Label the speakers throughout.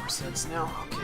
Speaker 1: more sense now. Okay.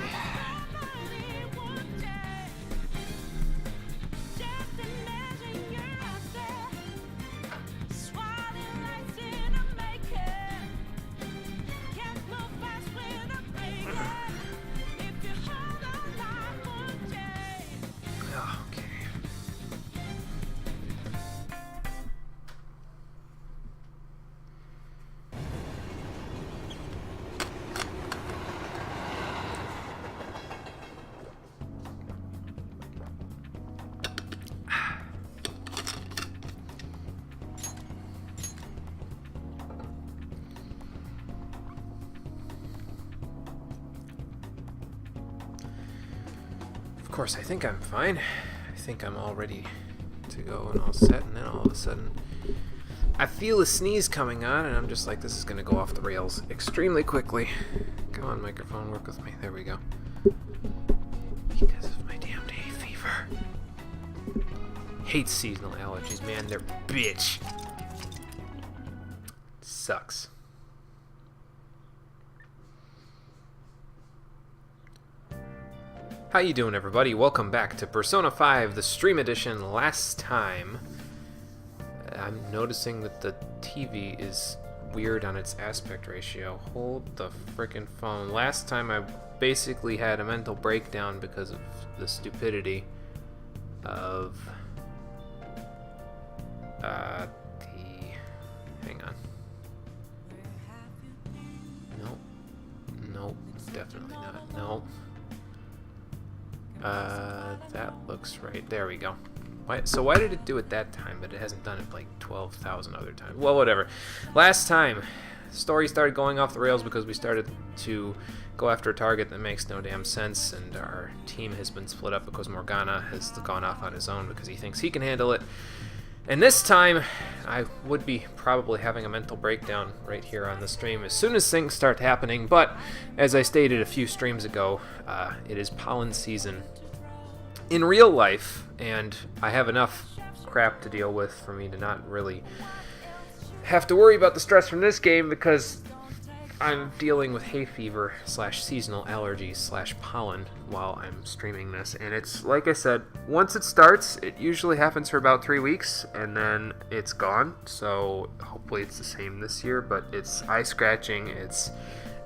Speaker 1: Of course, I think I'm fine. I think I'm all ready to go and all set, and then all of a sudden I feel a sneeze coming on, and I'm just like, this is going to go off the rails extremely quickly. Come on, microphone, work with me. There we go. Because of my damn hay fever. Hate seasonal allergies, man. They're bitch. Sucks. How you doing, everybody? Welcome back to Persona 5, the Stream Edition. Last time, I'm noticing that the TV is weird on its aspect ratio. Hold the frickin' phone. Last time I basically had a mental breakdown because of the stupidity of hang on. Nope, definitely not. Nope. That looks right. There we go. So why did it do it that time, but it hasn't done it like 12,000 other times? Well, whatever. Last time, the story started going off the rails because we started to go after a target that makes no damn sense, and our team has been split up because Morgana has gone off on his own because he thinks he can handle it. And this time, I would be probably having a mental breakdown right here on the stream as soon as things start happening, but as I stated a few streams ago, it is pollen season in real life, and I have enough crap to deal with for me to not really have to worry about the stress from this game because I'm dealing with hay fever / seasonal allergies / pollen while I'm streaming this. And it's, like I said, once it starts, it usually happens for about 3 weeks, and then it's gone. So hopefully it's the same this year, but it's eye scratching, it's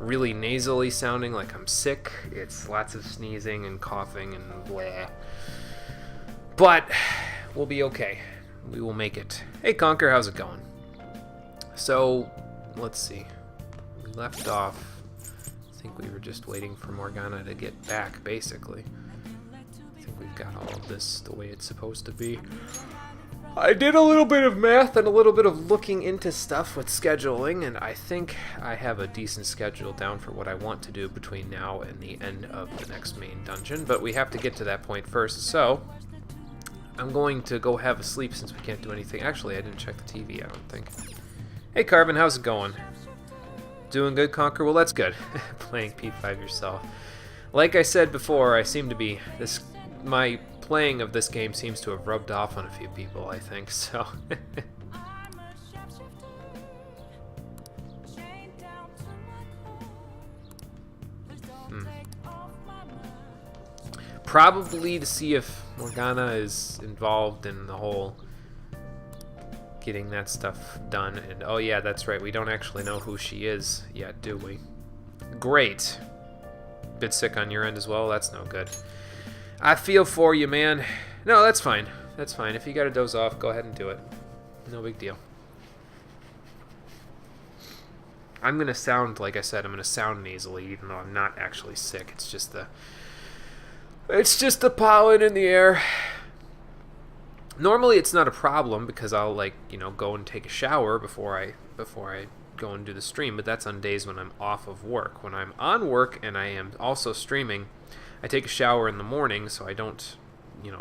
Speaker 1: really nasally sounding like I'm sick, it's lots of sneezing and coughing and blah. But we'll be okay. We will make it. Hey Conker, how's it going? So, let's see. We left off, I think we were just waiting for Morgana to get back, basically. I think we've got all of this the way it's supposed to be. I did a little bit of math and a little bit of looking into stuff with scheduling, and I think I have a decent schedule down for what I want to do between now and the end of the next main dungeon, but we have to get to that point first, so I'm going to go have a sleep since we can't do anything. Actually, I didn't check the TV, I don't think. Hey Carbon, how's it going? Doing good, Conquer? Well, that's good. Playing P5 yourself. Like I said before, I seem to be... my playing of this game seems to have rubbed off on a few people, I think, so... Probably to see if Morgana is involved in the whole getting that stuff done. And oh yeah, that's right, we don't actually know who she is yet, do we? Great. Bit sick on your end as well? That's no good. I feel for you, man. No, that's fine. That's fine. If you gotta doze off, go ahead and do it. No big deal. I'm gonna sound, like I said, I'm gonna sound nasally, even though I'm not actually sick. It's just the pollen in the air. Normally it's not a problem because I'll go and take a shower before I go and do the stream, but that's on days when I'm off of work. When I'm on work and I am also streaming, I take a shower in the morning so I don't,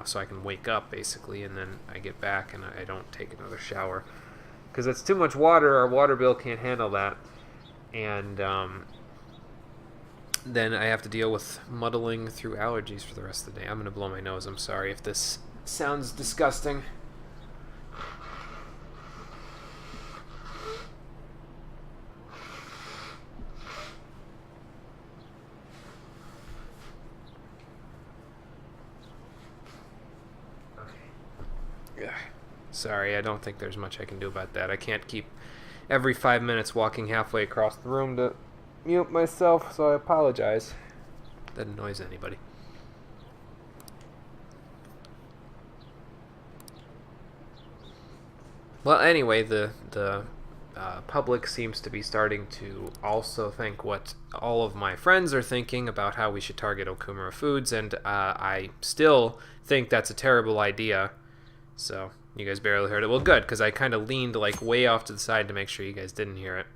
Speaker 1: so I can wake up basically, and then I get back and I don't take another shower because it's too much water. Our water bill can't handle that, and then I have to deal with muddling through allergies for the rest of the day. I'm gonna blow my nose. I'm sorry if this sounds disgusting. Sorry, I don't think there's much I can do about that. I can't keep every 5 minutes walking halfway across the room to mute myself, so I apologize. That annoys anybody. Well, anyway, the public seems to be starting to also think what all of my friends are thinking about how we should target Okumura Foods, and I still think that's a terrible idea. So, you guys barely heard it. Well, good, because I kind of leaned like way off to the side to make sure you guys didn't hear it.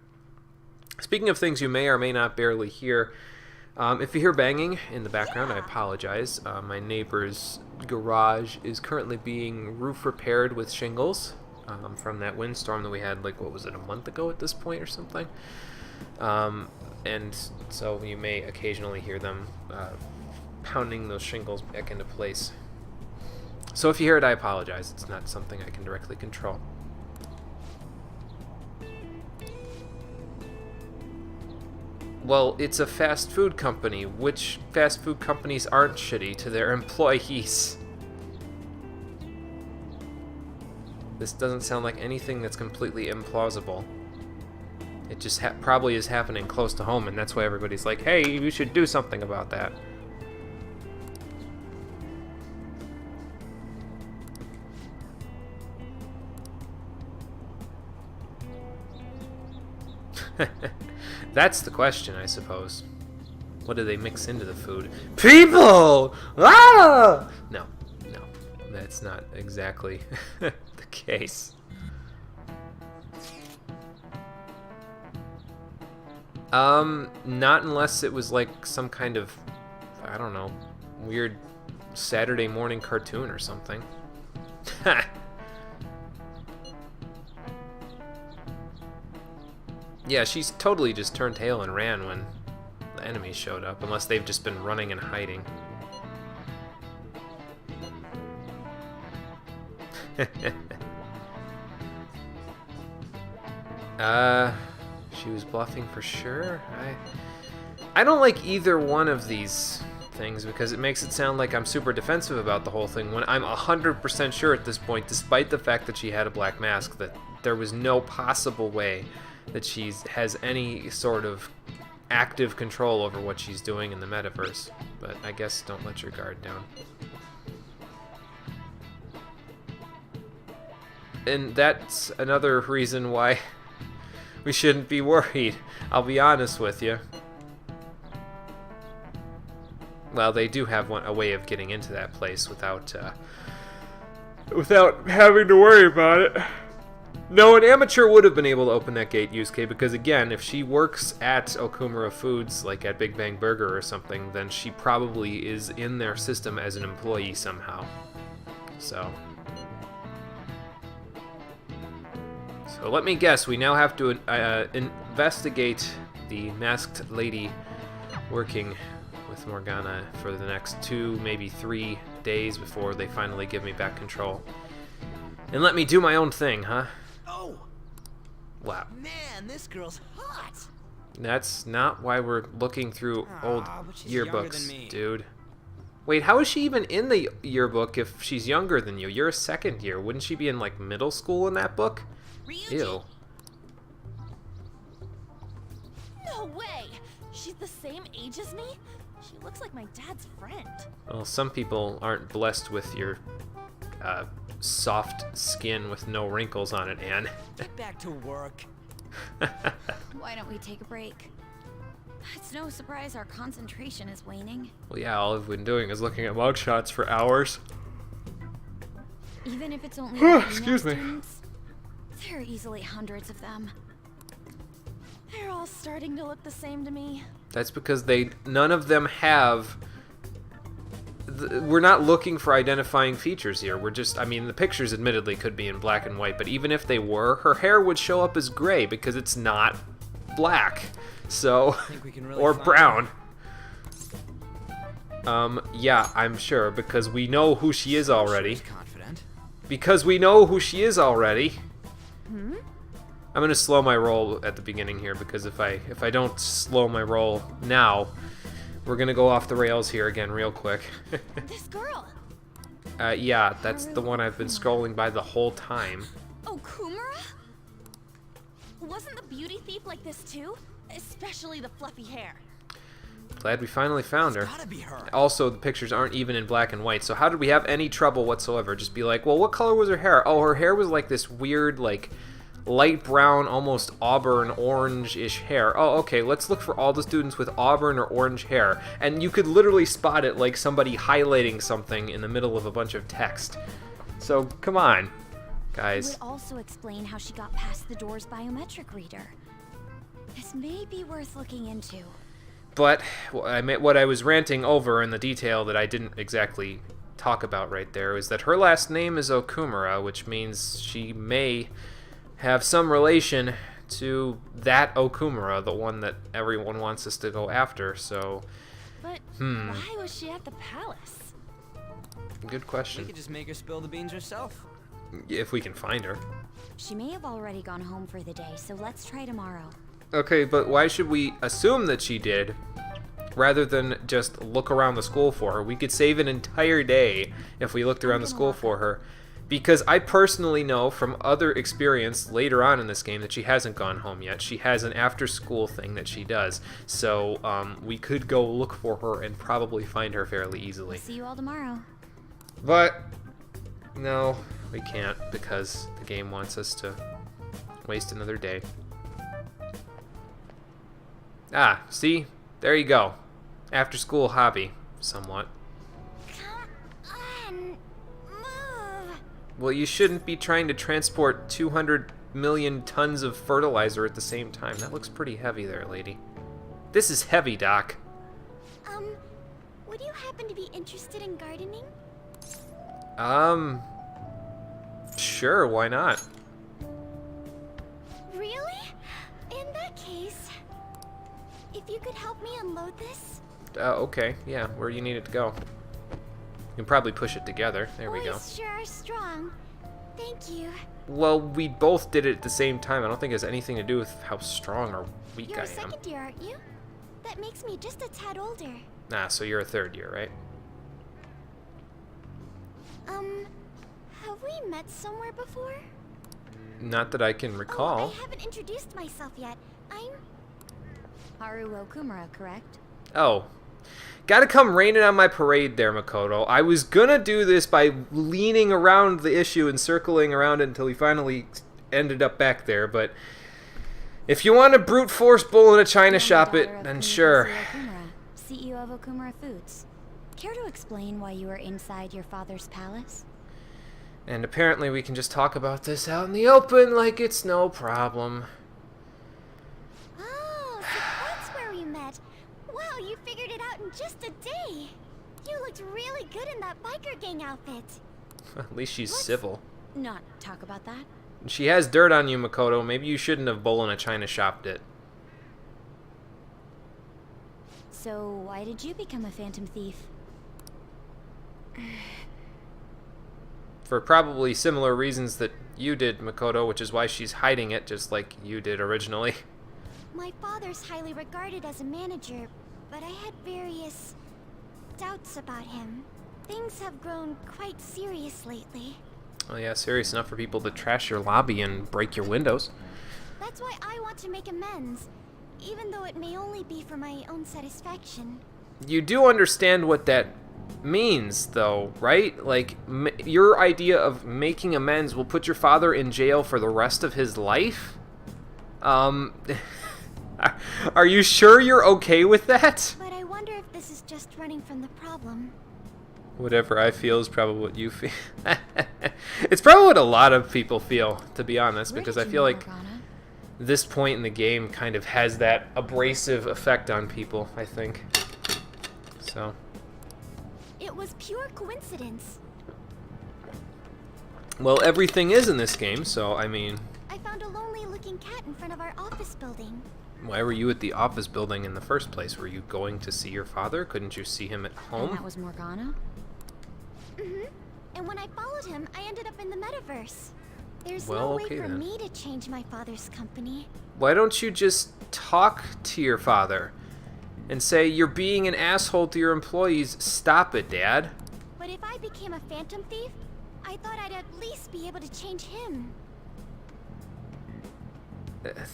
Speaker 1: Speaking of things you may or may not barely hear, if you hear banging in the background, I apologize. My neighbor's garage is currently being roof repaired with shingles. From that windstorm that we had, like, what was it, a month ago at this point or something? And so you may occasionally hear them pounding those shingles back into place. So if you hear it, I apologize. It's not something I can directly control. Well, it's a fast food company. Which fast food companies aren't shitty to their employees? This doesn't sound like anything that's completely implausible. It just probably is happening close to home, and that's why everybody's like, hey, you should do something about that. That's the question, I suppose. What do they mix into the food? People! Ah! No, that's not exactly the case. Not unless it was like some kind of, I don't know, weird Saturday morning cartoon or something. Yeah, she's totally just turned tail and ran when the enemies showed up, unless they've just been running and hiding. She was bluffing for sure. I don't like either one of these things because it makes it sound like I'm super defensive about the whole thing when I'm 100% sure at this point, despite the fact that she had a black mask, that there was no possible way that she has any sort of active control over what she's doing in the metaverse. But I guess don't let your guard down. And that's another reason why we shouldn't be worried. I'll be honest with you. Well, they do have a way of getting into that place without having to worry about it. No, an amateur would have been able to open that gate, Yusuke, because again, if she works at Okumura Foods, like at Big Bang Burger or something, then she probably is in their system as an employee somehow. So let me guess, we now have to investigate the masked lady working with Morgana for the next 2, maybe 3 days before they finally give me back control. And let me do my own thing, huh?
Speaker 2: Oh!
Speaker 1: Wow.
Speaker 2: Man, this girl's hot!
Speaker 1: That's not why we're looking through old
Speaker 2: but she's younger than
Speaker 1: yearbooks,
Speaker 2: me.
Speaker 1: dude. Wait, how is she even in the yearbook if she's younger than you? You're a second year. Wouldn't she be in, like, middle school in that book?
Speaker 3: Ryuji.
Speaker 1: Ew.
Speaker 3: No way! She's the same age as me? She looks like my dad's friend.
Speaker 1: Well, some people aren't blessed with your soft skin with no wrinkles on it, Anne.
Speaker 2: Get back to work.
Speaker 3: Why don't we take a break? It's no surprise our concentration is waning.
Speaker 1: Well, yeah, all I've been doing is looking at mugshots for hours.
Speaker 3: Even if it's only the
Speaker 1: Excuse me.
Speaker 3: students, there are easily hundreds of them. They're all starting to look the same to me.
Speaker 1: That's because none of them have... We're not looking for identifying features here. We're just... I mean, the pictures admittedly could be in black and white, but even if they were, her hair would show up as gray because it's not black. So...
Speaker 2: Think we can really
Speaker 1: or
Speaker 2: find
Speaker 1: brown. Yeah, I'm sure, because we know who she is already.
Speaker 2: She's confident.
Speaker 1: Because we know who she is already.
Speaker 3: Hmm?
Speaker 1: I'm gonna slow my roll at the beginning here because if I don't slow my roll now, we're gonna go off the rails here again real quick.
Speaker 3: This girl!
Speaker 1: Yeah, that's the one I've been scrolling by the whole time.
Speaker 3: Okumura? Wasn't the beauty thief like this too? Especially the fluffy hair.
Speaker 1: Glad we finally found her.
Speaker 2: Gotta be her.
Speaker 1: Also, the pictures aren't even in black and white, so how did we have any trouble whatsoever? Just be like, well, what color was her hair? Oh, her hair was like this weird, like, light brown, almost auburn, orange-ish hair. Oh, okay, let's look for all the students with auburn or orange hair. And you could literally spot it like somebody highlighting something in the middle of a bunch of text. So, come on,
Speaker 3: It
Speaker 1: guys.
Speaker 3: would also explain how she got past the door's biometric reader. This may be worth looking into.
Speaker 1: But what I was ranting over in the detail that I didn't exactly talk about right there is that her last name is Okumura, which means she may have some relation to that Okumura, the one that everyone wants us to go after. So,
Speaker 3: But why was she at the palace?
Speaker 1: good
Speaker 2: We
Speaker 1: question.
Speaker 2: could just make her spill the beans herself.
Speaker 1: If we can find her.
Speaker 3: She may have already gone home for the day, so let's try tomorrow.
Speaker 1: Okay, but why should we assume that she did rather than just look around the school for her? We could save an entire day if we looked around the school for her. Because I personally know from other experience later on in this game that she hasn't gone home yet. She has an after-school thing that she does. So we could go look for her and probably find her fairly easily.
Speaker 3: See you all tomorrow.
Speaker 1: But no, we can't because the game wants us to waste another day. Ah, see? There you go. After-school hobby, somewhat.
Speaker 3: Come on, move.
Speaker 1: Well, you shouldn't be trying to transport 200 million tons of fertilizer at the same time. That looks pretty heavy there, lady. This is heavy, Doc.
Speaker 3: Would you happen to be interested in gardening?
Speaker 1: Sure, why not?
Speaker 3: Really? In that case, if you could help me unload this?
Speaker 1: Okay, yeah, where do you need it to go? You can probably push it together. There we go.
Speaker 3: Boys sure are strong. Thank you.
Speaker 1: Well, we both did it at the same time. I don't think it has anything to do with how strong or weak
Speaker 3: You're
Speaker 1: I
Speaker 3: a
Speaker 1: am.
Speaker 3: second year, aren't you? That makes me just a tad older.
Speaker 1: Nah, so you're a third year, right?
Speaker 3: Have we met somewhere before?
Speaker 1: Not that I can
Speaker 3: Oh,
Speaker 1: recall.
Speaker 3: I haven't introduced myself yet. I'm Haru Okumura, correct?
Speaker 1: Oh. Gotta come raining on my parade there, Makoto. I was gonna do this by leaning around the issue and circling around it until we finally ended up back there, but if you want to brute force bull in a china shop it, then sure.
Speaker 3: Okumura, CEO of Okumura Foods. Care to explain why you were inside your father's palace?
Speaker 1: And apparently we can just talk about this out in the open like it's no problem.
Speaker 3: Oh, so that's where we met. Wow, you figured it out in just a day. You looked really good in that biker gang outfit.
Speaker 1: At least she's
Speaker 3: Let's
Speaker 1: civil.
Speaker 3: Not talk about that.
Speaker 1: She has dirt on you, Makoto. Maybe you shouldn't have bull in a china shopped it.
Speaker 3: So, why did you become a phantom thief?
Speaker 1: For probably similar reasons that you did, Makoto, which is why she's hiding it, just like you did originally.
Speaker 3: My father's highly regarded as a manager, but I had various doubts about him. Things have grown quite serious lately.
Speaker 1: Oh yeah, serious enough for people to trash your lobby and break your windows.
Speaker 3: That's why I want to make amends, even though it may only be for my own satisfaction.
Speaker 1: You do understand what that means, though, right? Like, your idea of making amends will put your father in jail for the rest of his life? Are you sure you're okay with that?
Speaker 3: But I wonder if this is just running from the problem.
Speaker 1: Whatever I feel is probably what you feel. It's probably what a lot of people feel, to be honest,
Speaker 3: Where
Speaker 1: because
Speaker 3: did
Speaker 1: I
Speaker 3: you
Speaker 1: feel
Speaker 3: know
Speaker 1: like
Speaker 3: Morgana?
Speaker 1: this point in the game kind of has that abrasive effect on people, I think. So,
Speaker 3: It was pure coincidence.
Speaker 1: well, everything is in this game, so, I mean,
Speaker 3: I found a lonely-looking cat in front of our office building.
Speaker 1: why were you at the office building in the first place? Were you going to see your father? Couldn't you see him at
Speaker 3: And that
Speaker 1: home?
Speaker 3: was Morgana? Mm-hmm. And when I followed him, I ended up in the metaverse. There's
Speaker 1: Well,
Speaker 3: no way
Speaker 1: okay
Speaker 3: for
Speaker 1: then.
Speaker 3: me to change my father's company.
Speaker 1: Why don't you just talk to your father and say, you're being an asshole to your employees, stop it, Dad?
Speaker 3: But if I became a phantom thief, I thought I'd at least be able to change him.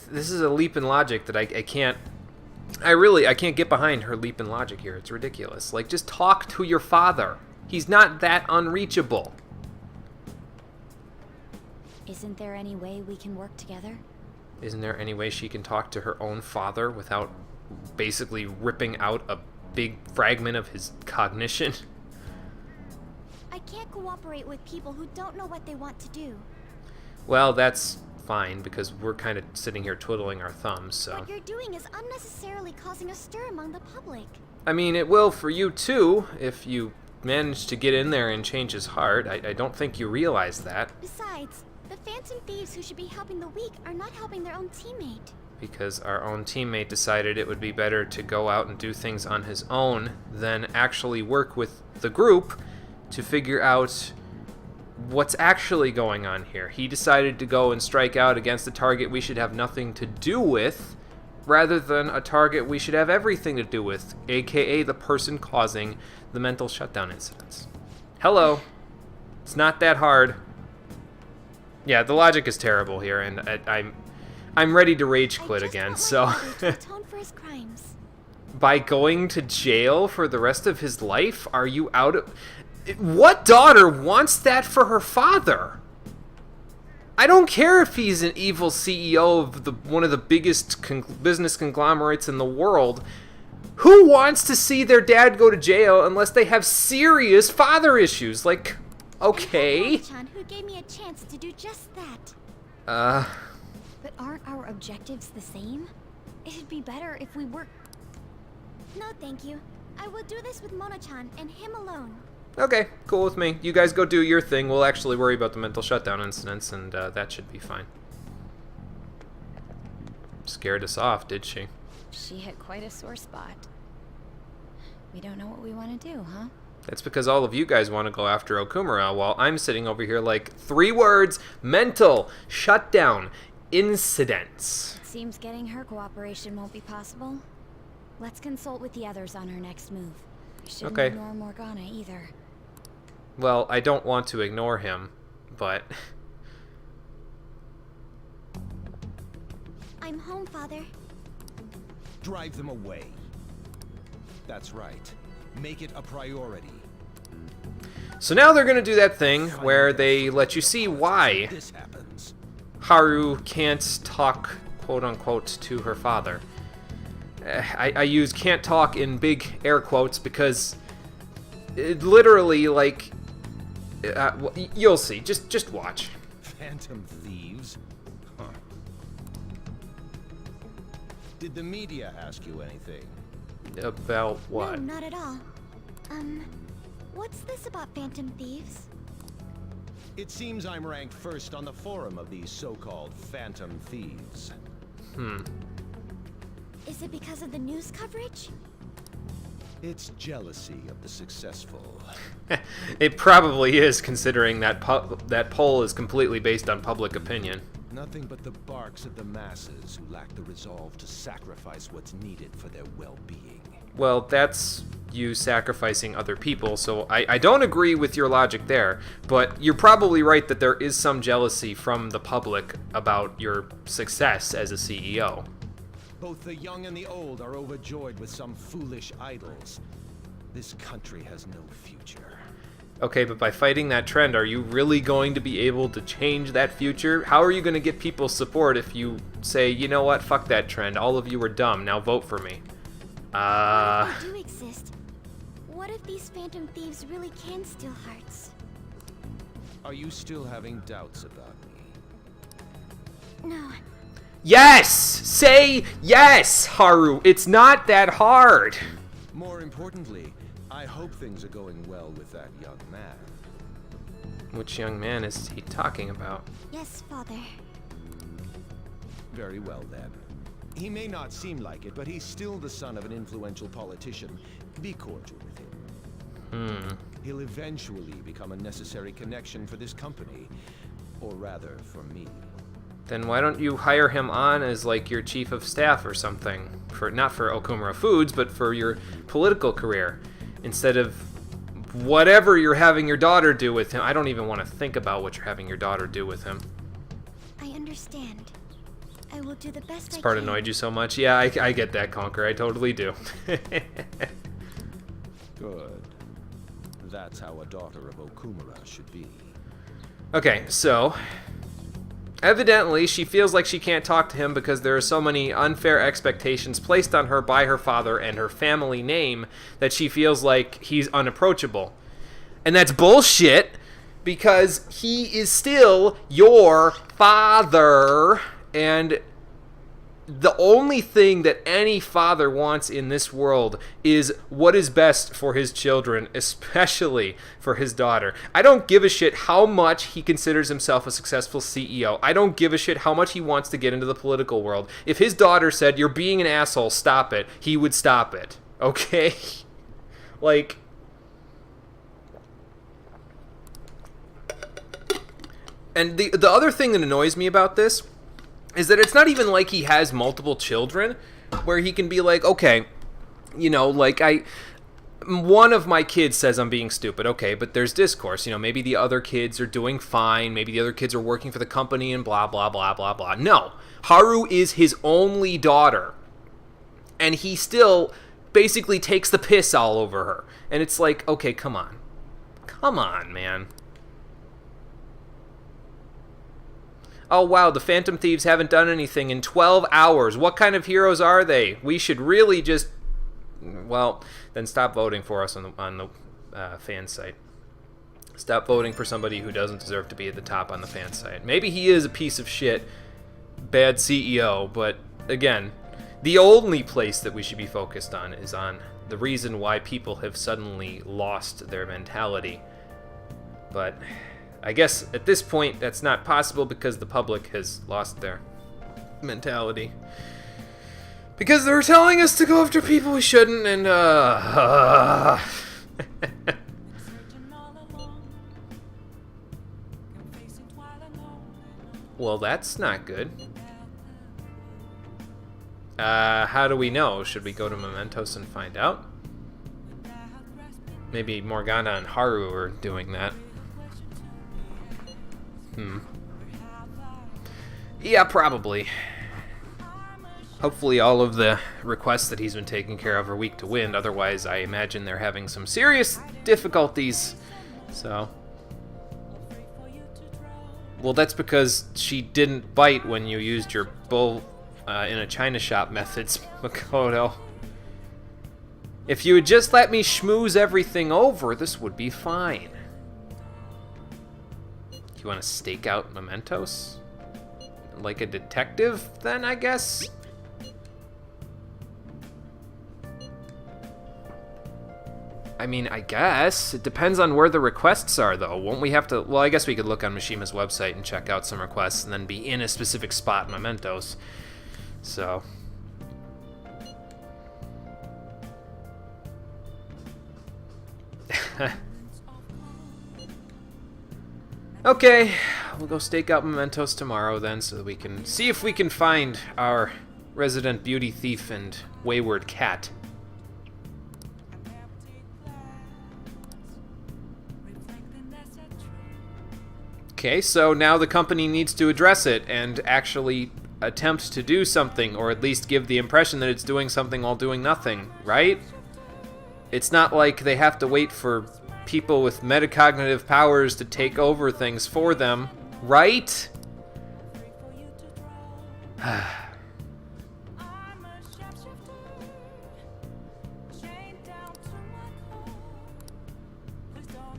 Speaker 1: This is a leap in logic that I can't... I can't get behind her leap in logic here. It's ridiculous. Like, just talk to your father. He's not that unreachable.
Speaker 3: Isn't there any way we can work together?
Speaker 1: Isn't there any way she can talk to her own father without basically ripping out a big fragment of his cognition?
Speaker 3: I can't cooperate with people who don't know what they want to do.
Speaker 1: Well, that's fine, because we're kind of sitting here twiddling our thumbs, so...
Speaker 3: What you're doing is unnecessarily causing a stir among the public.
Speaker 1: I mean, it will for you, too, if you manage to get in there and change his heart. I don't think you realize that.
Speaker 3: Besides, the phantom thieves who should be helping the weak are not helping their own teammate.
Speaker 1: Because our own teammate decided it would be better to go out and do things on his own than actually work with the group to figure out what's actually going on here. He decided to go and strike out against a target we should have nothing to do with, rather than a target we should have everything to do with, aka the person causing the mental shutdown incidents. Hello. It's not that hard. Yeah, the logic is terrible here, and I'm ready to rage quit again, so...
Speaker 3: to atone for his crimes.
Speaker 1: By going to jail for the rest of his life? Are you out of... What daughter wants that for her father? I don't care if he's an evil CEO of one of the biggest business conglomerates in the world. Who wants to see their dad go to jail unless they have serious father issues? Like, okay.
Speaker 3: Chan, who gave me a chance to do just that. But aren't our objectives the same? It'd be better if we were... No, thank you. I will do this with Mona-chan and him alone.
Speaker 1: Okay, cool with me. You guys go do your thing. We'll actually worry about the mental shutdown incidents, and that should be fine. Scared us off, did she?
Speaker 4: She hit quite a sore spot. We don't know what we want to do, huh?
Speaker 1: That's because all of you guys want to go after Okumura, while I'm sitting over here like 3 words: mental shutdown incidents.
Speaker 4: It seems getting her cooperation won't be possible. Let's consult with the others on her next move. We shouldn't ignore Morgana either.
Speaker 1: Well, I don't want to ignore him, but...
Speaker 3: I'm home, Father.
Speaker 5: Drive them away. That's right. Make it a priority.
Speaker 1: So now they're going to do that thing where they let you see why
Speaker 5: This happens.
Speaker 1: Haru can't talk, quote-unquote, to her father. I use can't talk in big air quotes because it literally, like... you'll see. Just watch.
Speaker 5: Phantom thieves? Huh. Did the media ask you anything?
Speaker 1: About what?
Speaker 3: No, not at all. What's this about phantom thieves?
Speaker 5: It seems I'm ranked first on the forum of these so-called phantom thieves.
Speaker 3: Is it because of the news coverage?
Speaker 5: It's jealousy of the successful.
Speaker 1: It probably is, considering that that poll is completely based on public opinion.
Speaker 5: Nothing but the barks of the masses who lack the resolve to sacrifice what's needed for their well-being.
Speaker 1: Well, that's you sacrificing other people, so I don't agree with your logic there, but you're probably right that there is some jealousy from the public about your success as a CEO.
Speaker 5: Both the young and the old are overjoyed with some foolish idols. This country has no future.
Speaker 1: Okay, but by fighting that trend, are you really going to be able to change that future? How are you going to get people's support if you say, you know what, fuck that trend, all of you are dumb, now vote for me?
Speaker 3: What if they do exist? What if these phantom thieves really can steal hearts?
Speaker 5: Are you still having doubts about me?
Speaker 3: No.
Speaker 1: Yes! Say yes, Haru! It's not that hard!
Speaker 5: More importantly, I hope things are going well with that young man.
Speaker 1: Which young man is he talking about?
Speaker 3: Yes, Father.
Speaker 5: Very well then. He may not seem like it, but he's still the son of an influential politician. Be cordial with him. He'll eventually become a necessary connection for this company. Or rather, for me.
Speaker 1: Then why don't you hire him on as like your chief of staff or something? Not for Okumura Foods, but for your political career. Instead of whatever you're having your daughter do with him. I don't even want to think about what you're having your daughter do with him.
Speaker 3: I understand. I will do the best
Speaker 1: This
Speaker 3: I
Speaker 1: part
Speaker 3: can.
Speaker 1: annoyed you so much? Yeah, I get that, Conquer. I totally do.
Speaker 5: Good. That's how a daughter of Okumura should be.
Speaker 1: Okay, so evidently she feels like she can't talk to him because there are so many unfair expectations placed on her by her father and her family name that she feels like he's unapproachable. And that's bullshit because he is still your father, and the only thing that any father wants in this world is what is best for his children, especially for his daughter. I don't give a shit how much he considers himself a successful CEO. I don't give a shit how much he wants to get into the political world. If his daughter said, "You're being an asshole, stop it," he would stop it. Okay? Like... And the other thing that annoys me about this is that it's not even like he has multiple children where he can be like, okay, you know, like one of my kids says I'm being stupid, okay, but there's discourse, you know, maybe the other kids are doing fine, maybe the other kids are working for the company and blah, blah, blah, blah, blah. No, Haru is his only daughter, and he still basically takes the piss all over her. And it's like, okay, come on. Come on, man. Oh, wow, the Phantom Thieves haven't done anything in 12 hours. What kind of heroes are they? We should really just... Well, then stop voting for us on the fan site. Stop voting for somebody who doesn't deserve to be at the top on the fan site. Maybe he is a piece of shit, bad CEO, but again, the only place that we should be focused on is on the reason why people have suddenly lost their mentality. But... I guess at this point that's not possible because the public has lost their mentality. Because they're telling us to go after people we shouldn't, and well, that's not good. How do we know? Should we go to Mementos and find out? Maybe Morgana and Haru are doing that. Yeah, probably. Hopefully all of the requests that he's been taking care of are weak to wind, otherwise I imagine they're having some serious difficulties. So... Well, that's because she didn't bite when you used your bull in a china shop methods, Makoto. If you would just let me schmooze everything over, this would be fine. You want to stake out Mementos? Like a detective, then, I guess? I mean, I guess. It depends on where the requests are, though. Won't we have to... Well, I guess we could look on Mishima's website and check out some requests and then be in a specific spot in Mementos. So... Okay, we'll go stake out Mementos tomorrow then so that we can see if we can find our resident beauty thief and wayward cat. Okay, so now the company needs to address it and actually attempt to do something, or at least give the impression that it's doing something while doing nothing, right? It's not like they have to wait for people with metacognitive powers to take over things for them, right?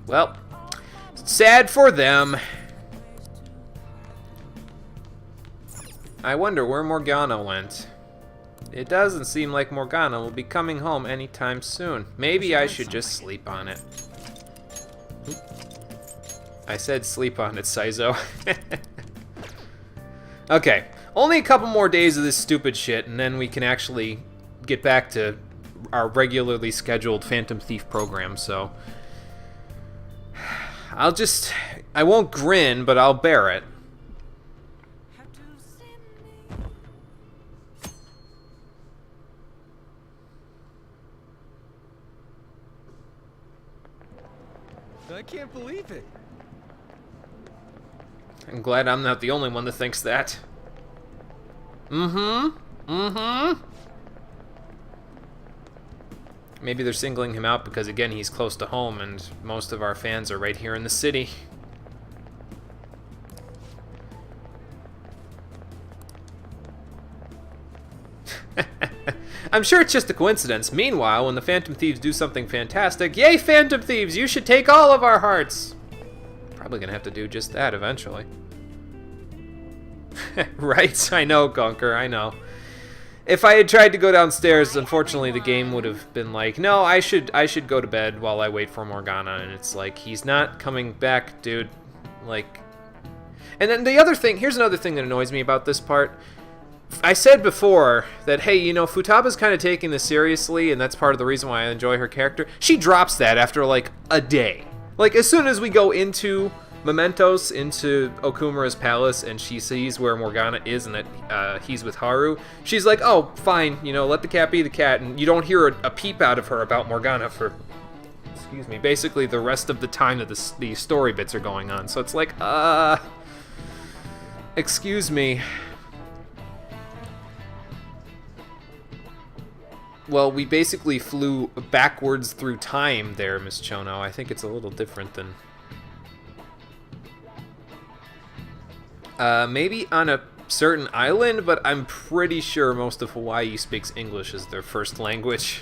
Speaker 1: Well, sad for them. I wonder where Morgana went. It doesn't seem like Morgana will be coming home anytime soon. Maybe I should just sleep on it. I said sleep on it, Saizo. Okay, only a couple more days of this stupid shit, and then we can actually get back to our regularly scheduled Phantom Thief program, so... I won't grin, but I'll bear it.
Speaker 2: I can't believe it.
Speaker 1: I'm glad I'm not the only one that thinks that. Maybe they're singling him out because, again, he's close to home and most of our fans are right here in the city. I'm sure it's just a coincidence. Meanwhile, when the Phantom Thieves do something fantastic, yay, Phantom Thieves, you should take all of our hearts. Probably gonna have to do just that eventually. Right? I know, Gunker, I know. If I had tried to go downstairs, unfortunately the game would have been like, no, I should go to bed while I wait for Morgana, and it's like, he's not coming back, dude. Like... And then the other thing, here's another thing that annoys me about this part. I said before that, hey, you know, Futaba's kind of taking this seriously, and that's part of the reason why I enjoy her character. She drops that after, like, a day. Like, as soon as we go into Mementos, into Okumura's palace, and she sees where Morgana is and that he's with Haru, she's like, oh, fine, you know, let the cat be the cat, and you don't hear a peep out of her about Morgana for, excuse me, basically the rest of the time that the story bits are going on. So it's like, excuse me. Well, we basically flew backwards through time there, Miss Chono. I think it's a little different than... maybe on a certain island, but I'm pretty sure most of Hawaii speaks English as their first language.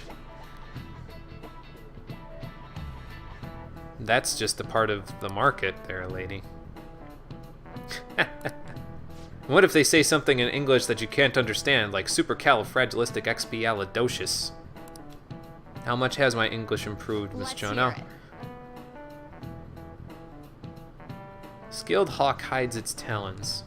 Speaker 1: That's just a part of the market there, lady. What if they say something in English that you can't understand, like supercalifragilisticexpialidocious? How much has my English improved, Miss Chono? Skilled hawk hides its talons.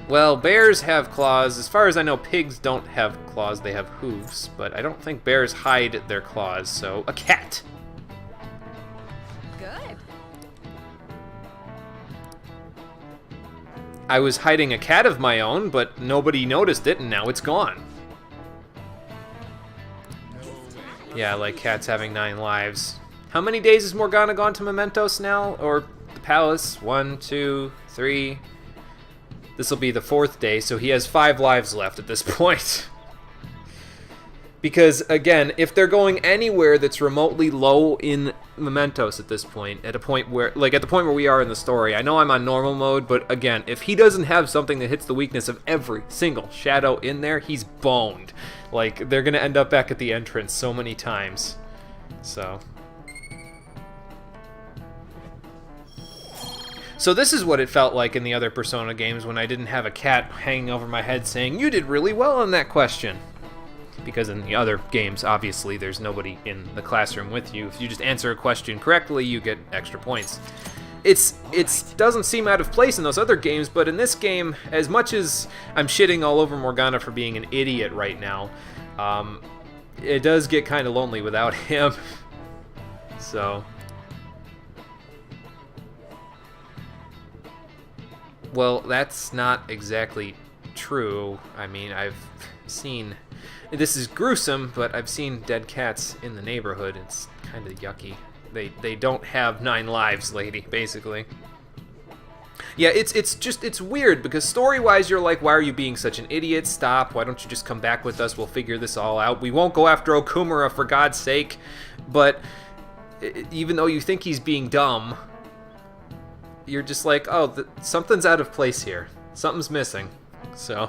Speaker 1: Well, bears have claws. As far as I know, pigs don't have claws, they have hooves. But I don't think bears hide their claws, so a cat.
Speaker 4: Good.
Speaker 1: I was hiding a cat of my own, but nobody noticed it, and now it's gone. Yeah, like cats having 9 lives. How many days has Morgana gone to Mementos now? Or the palace? 1, 2, 3. This will be the 4th day, so he has 5 lives left at this point. Because, again, if they're going anywhere that's remotely low in Mementos at this point, at the point where we are in the story, I know I'm on normal mode, but again, if he doesn't have something that hits the weakness of every single shadow in there, he's boned. Like, they're gonna end up back at the entrance so many times. So this is what it felt like in the other Persona games when I didn't have a cat hanging over my head saying, you did really well on that question. Because in the other games, obviously, there's nobody in the classroom with you. If you just answer a question correctly, you get extra points. It doesn't seem out of place in those other games, but in this game, as much as I'm shitting all over Morgana for being an idiot right now, it does get kind of lonely without him. So... Well, that's not exactly true. I mean, I've seen... This is gruesome, but I've seen dead cats in the neighborhood. It's kind of yucky. They don't have 9 lives, lady, basically. Yeah, it's weird, because story-wise you're like, why are you being such an idiot? Stop, why don't you just come back with us? We'll figure this all out. We won't go after Okumura, for God's sake. But even though you think he's being dumb, you're just like, oh, something's out of place here. Something's missing. So...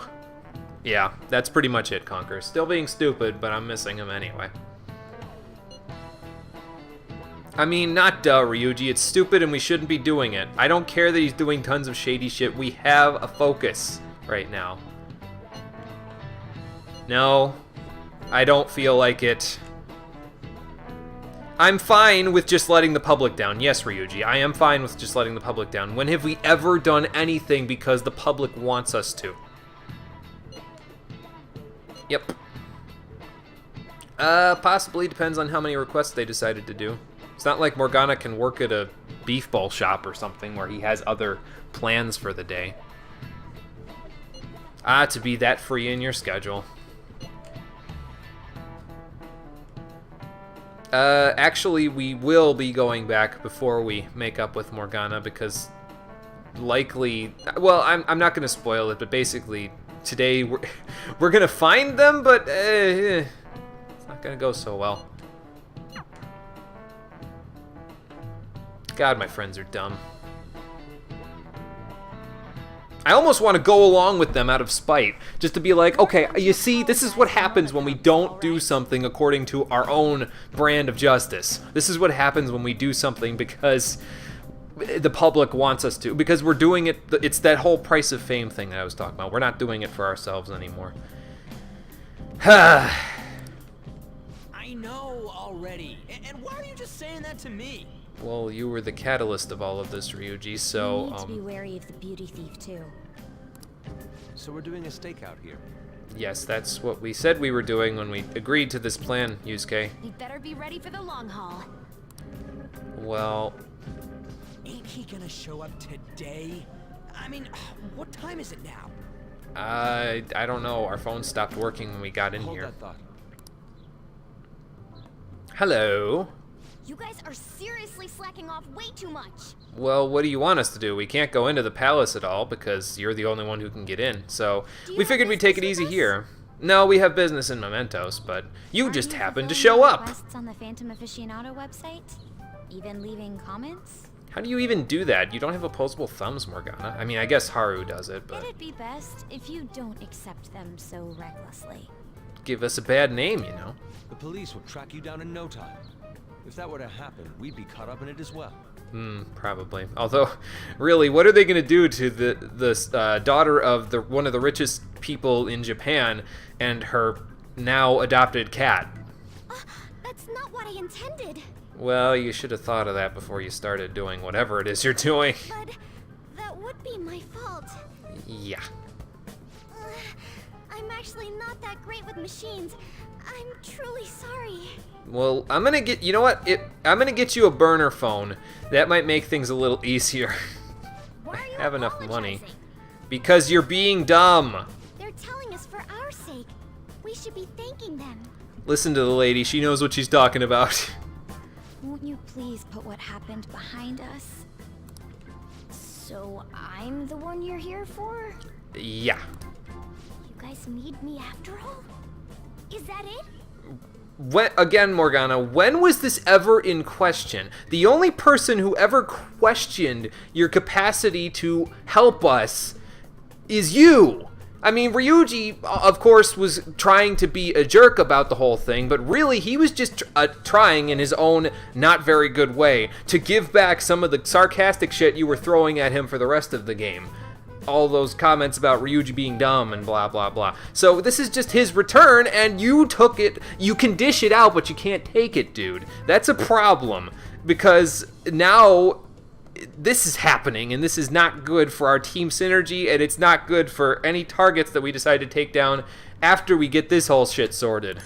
Speaker 1: yeah, that's pretty much it, Conquer. Still being stupid, but I'm missing him anyway. I mean, not duh, Ryuji. It's stupid and we shouldn't be doing it. I don't care that he's doing tons of shady shit. We have a focus right now. No, I don't feel like it. I'm fine with just letting the public down. Yes, Ryuji, I am fine with just letting the public down. When have we ever done anything because the public wants us to? Yep. Possibly depends on how many requests they decided to do. It's not like Morgana can work at a beef bowl shop or something where he has other plans for the day. To be that free in your schedule. Actually, we will be going back before we make up with Morgana because likely... Well, I'm not going to spoil it, but basically today we're going to find them, but it's not going to go so well. God, my friends are dumb. I almost want to go along with them out of spite, just to be like, okay, you see, this is what happens when we don't do something according to our own brand of justice. This is what happens when we do something because the public wants us to, because we're doing it, it's that whole price of fame thing that I was talking about. We're not doing it for ourselves anymore.
Speaker 2: I know already, and why are you just saying that to me?
Speaker 1: Well, you were the catalyst of all of this, Ryuji, so...
Speaker 4: You need to be wary of the beauty thief, too.
Speaker 5: So we're doing a stakeout here.
Speaker 1: Yes, that's what we said we were doing when we agreed to this plan, Yusuke.
Speaker 3: You better be ready for the long haul.
Speaker 1: Well...
Speaker 2: Ain't he gonna show up today? I mean, what time is it now?
Speaker 1: I don't know. Our phone stopped working when we got in
Speaker 5: Hold
Speaker 1: here.
Speaker 5: that thought.
Speaker 1: Hello?
Speaker 3: You guys are seriously slacking off way too much.
Speaker 1: Well, what do you want us to do? We can't go into the palace at all because you're the only one who can get in. So we figured we'd take it easy here. No, we have business in Mementos, but you just happened to show up.
Speaker 4: Requests on the Phantom Aficionado website? Even leaving comments?
Speaker 1: How do you even do that? You don't have opposable thumbs, Morgana. I mean, I guess Haru does it, but...
Speaker 4: It'd be best if you don't accept them so recklessly.
Speaker 1: Give us a bad name, you know.
Speaker 5: The police will track you down in no time. If that were to happen, we'd be caught up in it as well.
Speaker 1: Probably. Although, really, what are they going to do to the daughter of one of the richest people in Japan and her now adopted cat?
Speaker 3: That's not what I intended.
Speaker 1: Well, you should have thought of that before you started doing whatever it is you're doing.
Speaker 3: But that would be my fault.
Speaker 1: Yeah.
Speaker 3: I'm actually not that great with machines. I'm truly sorry.
Speaker 1: Well, I'm gonna get, you know what? I'm gonna get you a burner phone. That might make things a little easier.
Speaker 3: Why are you
Speaker 1: I have enough money.
Speaker 3: apologizing?
Speaker 1: Because you're being dumb.
Speaker 3: They're telling us for our sake. We should be thanking them.
Speaker 1: Listen to the lady. She knows what she's talking about.
Speaker 4: Won't you please put what happened behind us? So I'm the one you're here for?
Speaker 1: Yeah.
Speaker 3: You guys need me after all? Is that it?
Speaker 1: Again, Morgana, when was this ever in question? The only person who ever questioned your capacity to help us is you. I mean, Ryuji, of course, was trying to be a jerk about the whole thing, but really he was just trying in his own not very good way to give back some of the sarcastic shit you were throwing at him for the rest of the game. All those comments about Ryuji being dumb and blah, blah, blah. So this is just his return, and you took it. You can dish it out, but you can't take it, dude. That's a problem, because now this is happening, and this is not good for our team synergy, and it's not good for any targets that we decide to take down after we get this whole shit sorted.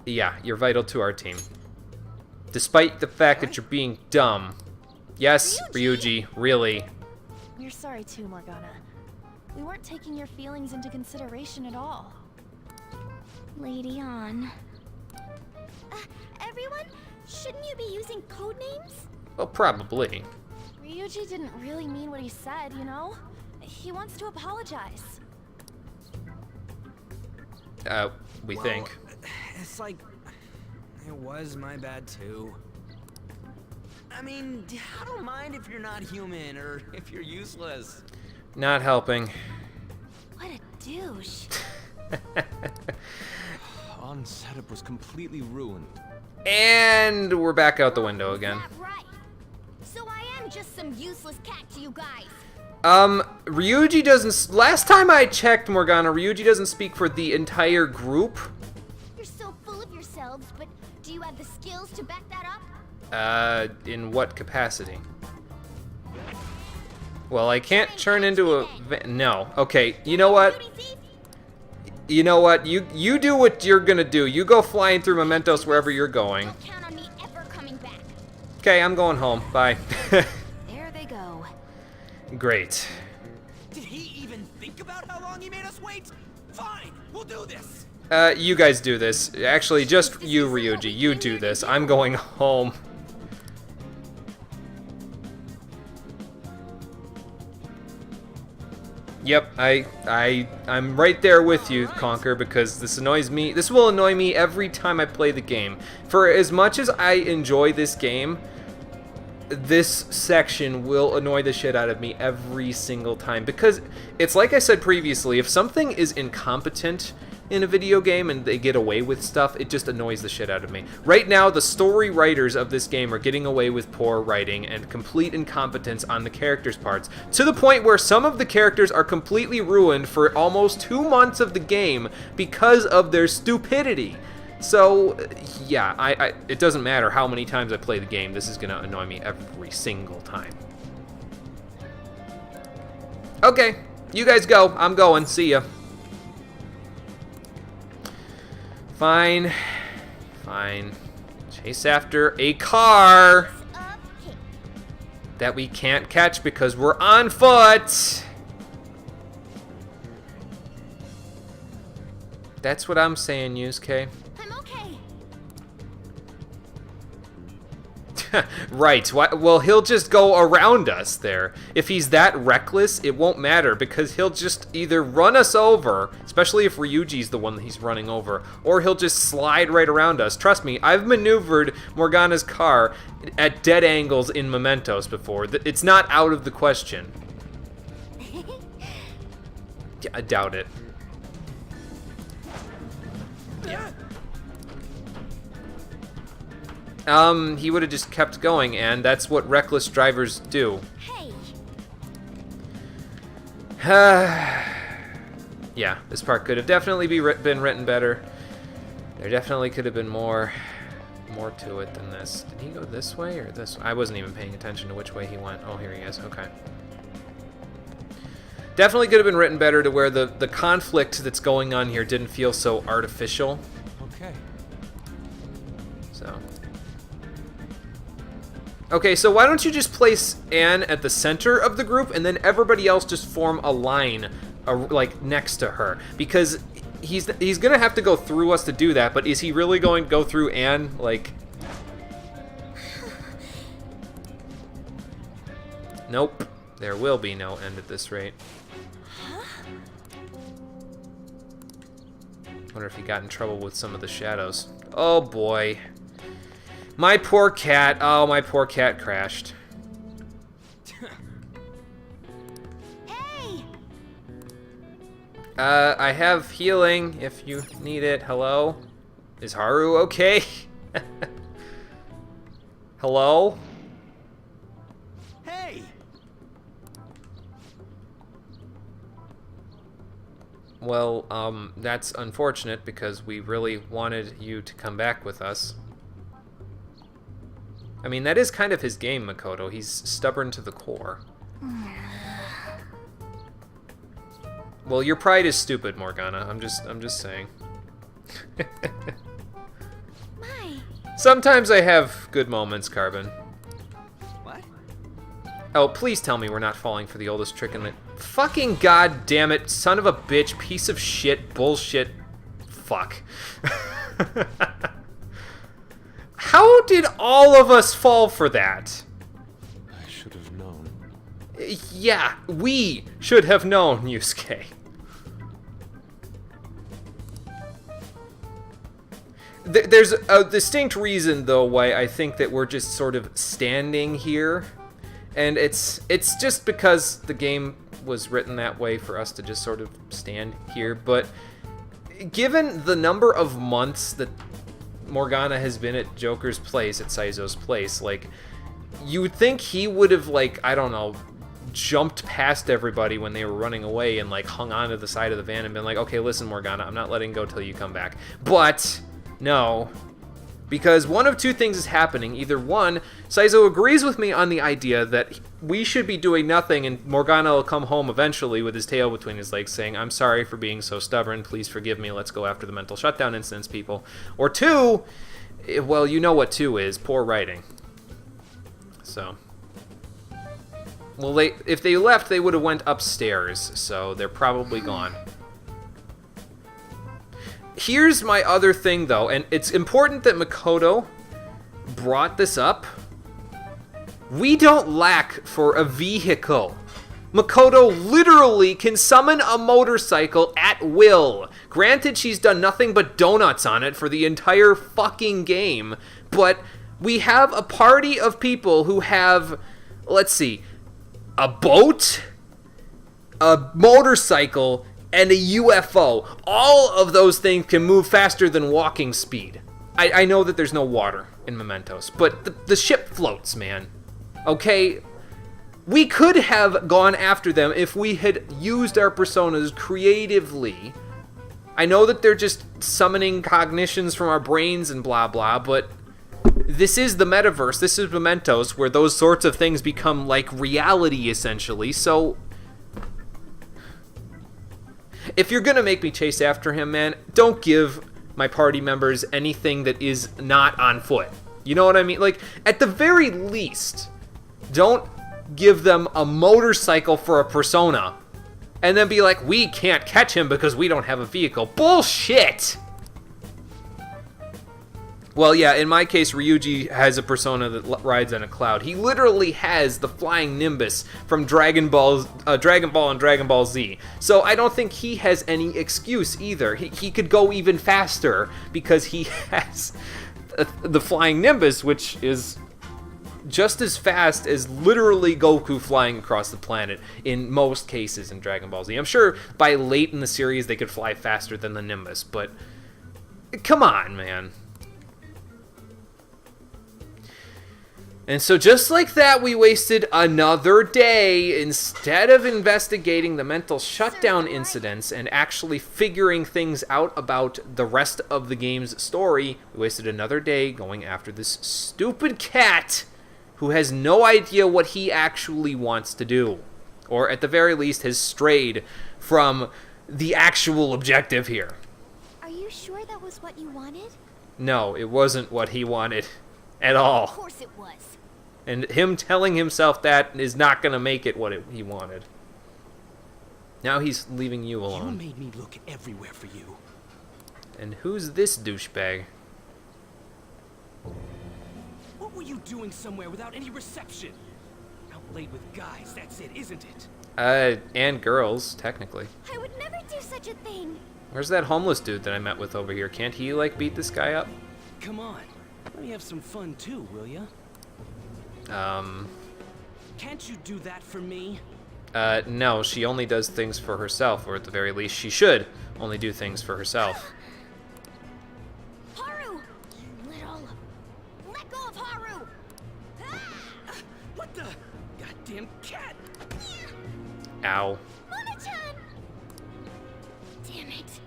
Speaker 1: Yeah, you're vital to our team. Despite the fact that you're being dumb. Yes, Ryuji, really.
Speaker 6: We're sorry too, Morgana. We weren't taking your feelings into consideration at all.
Speaker 4: Lady On.
Speaker 3: Everyone, shouldn't you be using code names?
Speaker 1: Well, probably.
Speaker 6: Ryuji didn't really mean what he said, you know? He wants to apologize.
Speaker 1: We
Speaker 2: Well,
Speaker 1: think.
Speaker 2: It's like, it was my bad too. I mean, I don't mind if you're not human or if you're useless.
Speaker 1: Not helping.
Speaker 3: What a douche.
Speaker 5: On setup was completely ruined.
Speaker 1: And we're back out the window again.
Speaker 3: Is that right? So I am just some useless cat to you guys.
Speaker 1: Ryuji doesn't... Last time I checked, Morgana, Ryuji doesn't speak for the entire group.
Speaker 3: You're so full of yourselves, but do you have the skills to back that up?
Speaker 1: In what capacity? Well, I can't turn into a... No. Okay, you know what?
Speaker 3: Beauty thief?
Speaker 1: You know what? You do what you're gonna do. You go flying through Mementos wherever you're going.
Speaker 3: Don't count on me ever coming back.
Speaker 1: Okay, I'm going home. Bye.
Speaker 4: There they go.
Speaker 1: Great.
Speaker 2: Did he even think about how long he made us wait? Fine, we'll do this.
Speaker 1: You guys do this. Actually, just you, Ryuji. You do this. I'm going home. Yep, I'm right there with you, Conker, because this annoys me. This will annoy me every time I play the game. For as much as I enjoy this game, this section will annoy the shit out of me every single time. Because it's like I said previously, if something is incompetent in a video game and they get away with stuff, it just annoys the shit out of me. Right now, the story writers of this game are getting away with poor writing and complete incompetence on the characters' parts, to the point where some of the characters are completely ruined for almost 2 months of the game because of their stupidity. So, yeah, it doesn't matter how many times I play the game, this is gonna annoy me every single time. Okay, you guys go. I'm going. See ya. Fine. Fine. Chase after a car that we can't catch because we're on foot. That's what I'm saying, Yusuke.
Speaker 3: I'm okay.
Speaker 1: Right. Well, he'll just go around us there. If he's that reckless, it won't matter because he'll just either run us over, especially if Ryuji's the one that he's running over, or he'll just slide right around us. Trust me, I've maneuvered Morgana's car at dead angles in Mementos before. It's not out of the question. Yeah, I doubt it. Yeah. He would have just kept going, and that's what reckless drivers do.
Speaker 3: Hey.
Speaker 1: Yeah, this part could have definitely been written better. There definitely could have been more to it than this. Did he go this way or this? I wasn't even paying attention to which way he went. Oh, here he is. Okay. Definitely could have been written better to where the conflict that's going on here didn't feel so artificial.
Speaker 5: Okay.
Speaker 1: So. Okay, so why don't you just place Anne at the center of the group and then everybody else just form a line like next to her, because he's gonna have to go through us to do that, but is he really going to go through Anne? Like, nope, there will be no end at this rate. Wonder if he got in trouble with some of the shadows. Oh boy, my poor cat. Oh, my poor cat crashed. I have healing if you need it. Hello? Is Haru okay? Hello?
Speaker 2: Hey!
Speaker 1: Well, that's unfortunate because we really wanted you to come back with us. I mean, that is kind of his game, Makoto. He's stubborn to the core. Well, your pride is stupid, Morgana. I'm just saying.
Speaker 3: My.
Speaker 1: Sometimes I have good moments, Carbon.
Speaker 2: What?
Speaker 1: Oh, please tell me we're not falling for the oldest trick in the... Fucking goddamn it, son of a bitch, piece of shit, bullshit, fuck. How did all of us fall for that?
Speaker 5: I should have known.
Speaker 1: Yeah, we should have known, Yusuke. There's a distinct reason, though, why I think that we're just sort of standing here. And it's just because the game was written that way for us to just sort of stand here. But given the number of months that Morgana has been at Joker's place, at Saizo's place, like, you would think he would have, like, I don't know, jumped past everybody when they were running away and, like, hung onto the side of the van and been like, okay, listen, Morgana, I'm not letting go till you come back. But no, because one of two things is happening. Either one, Saizo agrees with me on the idea that we should be doing nothing and Morgana will come home eventually with his tail between his legs saying, I'm sorry for being so stubborn, please forgive me, let's go after the mental shutdown incidents, people. Or two, well, you know what two is, poor writing. So, well, if they left, they would have went upstairs, so they're probably gone. here's my other thing, though, and it's important that Makoto brought this up. We don't lack for a vehicle. Makoto literally can summon a motorcycle at will. Granted, she's done nothing but donuts on it for the entire fucking game, but we have a party of people who have, let's see, a boat, a motorcycle, and a UFO. All of those things can move faster than walking speed. I know that there's no water in Mementos, but the ship floats, man. Okay? We could have gone after them if we had used our personas creatively. I know that they're just summoning cognitions from our brains and blah blah, but this is the metaverse. This is Mementos, where those sorts of things become like reality, essentially. So if you're gonna make me chase after him, man, don't give my party members anything that is not on foot. You know what I mean? Like, at the very least, don't give them a motorcycle for a persona and then be like, we can't catch him because we don't have a vehicle. Bullshit! Well, yeah, in my case, Ryuji has a persona that rides on a cloud. He literally has the flying Nimbus from Dragon Ball and Dragon Ball Z. So I don't think he has any excuse either. He could go even faster because he has the flying Nimbus, which is just as fast as literally Goku flying across the planet in most cases in Dragon Ball Z. I'm sure by late in the series they could fly faster than the Nimbus, but come on, man. And so just like that, we wasted another day. Instead of investigating the mental shutdown incidents and actually figuring things out about the rest of the game's story, we wasted another day going after this stupid cat who has no idea what he actually wants to do. Or at the very least has strayed from the actual objective here.
Speaker 3: Are you sure that was what you wanted?
Speaker 1: No, it wasn't what he wanted at all.
Speaker 3: Of course it was.
Speaker 1: And him telling himself that is not going to make it what he wanted. Now he's leaving you alone.
Speaker 2: You made me look everywhere for you.
Speaker 1: And who's this douchebag?
Speaker 2: What were you doing somewhere without any reception? Out late with guys, that's it, isn't it?
Speaker 1: And girls, technically.
Speaker 3: I would never do such a thing.
Speaker 1: Where's that homeless dude that I met with over here? Can't he, like, beat this guy up?
Speaker 2: Come on, let me have some fun too, will ya? Can't you do that for me?
Speaker 1: No, she only does things for herself, or at the very least, she should only do things for herself.
Speaker 3: Haru! You little... Let go of Haru!
Speaker 2: What the? Goddamn cat!
Speaker 1: Ow.
Speaker 3: Mona-chan! Damn it.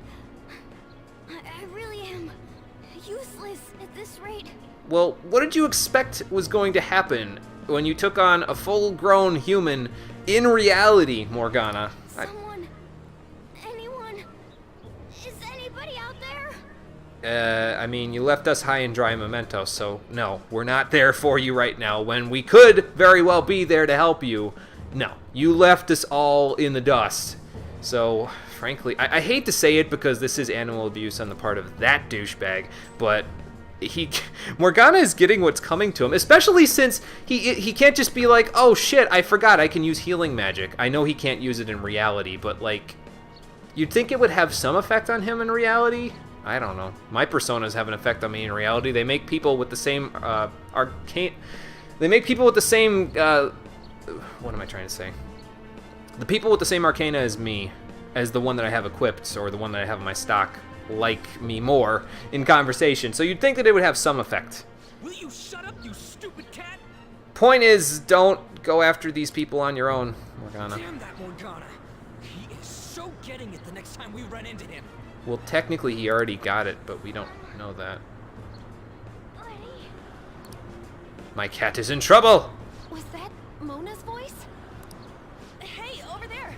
Speaker 3: I really am useless at this rate.
Speaker 1: Well, what did you expect was going to happen when you took on a full-grown human in reality, Morgana?
Speaker 3: Someone... anyone... Is anybody out there?
Speaker 1: I mean, you left us high and dry, Memento, so no, we're not there for you right now. When we could very well be there to help you, no. You left us all in the dust. So, frankly, I hate to say it because this is animal abuse on the part of that douchebag, but Morgana is getting what's coming to him, especially since he can't just be like, oh shit, I forgot I can use healing magic. I know he can't use it in reality, but like, you'd think it would have some effect on him in reality? I don't know. My personas have an effect on me in reality. They make people with the same arcane... They make people with the same... what am I trying to say? The people with the same arcana as me, as the one that I have equipped, or the one that I have in my stock, like me more in conversation. So you'd think that it would have some effect.
Speaker 2: Will you shut up, you stupid cat?
Speaker 1: Point is, don't go after these people on your own, Morgana.
Speaker 2: Damn that Morgana. He is so getting it the next time we run into him.
Speaker 1: Well, technically he already got it, but we don't know that.
Speaker 3: Buddy.
Speaker 1: My cat is in trouble!
Speaker 6: Was that Mona's voice? Hey, over there.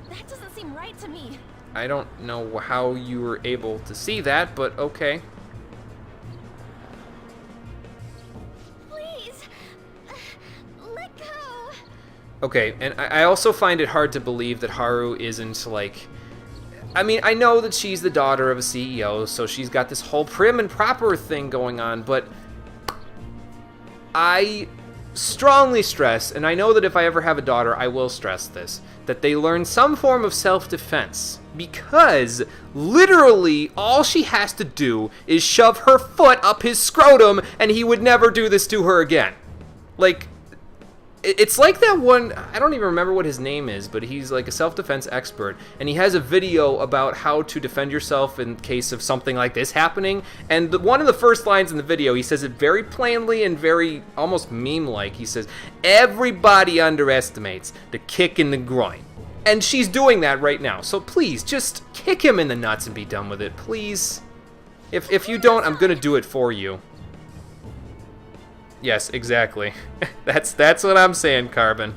Speaker 6: That doesn't seem right to me.
Speaker 1: I don't know how you were able to see that, but okay.
Speaker 3: Please. Let go.
Speaker 1: Okay, and I also find it hard to believe that Haru isn't, like... I mean, I know that she's the daughter of a CEO, so she's got this whole prim and proper thing going on, but I strongly stress, and I know that if I ever have a daughter, I will stress this, that they learn some form of self-defense, because literally all she has to do is shove her foot up his scrotum, and he would never do this to her again. Like, it's like that one, I don't even remember what his name is, but he's like a self-defense expert, and he has a video about how to defend yourself in case of something like this happening, and one of the first lines in the video, he says it very plainly and very almost meme-like. He says, everybody underestimates the kick in the groin. And she's doing that right now, so please, just kick him in the nuts and be done with it, please. If you don't, I'm gonna do it for you. Yes, exactly. That's what I'm saying, Carbon.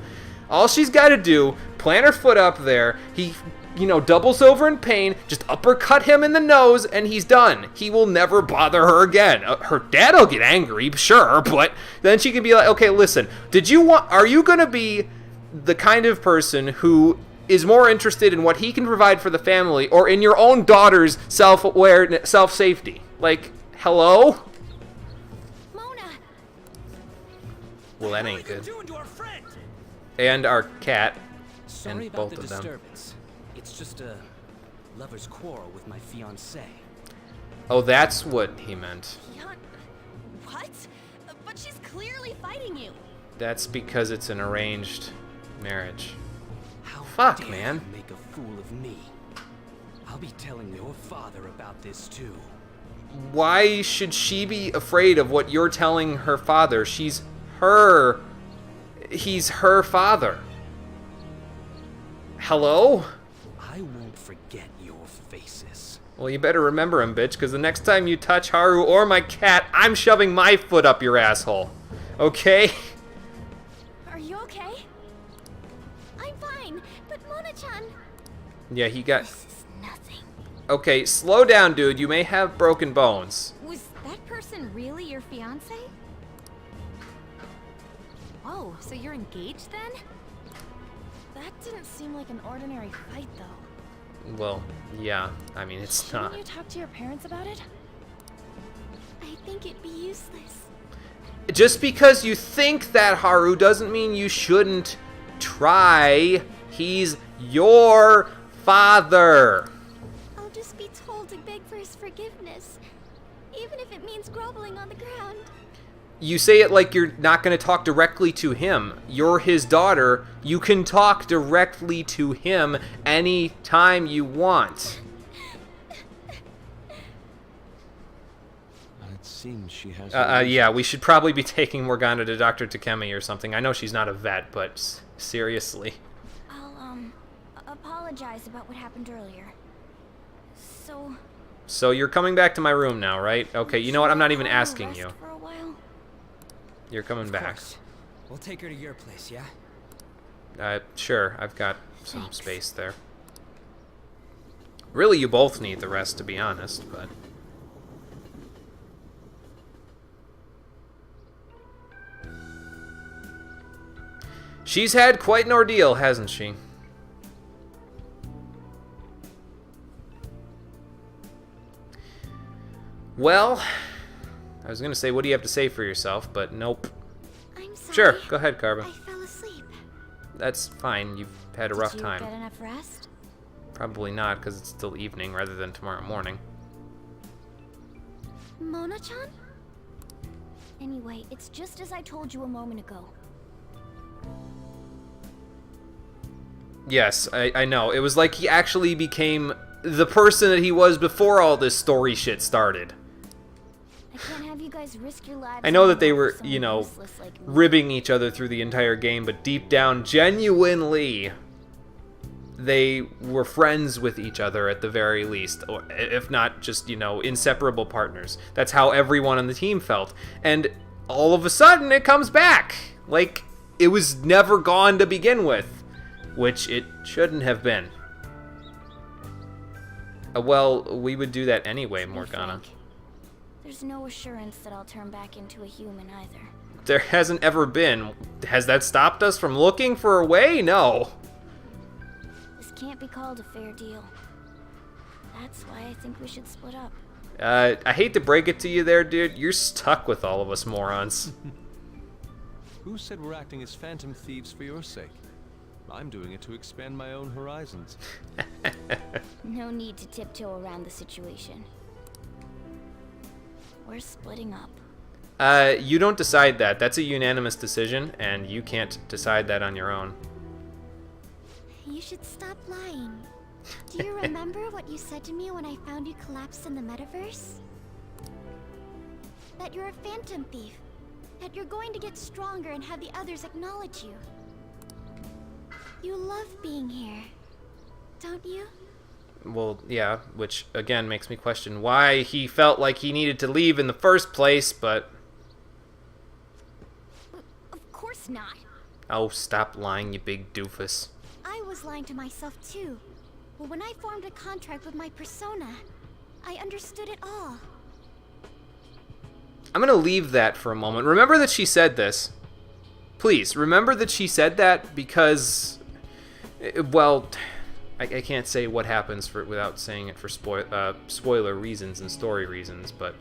Speaker 1: All she's got to do, plant her foot up there, he, doubles over in pain, just uppercut him in the nose, and he's done. He will never bother her again. Her dad'll get angry, sure, but then she can be like, okay, listen, are you going to be the kind of person who is more interested in what he can provide for the family or in your own daughter's self-awareness, self-safety? Like, hello? Well, that ain't good. And our cat.
Speaker 2: Sorry
Speaker 1: and
Speaker 2: about
Speaker 1: both
Speaker 2: the
Speaker 1: of them.
Speaker 2: disturbance. It's just a lover's quarrel with my fiancée.
Speaker 1: Oh, that's what he meant.
Speaker 6: What? But she's clearly fighting you.
Speaker 1: That's because it's an arranged marriage.
Speaker 2: How
Speaker 1: Fuck,
Speaker 2: dare
Speaker 1: man.
Speaker 2: you make a fool of me? I'll be telling your father about this too.
Speaker 1: Why should she be afraid of what you're telling her father? He's her father. Hello?
Speaker 2: I won't forget your faces.
Speaker 1: Well, you better remember him, bitch, because the next time you touch Haru or my cat, I'm shoving my foot up your asshole. Okay?
Speaker 6: Are you okay?
Speaker 3: I'm fine, but Mona-chan...
Speaker 1: Yeah, he got...
Speaker 3: This is nothing.
Speaker 1: Okay, slow down, dude. You may have broken bones.
Speaker 3: Was that person really your fiancé?
Speaker 6: Oh, so you're engaged then? That didn't seem like an ordinary fight, though.
Speaker 1: Well, yeah. I mean, it's not.
Speaker 6: Shouldn't you talk to your parents about it?
Speaker 3: I think it'd be useless.
Speaker 1: Just because you think that, Haru, doesn't mean you shouldn't try. He's your father.
Speaker 3: I'll just be told to beg for his forgiveness, even if it means groveling on the ground.
Speaker 1: You say it like you're not going to talk directly to him. You're his daughter. You can talk directly to him anytime you want.
Speaker 5: It seems she has...
Speaker 1: Yeah, we should probably be taking Morgana to Dr. Takemi or something. I know she's not a vet, but seriously.
Speaker 3: I'll, apologize about what happened earlier.
Speaker 1: So you're coming back to my room now, right? Okay, you know what? I'm not even asking you.
Speaker 3: For a while.
Speaker 1: You're coming back.
Speaker 2: We'll take her to your place, yeah?
Speaker 1: Sure, I've got some
Speaker 3: Thanks.
Speaker 1: space there. Really, you both need the rest, to be honest, but... She's had quite an ordeal, hasn't she? Well, I was gonna say, what do you have to say for yourself, but nope.
Speaker 3: I'm sorry.
Speaker 1: Sure, go ahead, Carbon.
Speaker 3: I fell asleep.
Speaker 1: That's fine, you've had a rough
Speaker 4: Did you
Speaker 1: time.
Speaker 4: get enough rest?
Speaker 1: Probably not, because it's still evening rather than tomorrow morning.
Speaker 3: Mona-chan? Anyway, it's just as I told you a moment ago.
Speaker 1: Yes, I know. It was like he actually became the person that he was before all this story shit started.
Speaker 3: I can't have you guys risk your lives.
Speaker 1: I know that
Speaker 3: for
Speaker 1: they were,
Speaker 3: someone
Speaker 1: you know,
Speaker 3: useless like me.
Speaker 1: ribbing each other through the entire game, but deep down, genuinely, they were friends with each other at the very least, or if not just, you know, inseparable partners. That's how everyone on the team felt. And all of a sudden, it comes back. Like, it was never gone to begin with, which it shouldn't have been. Well, we would do that anyway,
Speaker 3: To be
Speaker 1: Morgana.
Speaker 3: frank, there's no assurance that I'll turn back into a human either.
Speaker 1: There hasn't ever been. Has that stopped us from looking for a way? No.
Speaker 3: This can't be called a fair deal.
Speaker 4: That's why I think we should split up.
Speaker 1: I hate to break it to you there, dude. You're stuck with all of us morons.
Speaker 7: Who said we're acting as phantom thieves for your sake? I'm doing it to expand my own horizons.
Speaker 4: No need to tiptoe around the situation. We're splitting up.
Speaker 1: You don't decide that. That's a unanimous decision, and you can't decide that on your own.
Speaker 3: You should stop lying. Do you remember what you said to me when I found you collapsed in the metaverse? That you're a phantom thief. That you're going to get stronger and have the others acknowledge you. You love being here, don't you?
Speaker 1: Well, yeah, which again makes me question why he felt like he needed to leave in the first place, but...
Speaker 3: Of course not.
Speaker 1: Oh, stop lying, you big doofus.
Speaker 3: I was lying to myself too. But when I formed a contract with my persona, I understood it all.
Speaker 1: I'm gonna leave that for a moment. Remember that she said this. Please, remember that she said that because... Well, I can't say what happens without saying it for spoiler reasons and story reasons, but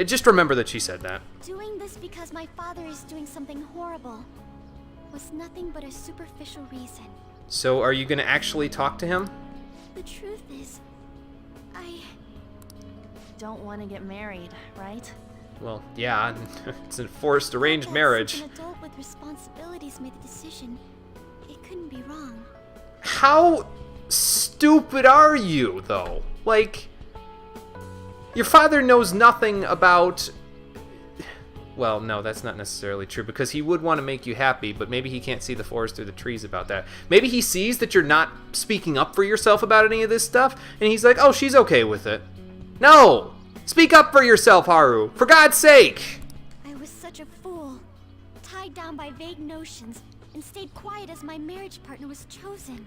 Speaker 1: just remember that she said that.
Speaker 3: Doing this because my father is doing something horrible was nothing but a superficial reason.
Speaker 1: So are you going to actually talk to him?
Speaker 3: The truth is, I
Speaker 6: Don't want to get married, right?
Speaker 1: Well, yeah, it's a forced arranged
Speaker 3: thought that
Speaker 1: marriage.
Speaker 3: since an adult with responsibilities made the decision, it couldn't be wrong.
Speaker 1: How stupid are you, though? Like, your father knows nothing about... Well, no, that's not necessarily true, because he would want to make you happy, but maybe he can't see the forest through the trees about that. Maybe he sees that you're not speaking up for yourself about any of this stuff, and he's like, oh, she's okay with it. No! Speak up for yourself, Haru! For God's sake!
Speaker 3: I was such a fool, tied down by vague notions, and stayed quiet as my marriage partner was chosen.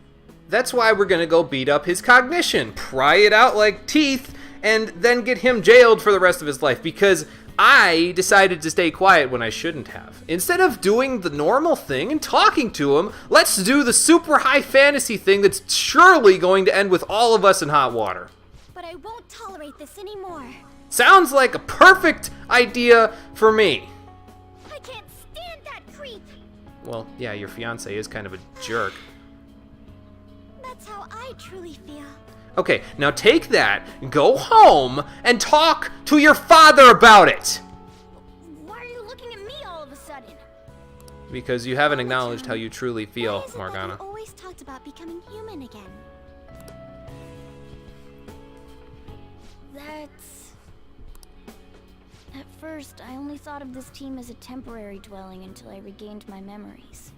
Speaker 1: That's why we're gonna go beat up his cognition, pry it out like teeth, and then get him jailed for the rest of his life, because I decided to stay quiet when I shouldn't have. Instead of doing the normal thing and talking to him, let's do the super high fantasy thing that's surely going to end with all of us in hot water.
Speaker 3: But I won't tolerate this anymore.
Speaker 1: Sounds like a perfect idea for me.
Speaker 3: I can't stand that creep.
Speaker 1: Well, yeah, your fiance is kind of a jerk.
Speaker 3: That's how I truly feel.
Speaker 1: Okay, now take that, go home, and talk to your father about it!
Speaker 3: Why are you looking at me all of a sudden?
Speaker 1: Because you haven't acknowledged how you truly feel,
Speaker 3: Why is it that
Speaker 1: Morgana.
Speaker 3: we always talked about becoming human again?
Speaker 4: That's... At first, I only thought of this team as a temporary dwelling until I regained my memories.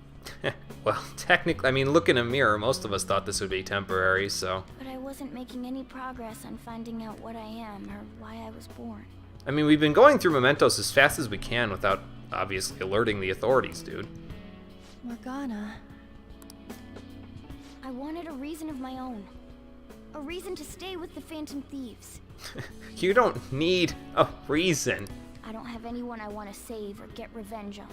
Speaker 1: Well, technically, I mean, look in a mirror, most of us thought this would be temporary, so...
Speaker 4: But I wasn't making any progress on finding out what I am or why I was born.
Speaker 1: I mean, we've been going through mementos as fast as we can without, obviously, alerting the authorities, dude.
Speaker 6: Morgana.
Speaker 4: I wanted a reason of my own. A reason to stay with the Phantom Thieves.
Speaker 1: You don't need a reason.
Speaker 4: I don't have anyone I want to save or get revenge on.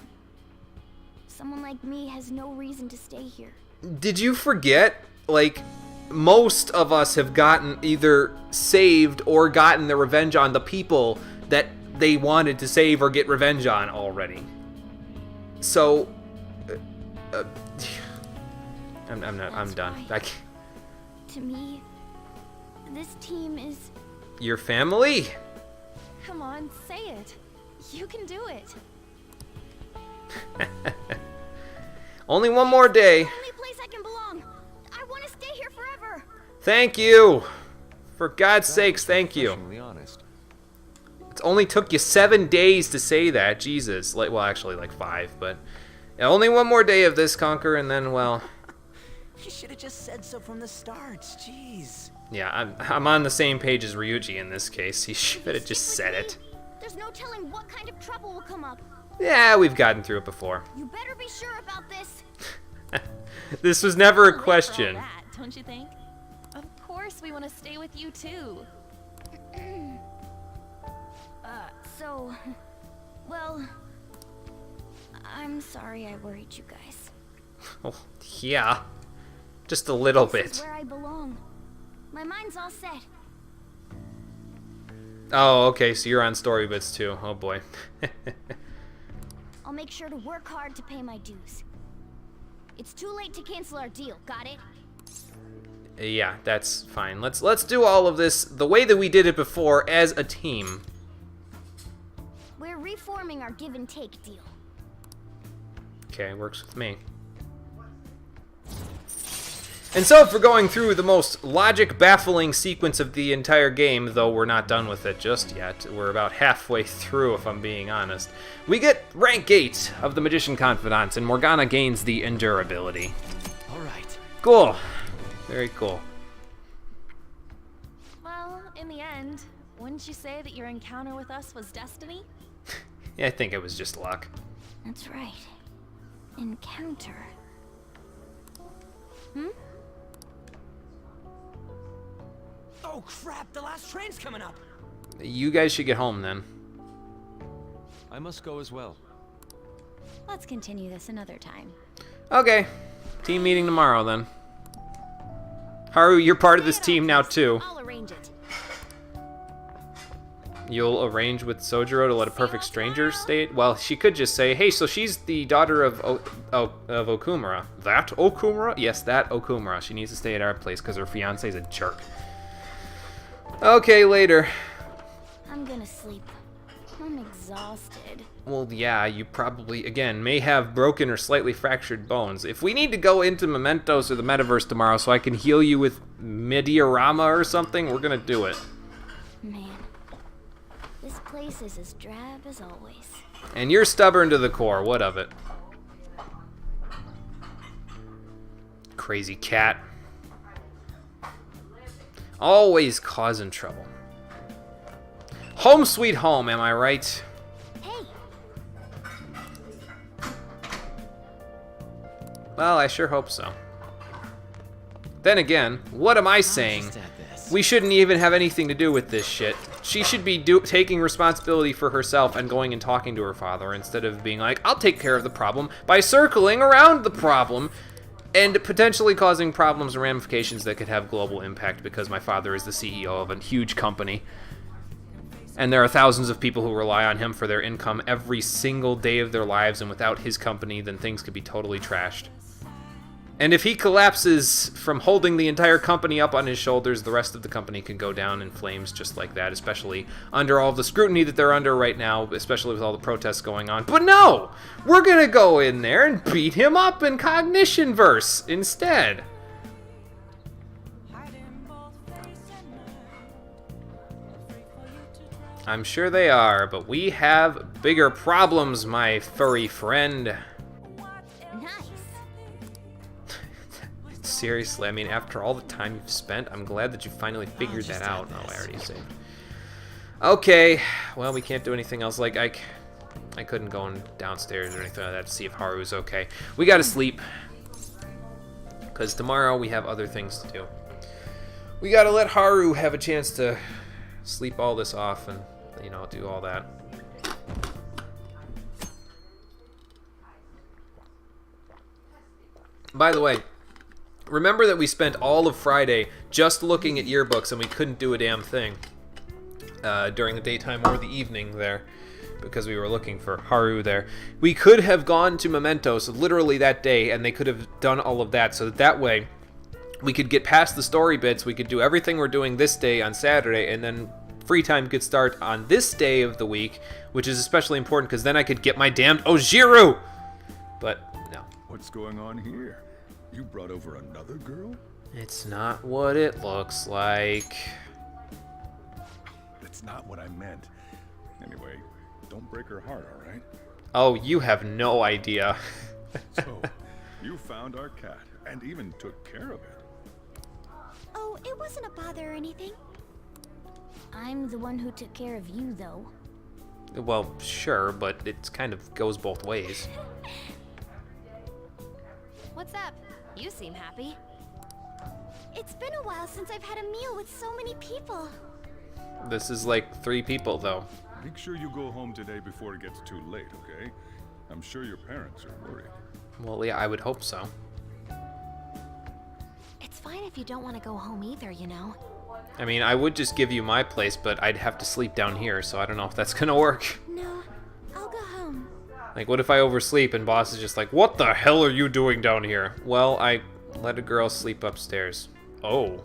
Speaker 4: Someone like me has no reason to stay here.
Speaker 1: Did you forget, like, most of us have gotten either saved or gotten the revenge on the people that they wanted to save or get revenge on already. So, I'm done.
Speaker 4: Right. To me, this team is...
Speaker 1: Your family?
Speaker 6: Come on, say it. You can do it.
Speaker 1: Only one more day.
Speaker 3: Only place I can belong. I want to stay here forever.
Speaker 1: Thank you. For God's sakes, thank you.
Speaker 7: Professionally honest.
Speaker 1: It only took you 7 days to say that. Jesus. Well, actually, like 5, but only one more day of this, Conquer, and then, well...
Speaker 2: You should have just said so from the start. Jeez.
Speaker 1: Yeah, I'm on the same page as Ryuji in this case. He should have
Speaker 3: Stick
Speaker 1: just
Speaker 3: with
Speaker 1: said
Speaker 3: me.
Speaker 1: it.
Speaker 3: There's no telling what kind of trouble will come up.
Speaker 1: Yeah, we've gotten through it before.
Speaker 3: You better be sure about this.
Speaker 1: This was never a
Speaker 6: Late for all
Speaker 1: question.
Speaker 6: that, don't you think? Of course we want to stay with you too.
Speaker 4: So... Well... I'm sorry I worried you guys.
Speaker 1: Oh, yeah. Just a little
Speaker 3: This is
Speaker 1: bit.
Speaker 3: where I belong. My mind's all set.
Speaker 1: Oh, okay, so you're on story bits too. Oh boy.
Speaker 3: I'll make sure to work hard to pay my dues. It's too late to cancel our deal, got it?
Speaker 1: Yeah, that's fine. Let's do all of this the way that we did it before as a team.
Speaker 3: We're reforming our give and take deal.
Speaker 1: Okay, works with me. And so for going through the most logic-baffling sequence of the entire game, though we're not done with it just yet, we're about halfway through if I'm being honest, we get rank 8 of the Magician Confidant, and Morgana gains the Endurability.
Speaker 2: Alright.
Speaker 1: Cool. Very cool.
Speaker 6: Well, in the end, wouldn't you say that your encounter with us was destiny?
Speaker 1: Yeah, I think it was just luck.
Speaker 3: That's right. Encounter.
Speaker 2: Oh crap, the last train's coming up.
Speaker 1: You guys should get home then.
Speaker 7: I must go as well.
Speaker 4: Let's continue this another time.
Speaker 1: Okay. Team meeting tomorrow then. Haru, you're part of this team now too.
Speaker 6: I'll arrange it.
Speaker 1: You'll arrange with Sojiro to let a perfect stranger stay. Well, she could just say, "Hey, so she's the daughter of Okumura." That Okumura? Yes, that Okumura. She needs to stay at our place because her fiance's a jerk. Okay, later.
Speaker 3: I'm gonna sleep. I'm exhausted.
Speaker 1: Well, yeah, you probably, again, may have broken or slightly fractured bones. If we need to go into Mementos or the Metaverse tomorrow so I can heal you with Mediorama or something, we're gonna do it.
Speaker 3: Man, this place is as drab as always.
Speaker 1: And you're stubborn to the core, what of it? Crazy cat. Always causing trouble. Home sweet home, am I right?
Speaker 3: Hey,
Speaker 1: Well, I sure hope so. Then again, what am I saying? We shouldn't even have anything to do with this shit. She should be taking responsibility for herself and going and talking to her father instead of being like, I'll take care of the problem by circling around the problem and potentially causing problems and ramifications that could have global impact because my father is the CEO of a huge company. And there are thousands of people who rely on him for their income every single day of their lives, and without his company, then things could be totally trashed. And if he collapses from holding the entire company up on his shoulders, the rest of the company can go down in flames just like that, especially under all the scrutiny that they're under right now, especially with all the protests going on. But no! We're gonna go in there and beat him up in Cognition Verse instead. I'm sure they are, but we have bigger problems, my furry friend.
Speaker 3: nice.
Speaker 1: Seriously, I mean, after all the time you've spent, I'm glad that you finally figured that out. Oh, I already saved. Okay, well, we can't do anything else. Like, I couldn't go downstairs or anything like that to see if Haru's okay. We gotta sleep. Because tomorrow we have other things to do. We gotta let Haru have a chance to sleep all this off and, you know, do all that. By the way, remember that we spent all of Friday just looking at yearbooks and we couldn't do a damn thing during the daytime or the evening there because we were looking for Haru there. We could have gone to Mementos literally that day and they could have done all of that so that way we could get past the story bits, we could do everything we're doing this day on Saturday, and then free time could start on this day of the week, which is especially important because then I could get my damned Ojiru! But no.
Speaker 8: What's going on here? You brought over another girl?
Speaker 1: It's not what it looks like.
Speaker 8: That's not what I meant. Anyway, don't break her heart, all right?
Speaker 1: Oh, you have no idea.
Speaker 8: So, you found our cat and even took care of it.
Speaker 3: Oh, it wasn't a bother or anything. I'm the one who took care of you, though.
Speaker 1: Well, sure, but it kind of goes both ways.
Speaker 6: What's up? You seem happy.
Speaker 3: It's been a while since I've had a meal with so many people.
Speaker 1: This is like 3 people, though.
Speaker 8: Make sure you go home today before it gets too late, okay? I'm sure your parents are worried.
Speaker 1: Well, yeah, I would hope so.
Speaker 6: It's fine if you don't want to go home either, you know.
Speaker 1: I mean, I would just give you my place, but I'd have to sleep down here, so I don't know if that's gonna work.
Speaker 3: No, I'll go home.
Speaker 1: Like, what if I oversleep and boss is just like, what the hell are you doing down here? Well, I let a girl sleep upstairs. Oh.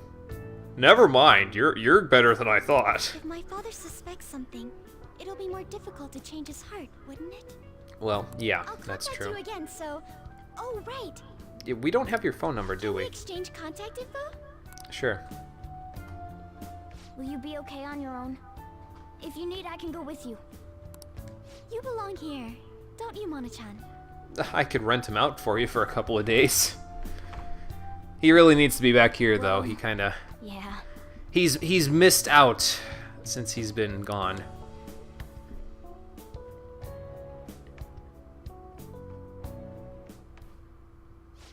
Speaker 1: Never mind, you're better than I thought.
Speaker 3: If my father suspects something, it'll be more difficult to change his heart, wouldn't it?
Speaker 1: Well, yeah,
Speaker 3: I'll
Speaker 1: that's
Speaker 3: contact
Speaker 1: true.
Speaker 3: you again, so... Oh, right.
Speaker 1: Yeah, we don't have your phone number, do
Speaker 3: Can we
Speaker 1: we?
Speaker 3: exchange contact info?
Speaker 1: Sure.
Speaker 3: Will you be okay on your own? If you need, I can go with you. You belong here, don't you, Mona-chan?
Speaker 1: I could rent him out for you for a couple of days. He really needs to be back here, though. He kind of...
Speaker 3: Yeah.
Speaker 1: He's missed out since he's been gone.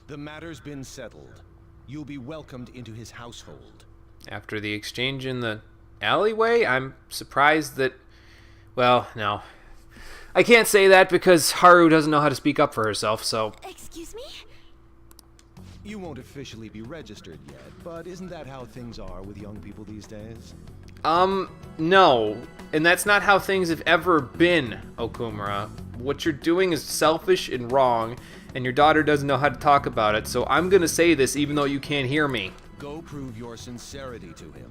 Speaker 5: The matter's been settled. You'll be welcomed into his household.
Speaker 1: After the exchange in the alleyway, I'm surprised that... Well, no. I can't say that because Haru doesn't know how to speak up for herself, so...
Speaker 3: Excuse me?
Speaker 5: You won't officially be registered yet, but isn't that how things are with young people these days?
Speaker 1: No. And that's not how things have ever been, Okumura. What you're doing is selfish and wrong, and your daughter doesn't know how to talk about it, so I'm gonna say this even though you can't hear me.
Speaker 5: Go prove your sincerity to him.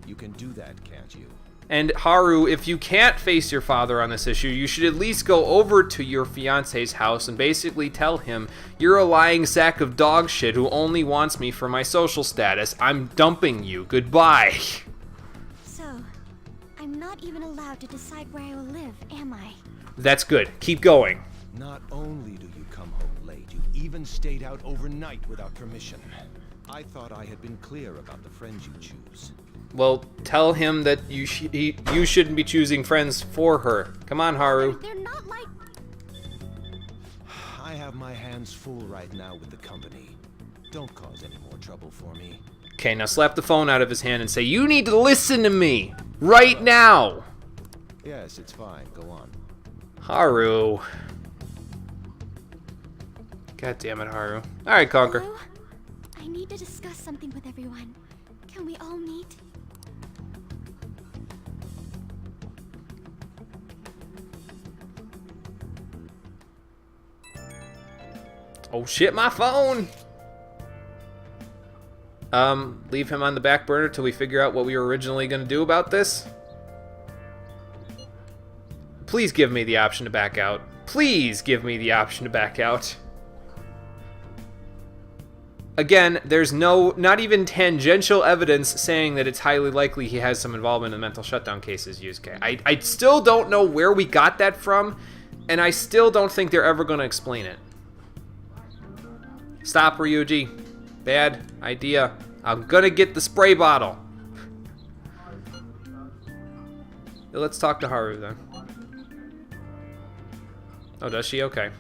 Speaker 5: You can do that, can't you?
Speaker 1: And Haru, if you can't face your father on this issue, you should at least go over to your fiance's house and basically tell him, you're a lying sack of dog shit who only wants me for my social status. I'm dumping you. Goodbye.
Speaker 3: So, I'm not even allowed to decide where I will live, am I?
Speaker 1: That's good. Keep going.
Speaker 5: Not only do you come home late, you even stayed out overnight without permission. I thought I had been clear about the friends you choose.
Speaker 1: Well, tell him that you shouldn't be choosing friends for her. Come on, Haru.
Speaker 3: They're not like...
Speaker 5: I have my hands full right now with the company. Don't cause any more trouble for me.
Speaker 1: Okay, now slap the phone out of his hand and say, you need to listen to me right now.
Speaker 5: Yes, it's fine. Go on.
Speaker 1: Haru. God damn it, Haru. All right, Conquer.
Speaker 3: Hello? I need to discuss something with everyone. Can we all meet?
Speaker 1: Oh shit, my phone! Leave him on the back burner till we figure out what we were originally gonna do about this? Please give me the option to back out. Please give me the option to back out. Again, there's not even tangential evidence saying that it's highly likely he has some involvement in mental shutdown cases, Yusuke. I still don't know where we got that from, and I still don't think they're ever gonna explain it. Stop, Ryuji. Bad idea. I'm gonna get the spray bottle. Let's talk to Haru then. Oh, does she? Okay.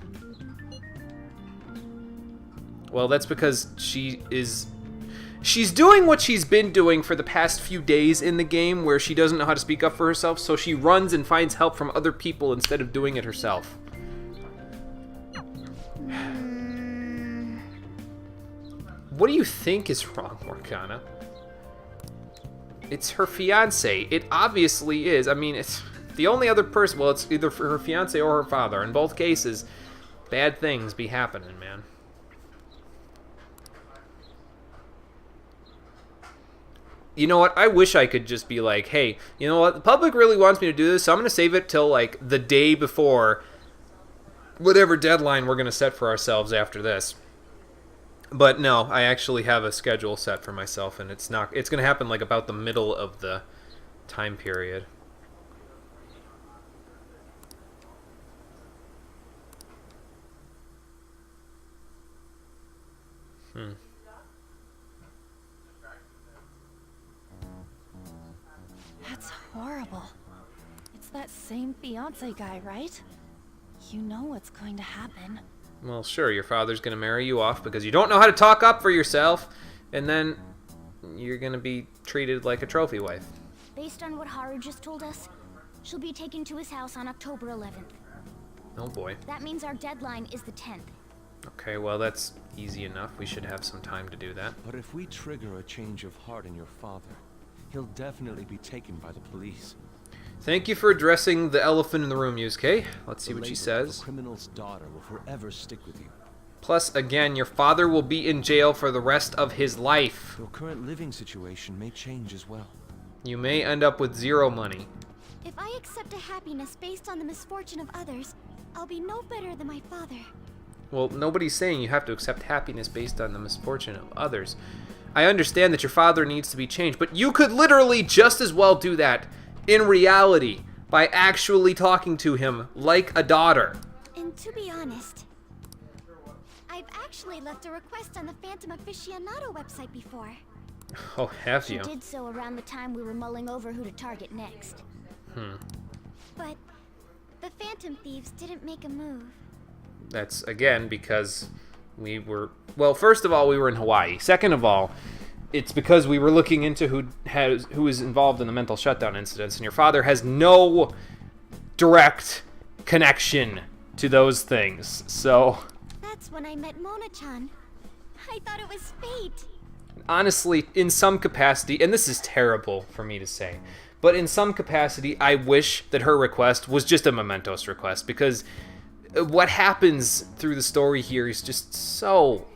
Speaker 1: Well, that's because she's doing what she's been doing for the past few days in the game, where she doesn't know how to speak up for herself, so she runs and finds help from other people instead of doing it herself. What do you think is wrong, Morgana? It's her fiance. It obviously is. I mean, it's the only other person. Well, it's either for her fiance or her father. In both cases, bad things be happening, man. You know what? I wish I could just be like, hey, you know what? The public really wants me to do this, so I'm going to save it till, like, the day before whatever deadline we're going to set for ourselves after this. But no, I actually have a schedule set for myself, and it's going to happen, like, about the middle of the time period.
Speaker 6: That's horrible. It's that same fiance guy, right? You know what's going to happen.
Speaker 1: Well, sure, your father's gonna marry you off because you don't know how to talk up for yourself, and then you're gonna be treated like a trophy wife.
Speaker 3: Based on what Haru just told us, she'll be taken to his house on October 11th.
Speaker 1: Oh boy.
Speaker 3: That means our deadline is the 10th.
Speaker 1: Okay, well that's easy enough. We should have some time to do that.
Speaker 7: But if we trigger a change of heart in your father, he'll definitely be taken by the police.
Speaker 1: Thank you for addressing the elephant in the room, Yusuke. Let's see
Speaker 7: The
Speaker 1: what she
Speaker 7: label of
Speaker 1: says.
Speaker 7: a criminal's daughter will forever stick with you.
Speaker 1: Plus, again, your father will be in jail for the rest of his life.
Speaker 7: Your current living situation may change as well.
Speaker 1: You may end up with 0 money.
Speaker 3: If I accept a happiness based on the misfortune of others, I'll be no better than my father.
Speaker 1: Well, nobody's saying you have to accept happiness based on the misfortune of others. I understand that your father needs to be changed, but you could literally just as well do that in reality by actually talking to him like a daughter.
Speaker 3: And to be honest, I've actually left a request on the Phantom Aficionado website before.
Speaker 1: Oh, have
Speaker 3: She
Speaker 1: you?
Speaker 3: did so around the time we were mulling over who to target next. But the Phantom Thieves didn't make a move.
Speaker 1: That's, again, because we were... Well, first of all, we were in Hawaii. Second of all, it's because we were looking into who was involved in the mental shutdown incidents, and your father has no direct connection to those things. So,
Speaker 3: That's when I met Mona-chan. I thought it was fate.
Speaker 1: honestly, in some capacity, and this is terrible for me to say, but in some capacity, I wish that her request was just a Mementos request, because what happens through the story here is just so...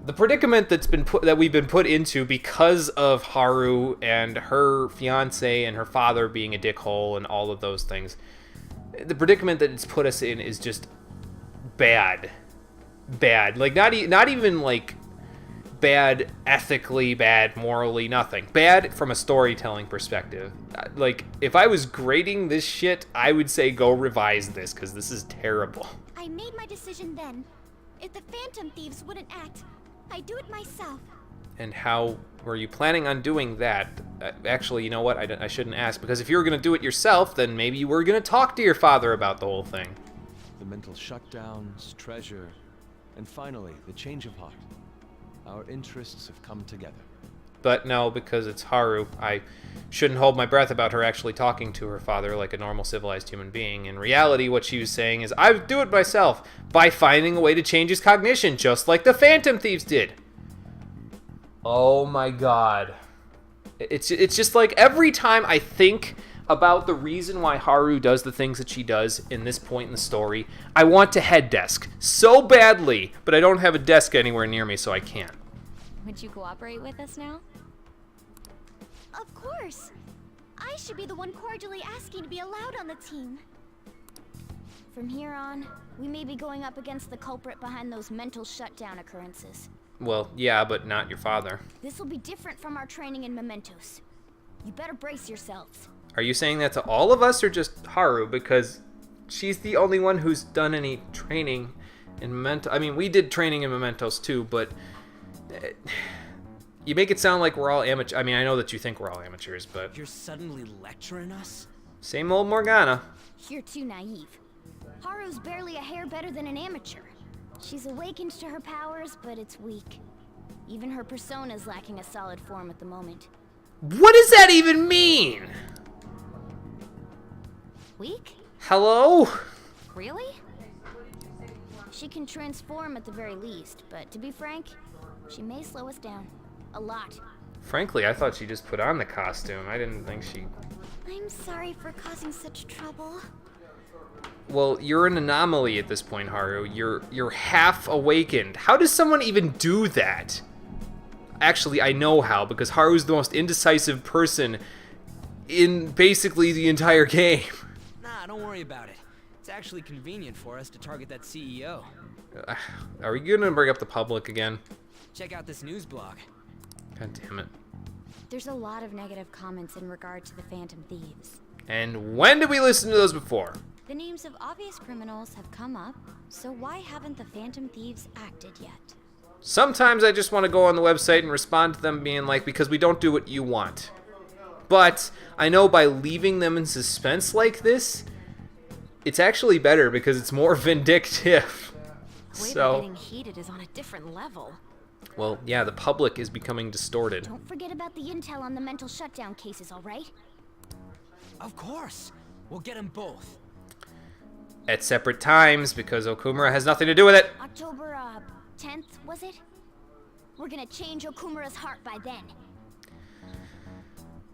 Speaker 1: The predicament that we've been put into because of Haru and her fiance and her father being a dickhole and all of those things. The predicament that it's put us in is just bad. Like not even like bad ethically, bad morally, nothing. Bad from a storytelling perspective. Like if I was grading this shit, I would say go revise this because this is terrible.
Speaker 3: I made my decision then. If the Phantom Thieves wouldn't act, I'd do it myself.
Speaker 1: And how were you planning on doing that? Actually, you know what? I shouldn't ask, because if you were going to do it yourself, then maybe you were going to talk to your father about the whole thing.
Speaker 7: The mental shutdowns, treasure, and finally, the change of heart. Our interests have come together.
Speaker 1: But no, because it's Haru, I shouldn't hold my breath about her actually talking to her father like a normal civilized human being. In reality, what she was saying is, I would do it myself by finding a way to change his cognition, just like the Phantom Thieves did. Oh my god. It's just like every time I think about the reason why Haru does the things that she does in this point in the story, I want to head desk so badly, but I don't have a desk anywhere near me, so I can't.
Speaker 4: Would you cooperate with us now?
Speaker 3: Of course. I should be the one cordially asking to be allowed on the team.
Speaker 4: From here on, we may be going up against the culprit behind those mental shutdown occurrences.
Speaker 1: Well, yeah, but not your father.
Speaker 4: This will be different from our training in Mementos. You better brace yourselves.
Speaker 1: Are you saying that to all of us or just Haru? Because she's the only one who's done any training in Mementos. I mean, we did training in Mementos too, but you make it sound like we're all amateur. I mean, I know that you think we're all amateurs, but
Speaker 2: You're suddenly lecturing us?
Speaker 1: same old Morgana.
Speaker 4: You're too naive. Haru's barely a hair better than an amateur. She's awakened to her powers, but it's weak. Even her persona's lacking a solid form at the moment.
Speaker 1: What does that even mean?
Speaker 4: Weak?
Speaker 1: Hello?
Speaker 4: Really? She can transform at the very least, but to be frank, she may slow us down. A lot.
Speaker 1: Frankly, I thought she just put on the costume. I didn't think she...
Speaker 3: I'm sorry for causing such trouble.
Speaker 1: Well, you're an anomaly at this point, Haru. You're half awakened. How does someone even do that? Actually, I know how, because Haru's the most indecisive person in basically the entire game.
Speaker 2: Nah, don't worry about it. It's actually convenient for us to target that CEO.
Speaker 1: Are we gonna bring up the public again?
Speaker 2: Check out this news blog.
Speaker 1: God damn it.
Speaker 4: There's a lot of negative comments in regard to the Phantom Thieves.
Speaker 1: And when did we listen to those before?
Speaker 4: The names of obvious criminals have come up, so why haven't the Phantom Thieves acted yet?
Speaker 1: Sometimes I just want to go on the website and respond to them being like, because we don't do what you want. But I know by leaving them in suspense like this, it's actually better because it's more vindictive.
Speaker 6: The way they're
Speaker 1: So,
Speaker 6: getting heated is on a different level.
Speaker 1: well, yeah, the public is becoming distorted.
Speaker 3: Don't forget about the intel on the mental shutdown cases, all right?
Speaker 2: Of course. We'll get them both.
Speaker 1: At separate times, because Okumura has nothing to do with it.
Speaker 3: October, 10th, was it? We're gonna change Okumura's heart by then.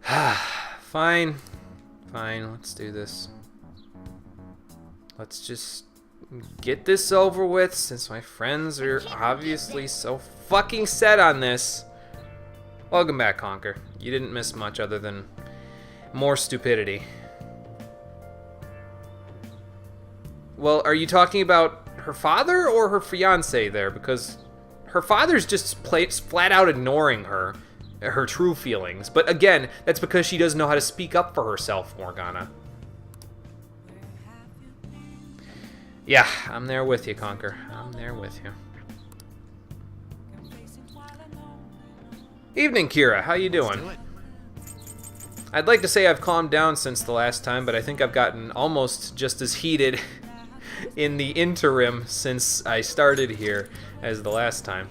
Speaker 1: Fine. Fine, let's do this. Let's just get this over with since my friends are obviously so fucking set on this. Welcome back, Conker. You didn't miss much other than more stupidity. Well, are you talking about her father or her fiance there? Because her father's just flat out ignoring her true feelings. But again, that's because she doesn't know how to speak up for herself, Morgana. Yeah, I'm there with you, Conker. I'm there with you. Evening, Kira. How you doing? I'd like to say I've calmed down since the last time, but I think I've gotten almost just as heated in the interim since I started here as the last time.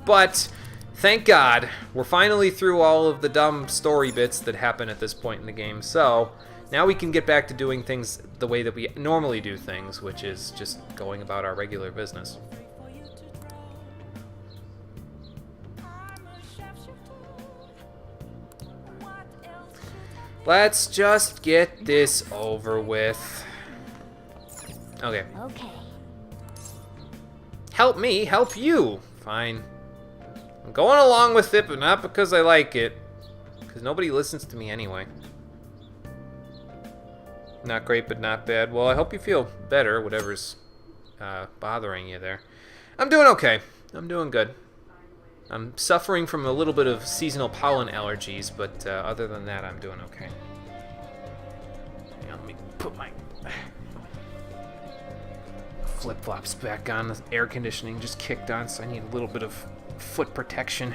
Speaker 1: But thank God, we're finally through all of the dumb story bits that happen at this point in the game, so now we can get back to doing things the way that we normally do things, which is just going about our regular business. Let's just get this over with. Okay.
Speaker 4: Okay.
Speaker 1: Help me, help you. Fine. I'm going along with it, but not because I like it. Because nobody listens to me anyway. Not great, but not bad. Well, I hope you feel better, whatever's bothering you there. I'm doing okay. I'm doing good. I'm suffering from a little bit of seasonal pollen allergies, but other than that, I'm doing okay. Hang on, let me put my flip-flops back on. The air conditioning just kicked on, so I need a little bit of foot protection.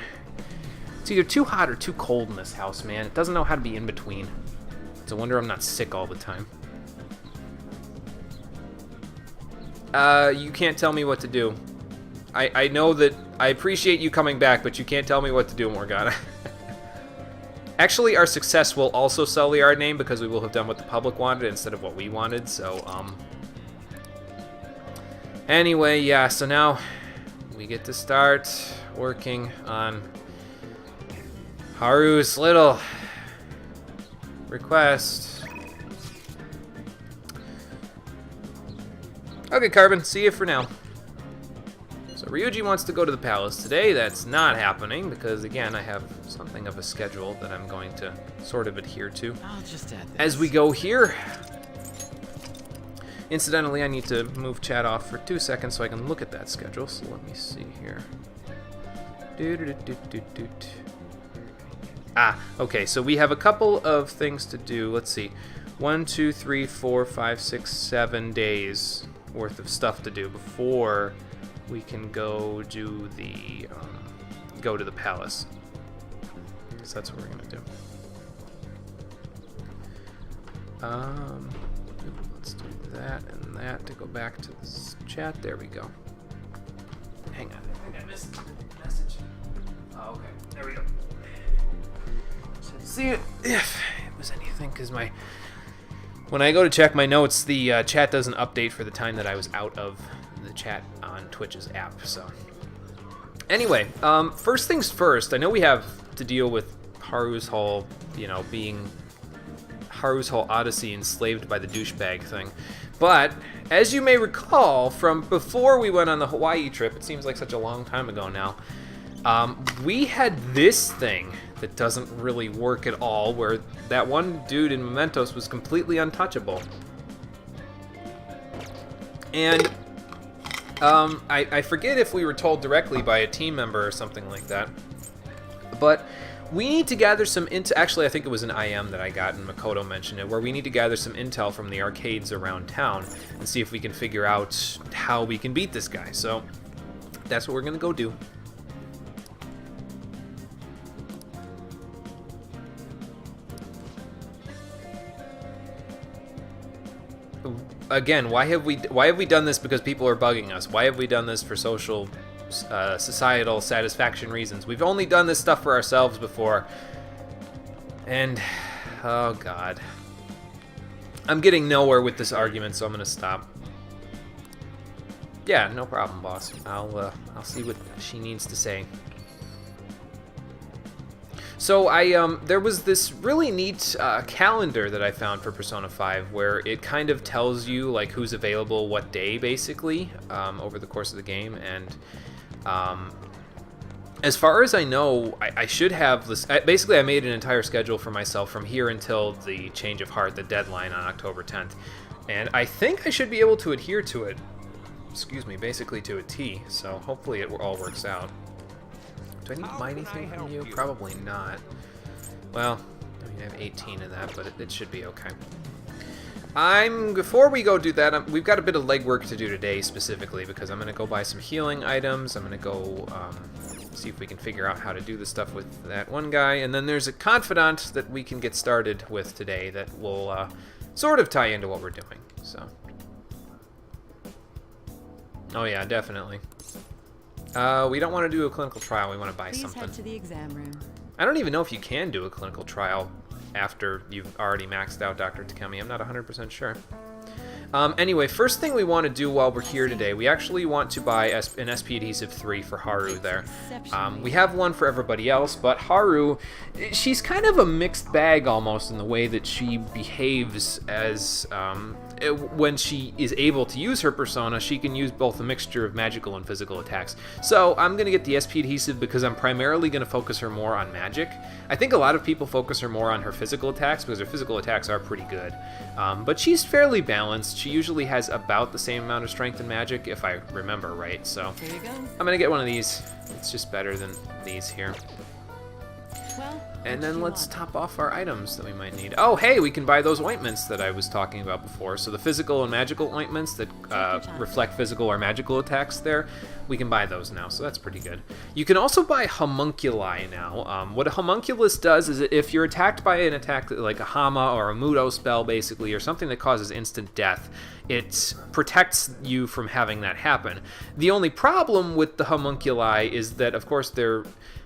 Speaker 1: It's either too hot or too cold in this house, man. It doesn't know how to be in between. It's a wonder I'm not sick all the time. You can't tell me what to do. I know that I appreciate you coming back, but you can't tell me what to do, Morgana. Actually, our success will also sully our name because we will have done what the public wanted instead of what we wanted, so, Anyway, yeah, so now we get to start working on Haru's little request. Okay, Carbon, see you for now. So Ryuji wants to go to the palace today. That's not happening because, again, I have something of a schedule that I'm going to sort of adhere to
Speaker 2: I'll just add this.
Speaker 1: as we go here. Incidentally, I need to move chat off for 2 seconds so I can look at that schedule. So let me see here. Ah, okay, so we have a couple of things to do. Let's see. 1, 2, 3, 4, 5, 6, 7 days worth of stuff to do before we can go do the go to the palace. So that's what we're gonna do. Let's do that and that to go back to this chat. There we go. Hang on, I think I missed the message. Oh, okay, there we go. See if it was anything, because when I go to check my notes, the chat doesn't update for the time that I was out of the chat on Twitch's app. So anyway, first things first, I know we have to deal with Haru's whole, being Haru's whole odyssey enslaved by the douchebag thing. But as you may recall from before we went on the Hawaii trip, it seems like such a long time ago now, we had this thing that doesn't really work at all, where that one dude in Mementos was completely untouchable. And I forget if we were told directly by a team member or something like that, but we need to gather some intel. Actually, I think it was an IM that I got, and Makoto mentioned it, where we need to gather some intel from the arcades around town and see if we can figure out how we can beat this guy. So that's what we're gonna go do. Again, why have we done this because people are bugging us? Why have we done this for social, societal satisfaction reasons? We've only done this stuff for ourselves before, and oh god, I'm getting nowhere with this argument, so I'm gonna stop. Yeah, no problem, boss. I'll see what she needs to say. So there was this really neat calendar that I found for Persona 5 where it kind of tells you like who's available what day basically over the course of the game, and as far as I know, I should have this. Basically, I made an entire schedule for myself from here until the change of heart, the deadline on October 10th, and I think I should be able to adhere to it. Excuse me, basically to a T. So hopefully it all works out. Do I need to buy anything from you? Probably not. Well, I mean, I have 18 of that, but it should be okay. Before we go do that, we've got a bit of legwork to do today specifically, because I'm going to go buy some healing items. I'm going to go see if we can figure out how to do the stuff with that one guy. And then there's a confidant that we can get started with today that will sort of tie into what we're doing. So. Oh yeah, definitely. We don't want to do a clinical trial. We want to buy something.
Speaker 9: Head to the exam room.
Speaker 1: I don't even know if you can do a clinical trial after you've already maxed out Dr. Takemi. I'm not 100% sure. Anyway, first thing we want to do while we're here today, we actually want to buy an SP Adhesive 3 for Haru there. We have one for everybody else, but Haru, she's kind of a mixed bag almost in the way that she behaves as... when she is able to use her persona, she can use both a mixture of magical and physical attacks. So I'm going to get the SP Adhesive because I'm primarily going to focus her more on magic. I think a lot of people focus her more on her physical attacks because her physical attacks are pretty good. But she's fairly balanced. She usually has about the same amount of strength and magic, if I remember right. So I'm going to get one of these. It's just better than these here. And then let's top off our items that we might need. Oh, hey, we can buy those ointments that I was talking about before. So the physical and magical ointments that reflect physical or magical attacks there, we can buy those now, so that's pretty good. You can also buy homunculi now. What a homunculus does is if you're attacked by an attack like a Hama or a Mudo spell, basically, or something that causes instant death, it protects you from having that happen. The only problem with the homunculi is that, of course, they're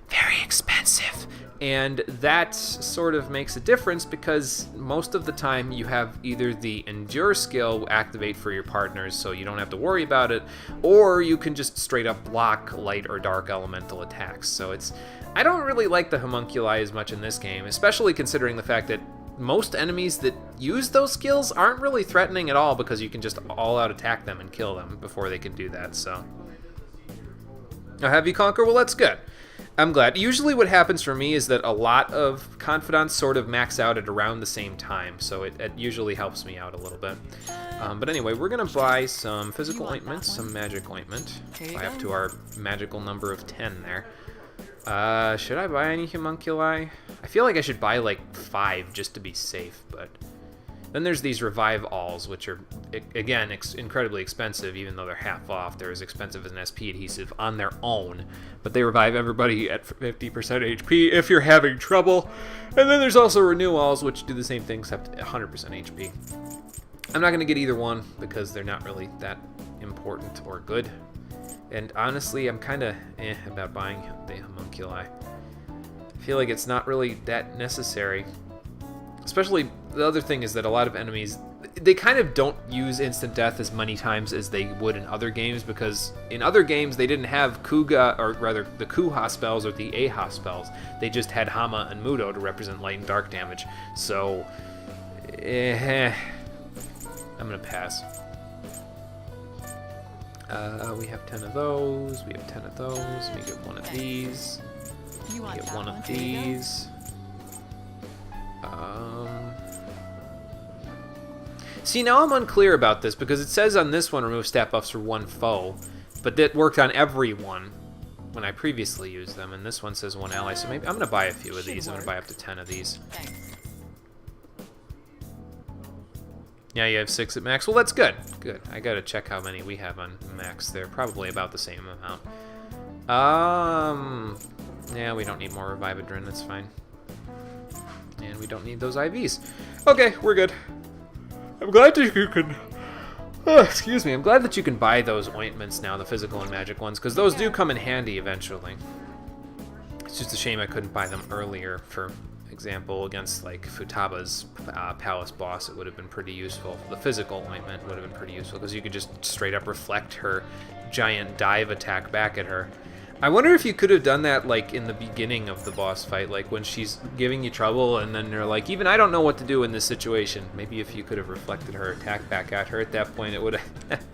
Speaker 1: very expensive. And that sort of makes a difference because most of the time you have either the Endure skill activate for your partners so you don't have to worry about it, or you can just straight up block light or dark elemental attacks. So I don't really like the homunculi as much in this game, especially considering the fact that most enemies that use those skills aren't really threatening at all because you can just all-out attack them and kill them before they can do that, so. Now, have you conquered? Well, that's good. I'm glad. Usually what happens for me is that a lot of confidants sort of max out at around the same time, so it usually helps me out a little bit. But anyway, we're going to buy some physical ointment, some magic ointment. Buy up to our magical number of 10 there. Should I buy any homunculi? I feel like I should buy like 5 just to be safe, but... Then there's these Revive Alls, which are, again, incredibly expensive, even though they're half off. They're as expensive as an SP Adhesive on their own, but they revive everybody at 50% HP if you're having trouble. And then there's also Renew Alls, which do the same thing except 100% HP. I'm not going to get either one because they're not really that important or good. And honestly, I'm kind of about buying the homunculi. I feel like it's not really that necessary. Especially, the other thing is that a lot of enemies, they kind of don't use instant death as many times as they would in other games, because in other games they didn't have Kuga, or rather the Kuha spells or the Aha spells. They just had Hama and Mudo to represent light and dark damage. So, I'm gonna pass. We have 10 of those, we have 10 of those, we get one of these, we get one of these. See, now I'm unclear about this because it says on this one remove stat buffs for one foe, but that worked on everyone when I previously used them, and this one says one ally, so maybe I'm going to buy a few of these. I'm going to buy up to 10 of these. Yeah, you have 6 at max. Well, that's good. Good. I got to check how many we have on max there. Probably about the same amount. Yeah, we don't need more Revivadrin. That's fine. And we don't need those IVs. Okay, we're good. I'm glad that you can... excuse me. I'm glad that you can buy those ointments now, the physical and magic ones, because those do come in handy eventually. It's just a shame I couldn't buy them earlier. For example, against like Futaba's palace boss, it would have been pretty useful. The physical ointment would have been pretty useful, because you could just straight up reflect her giant dive attack back at her. I wonder if you could have done that, like, in the beginning of the boss fight, like, when she's giving you trouble, and then you're like, even I don't know what to do in this situation. Maybe if you could have reflected her attack back at her at that point, it would have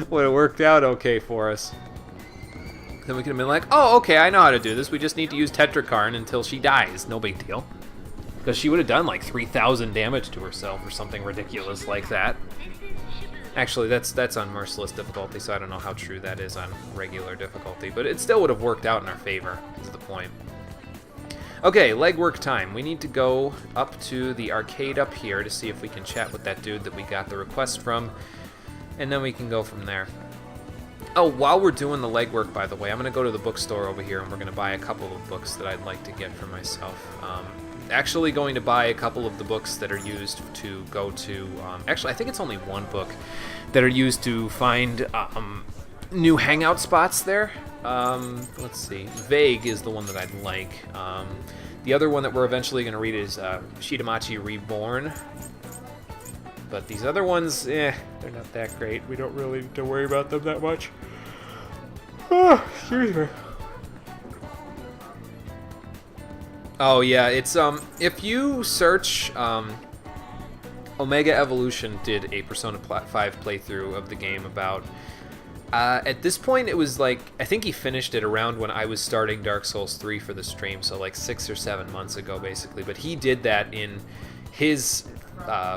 Speaker 1: would have worked out okay for us. Then we could have been like, oh, okay, I know how to do this. We just need to use Tetrakarn until she dies. No big deal. Because she would have done, like, 3,000 damage to herself or something ridiculous like that. Actually, that's on Merciless difficulty, so I don't know how true that is on regular difficulty, but it still would have worked out in our favor, is the point. Okay, legwork time. We need to go up to the arcade up here to see if we can chat with that dude that we got the request from, and then we can go from there. Oh, while we're doing the legwork, by the way, I'm going to go to the bookstore over here, and we're going to buy a couple of books that I'd like to get for myself. Actually going to buy a couple of the books that are used to go to, actually I think it's only one book that are used to find new hangout spots there. Let's see, Vague is the one that I'd like. The other one that we're eventually going to read is Shitamachi Reborn. But these other ones, they're not that great. We don't really need to worry about them that much. Oh, excuse me. Oh yeah, it's if you search Omega Evolution did a Persona 5 playthrough of the game about at this point it was like I think he finished it around when I was starting Dark Souls 3 for the stream, so like 6 or 7 months ago basically, but he did that in his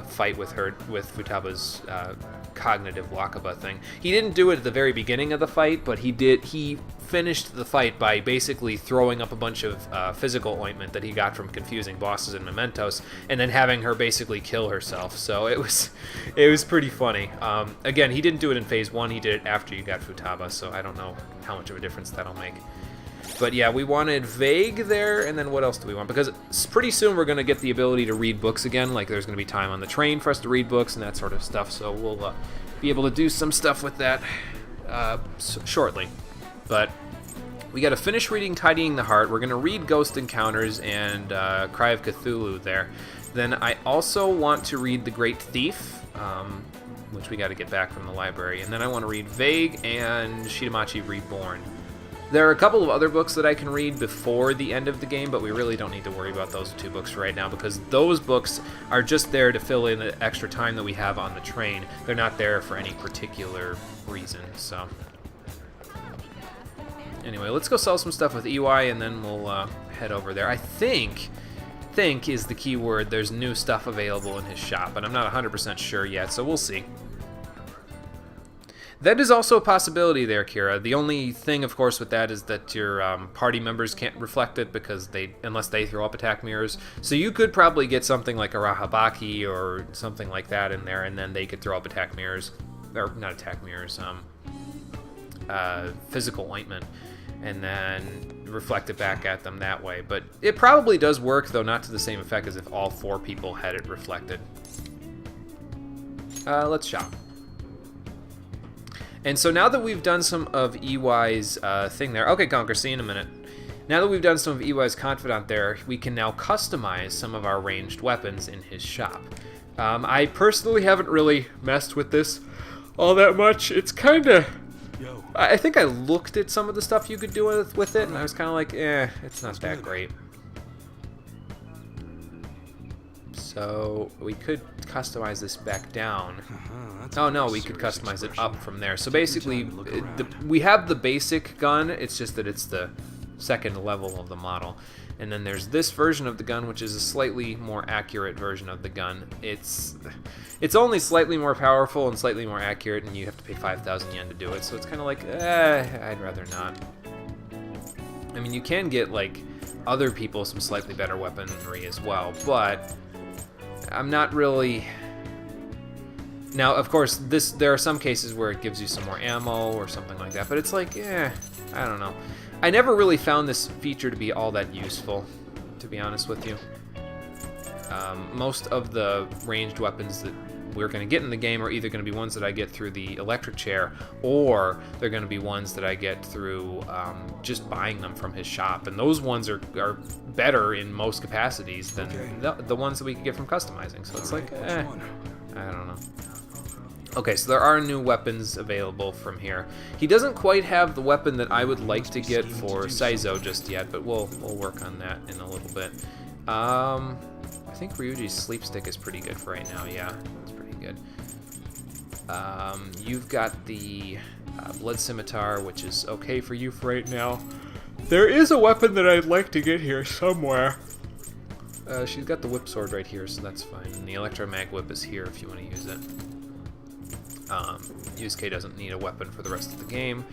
Speaker 1: fight with Futaba's cognitive Wakaba thing. He didn't do it at the very beginning of the fight, but he finished the fight by basically throwing up a bunch of physical ointment that he got from confusing bosses in Mementos, and then having her basically kill herself. So it was pretty funny. Again, he didn't do it in phase 1, he did it after you got Futaba, so I don't know how much of a difference that'll make. But yeah, we wanted Vague there, and then what else do we want? Because pretty soon we're going to get the ability to read books again, like there's going to be time on the train for us to read books and that sort of stuff, so we'll be able to do some stuff with that shortly. But we got to finish reading Tidying the Heart, we're going to read Ghost Encounters and Cry of Cthulhu there. Then I also want to read The Great Thief, which we got to get back from the library, and then I want to read Vague and Shitamachi Reborn. There are a couple of other books that I can read before the end of the game, but we really don't need to worry about those 2 books right now because those books are just there to fill in the extra time that we have on the train. They're not there for any particular reason, so... Anyway, let's go sell some stuff with EY and then we'll head over there. I think is the key word. There's new stuff available in his shop, but I'm not 100% sure yet, so we'll see. That is also a possibility there, Kira. The only thing, of course, with that is that your party members can't reflect it because unless they throw up attack mirrors. So you could probably get something like a Rahabaki or something like that in there, and then they could throw up attack mirrors, or not attack mirrors, physical ointment, and then reflect it back at them that way. But it probably does work, though not to the same effect as if all 4 people had it reflected. Let's shop. And so now that we've done some of EY's thing there... Okay, Conquer, see you in a minute. Now that we've done some of EY's Confidant there, we can now customize some of our ranged weapons in his shop. I personally haven't really messed with this all that much. It's kind of... I think I looked at some of the stuff you could do with it, and I was kind of like, it's not that great. So we could customize this back down. Oh no, we could customize it up from there. So basically, we have the basic gun, it's just that it's the second level of the model. And then there's this version of the gun, which is a slightly more accurate version of the gun. It's only slightly more powerful and slightly more accurate, and you have to pay 5,000 yen to do it. So it's kind of like, I'd rather not. I mean, you can get, like, other people some slightly better weaponry as well, but I'm not really... Now, of course, there are some cases where it gives you some more ammo or something like that, but it's like, I don't know. I never really found this feature to be all that useful, to be honest with you. Most of the ranged weapons that we're going to get in the game are either going to be ones that I get through the electric chair, or they're going to be ones that I get through just buying them from his shop. And those ones are better in most capacities than the ones that we can get from customizing. So it's like, I don't know. Okay, so there are new weapons available from here. He doesn't quite have the weapon that I would like to get for Saizo just yet, but we'll work on that in a little bit. I think Ryuji's sleep stick is pretty good for right now. Yeah, it's pretty good. You've got the Blood Scimitar, which is okay for you for right now. There is a weapon that I'd like to get here somewhere. She's got the whip sword right here, so that's fine. And the Electromag whip is here if you want to use it. Yusuke doesn't need a weapon for the rest of the game.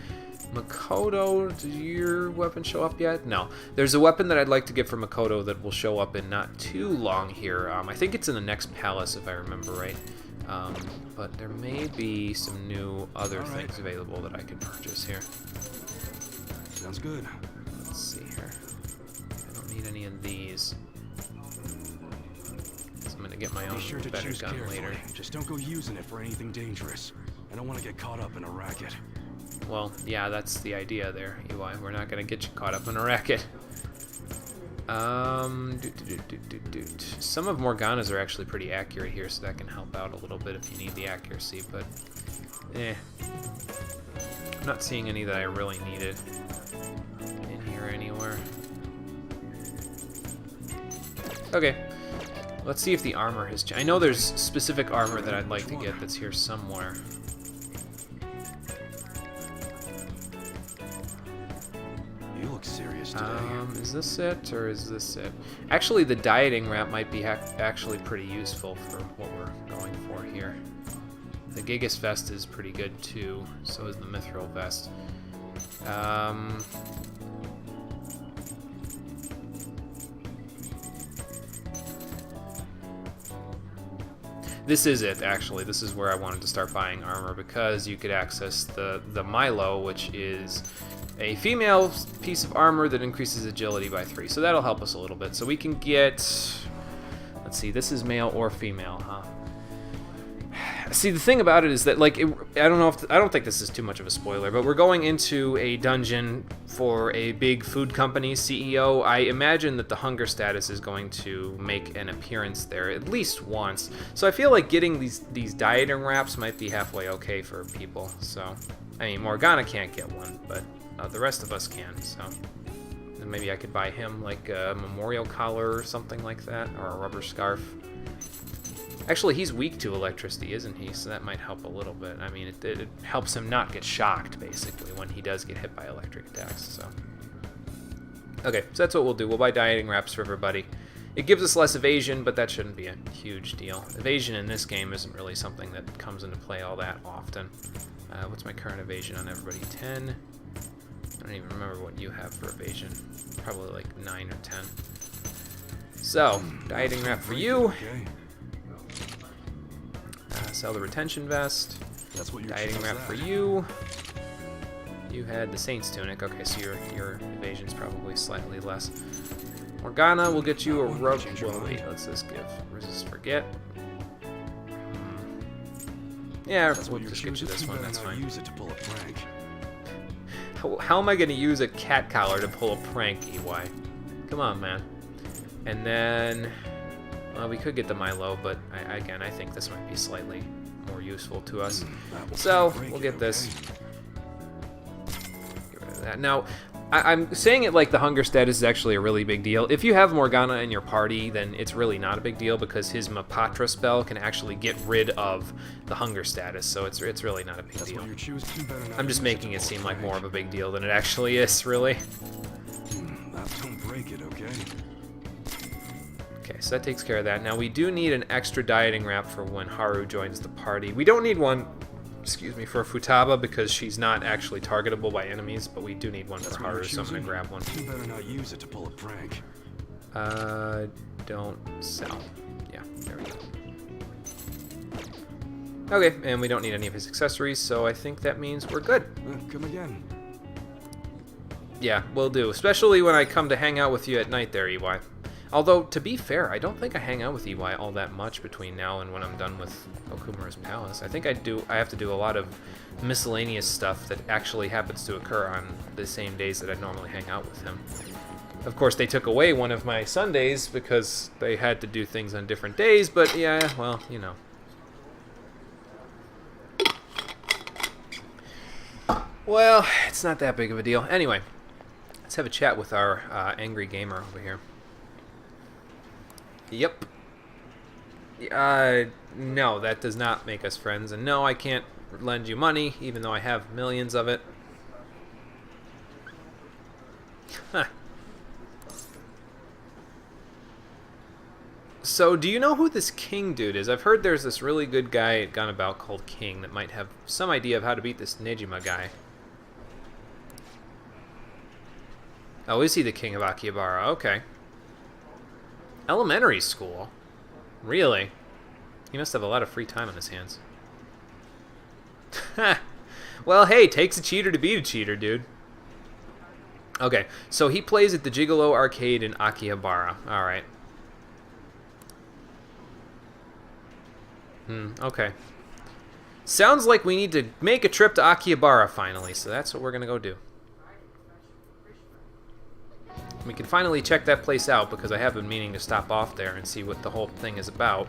Speaker 1: Makoto, did your weapon show up yet? No. There's a weapon that I'd like to get for Makoto that will show up in not too long here. I think it's in the next palace, if I remember right. But there may be some new other things available that I can purchase here.
Speaker 9: Sounds good.
Speaker 1: Let's see here. I don't need any of these. So I'm gonna get my own better gun later.
Speaker 9: Just don't go using it for anything dangerous. I don't want to get caught up in a racket.
Speaker 1: Well, yeah, that's the idea there, EY. We're not gonna get you caught up in a racket. Some of Morgana's are actually pretty accurate here, so that can help out a little bit if you need the accuracy, but I'm not seeing any that I really needed in here anywhere. Okay, let's see if the armor has changed. I know there's specific armor that I'd like to get that's here somewhere.
Speaker 9: You look serious today.
Speaker 1: Is this it, or is this it? Actually, the dieting wrap might be actually pretty useful for what we're going for here. The Gigas vest is pretty good too, so is the Mithril vest. This is it, actually. This is where I wanted to start buying armor, because you could access the Milo, which is a female piece of armor that increases agility by 3. So that'll help us a little bit. So we can get... Let's see, this is male or female, huh? See, the thing about it is that, like, I don't think this is too much of a spoiler, but we're going into a dungeon for a big food company CEO. I imagine that the hunger status is going to make an appearance there at least once. So I feel like getting these dieting wraps might be halfway okay for people. So, I mean, Morgana can't get one, but the rest of us can. So, and maybe I could buy him like a memorial collar or something like that, or a rubber scarf. Actually, he's weak to electricity, isn't he? So that might help a little bit. I mean, it helps him not get shocked, basically, when he does get hit by electric attacks, so. Okay, so that's what we'll do. We'll buy dieting wraps for everybody. It gives us less evasion, but that shouldn't be a huge deal. Evasion in this game isn't really something that comes into play all that often. What's my current evasion on everybody? 10? I don't even remember what you have for evasion. Probably like 9 or 10. So, dieting wrap for you. Sell the retention vest.
Speaker 9: That's what
Speaker 1: dieting wrap for you. You had the Saint's tunic. Okay, so your evasion's probably slightly less. Morgana will get you a rub. Well, wait, let's just give resist forget. Yeah, we'll just get you this one. That's fine.
Speaker 9: Use it to pull a prank.
Speaker 1: How am I going to use a cat collar to pull a prank, EY? Come on, man. And then... Well, we could get the Milo, but again, I think this might be slightly more useful to us. So, we'll get this. Get rid of that. Now, I'm saying it like the hunger status is actually a really big deal. If you have Morgana in your party, then it's really not a big deal, because his Mapatra spell can actually get rid of the hunger status, so it's really not a big deal. I'm just making it seem like more of a big deal than it actually is, really.
Speaker 9: Don't break it, okay?
Speaker 1: Okay, so that takes care of that. Now we do need an extra dieting wrap for when Haru joins the party. We don't need one, excuse me, for Futaba, because she's not actually targetable by enemies, but we do need one for Haru, so I'm gonna grab one.
Speaker 9: You better not use it to pull a prank.
Speaker 1: Don't sell. Yeah, there we go. Okay, and we don't need any of his accessories, so I think that means we're good.
Speaker 9: Come again.
Speaker 1: Yeah, will do, especially when I come to hang out with you at night there, EY. Although, to be fair, I don't think I hang out with EY all that much between now and when I'm done with Okumura's Palace. I think I have to do a lot of miscellaneous stuff that actually happens to occur on the same days that I normally hang out with him. Of course, they took away one of my Sundays because they had to do things on different days, but yeah, well, you know. Well, it's not that big of a deal. Anyway, let's have a chat with our angry gamer over here. Yep. No, that does not make us friends. And no, I can't lend you money, even though I have millions of it. Huh. So, do you know who this King dude is? I've heard there's this really good guy at Gunabout called King that might have some idea of how to beat this Nejima guy. Oh, is he the King of Akihabara? Okay. Elementary school? Really? He must have a lot of free time on his hands. Well, hey, takes a cheater to beat a cheater, dude. Okay, so he plays at the Gigolo Arcade in Akihabara. Alright. Okay. Sounds like we need to make a trip to Akihabara finally, so that's what we're gonna go do. We can finally check that place out because I have been meaning to stop off there and see what the whole thing is about.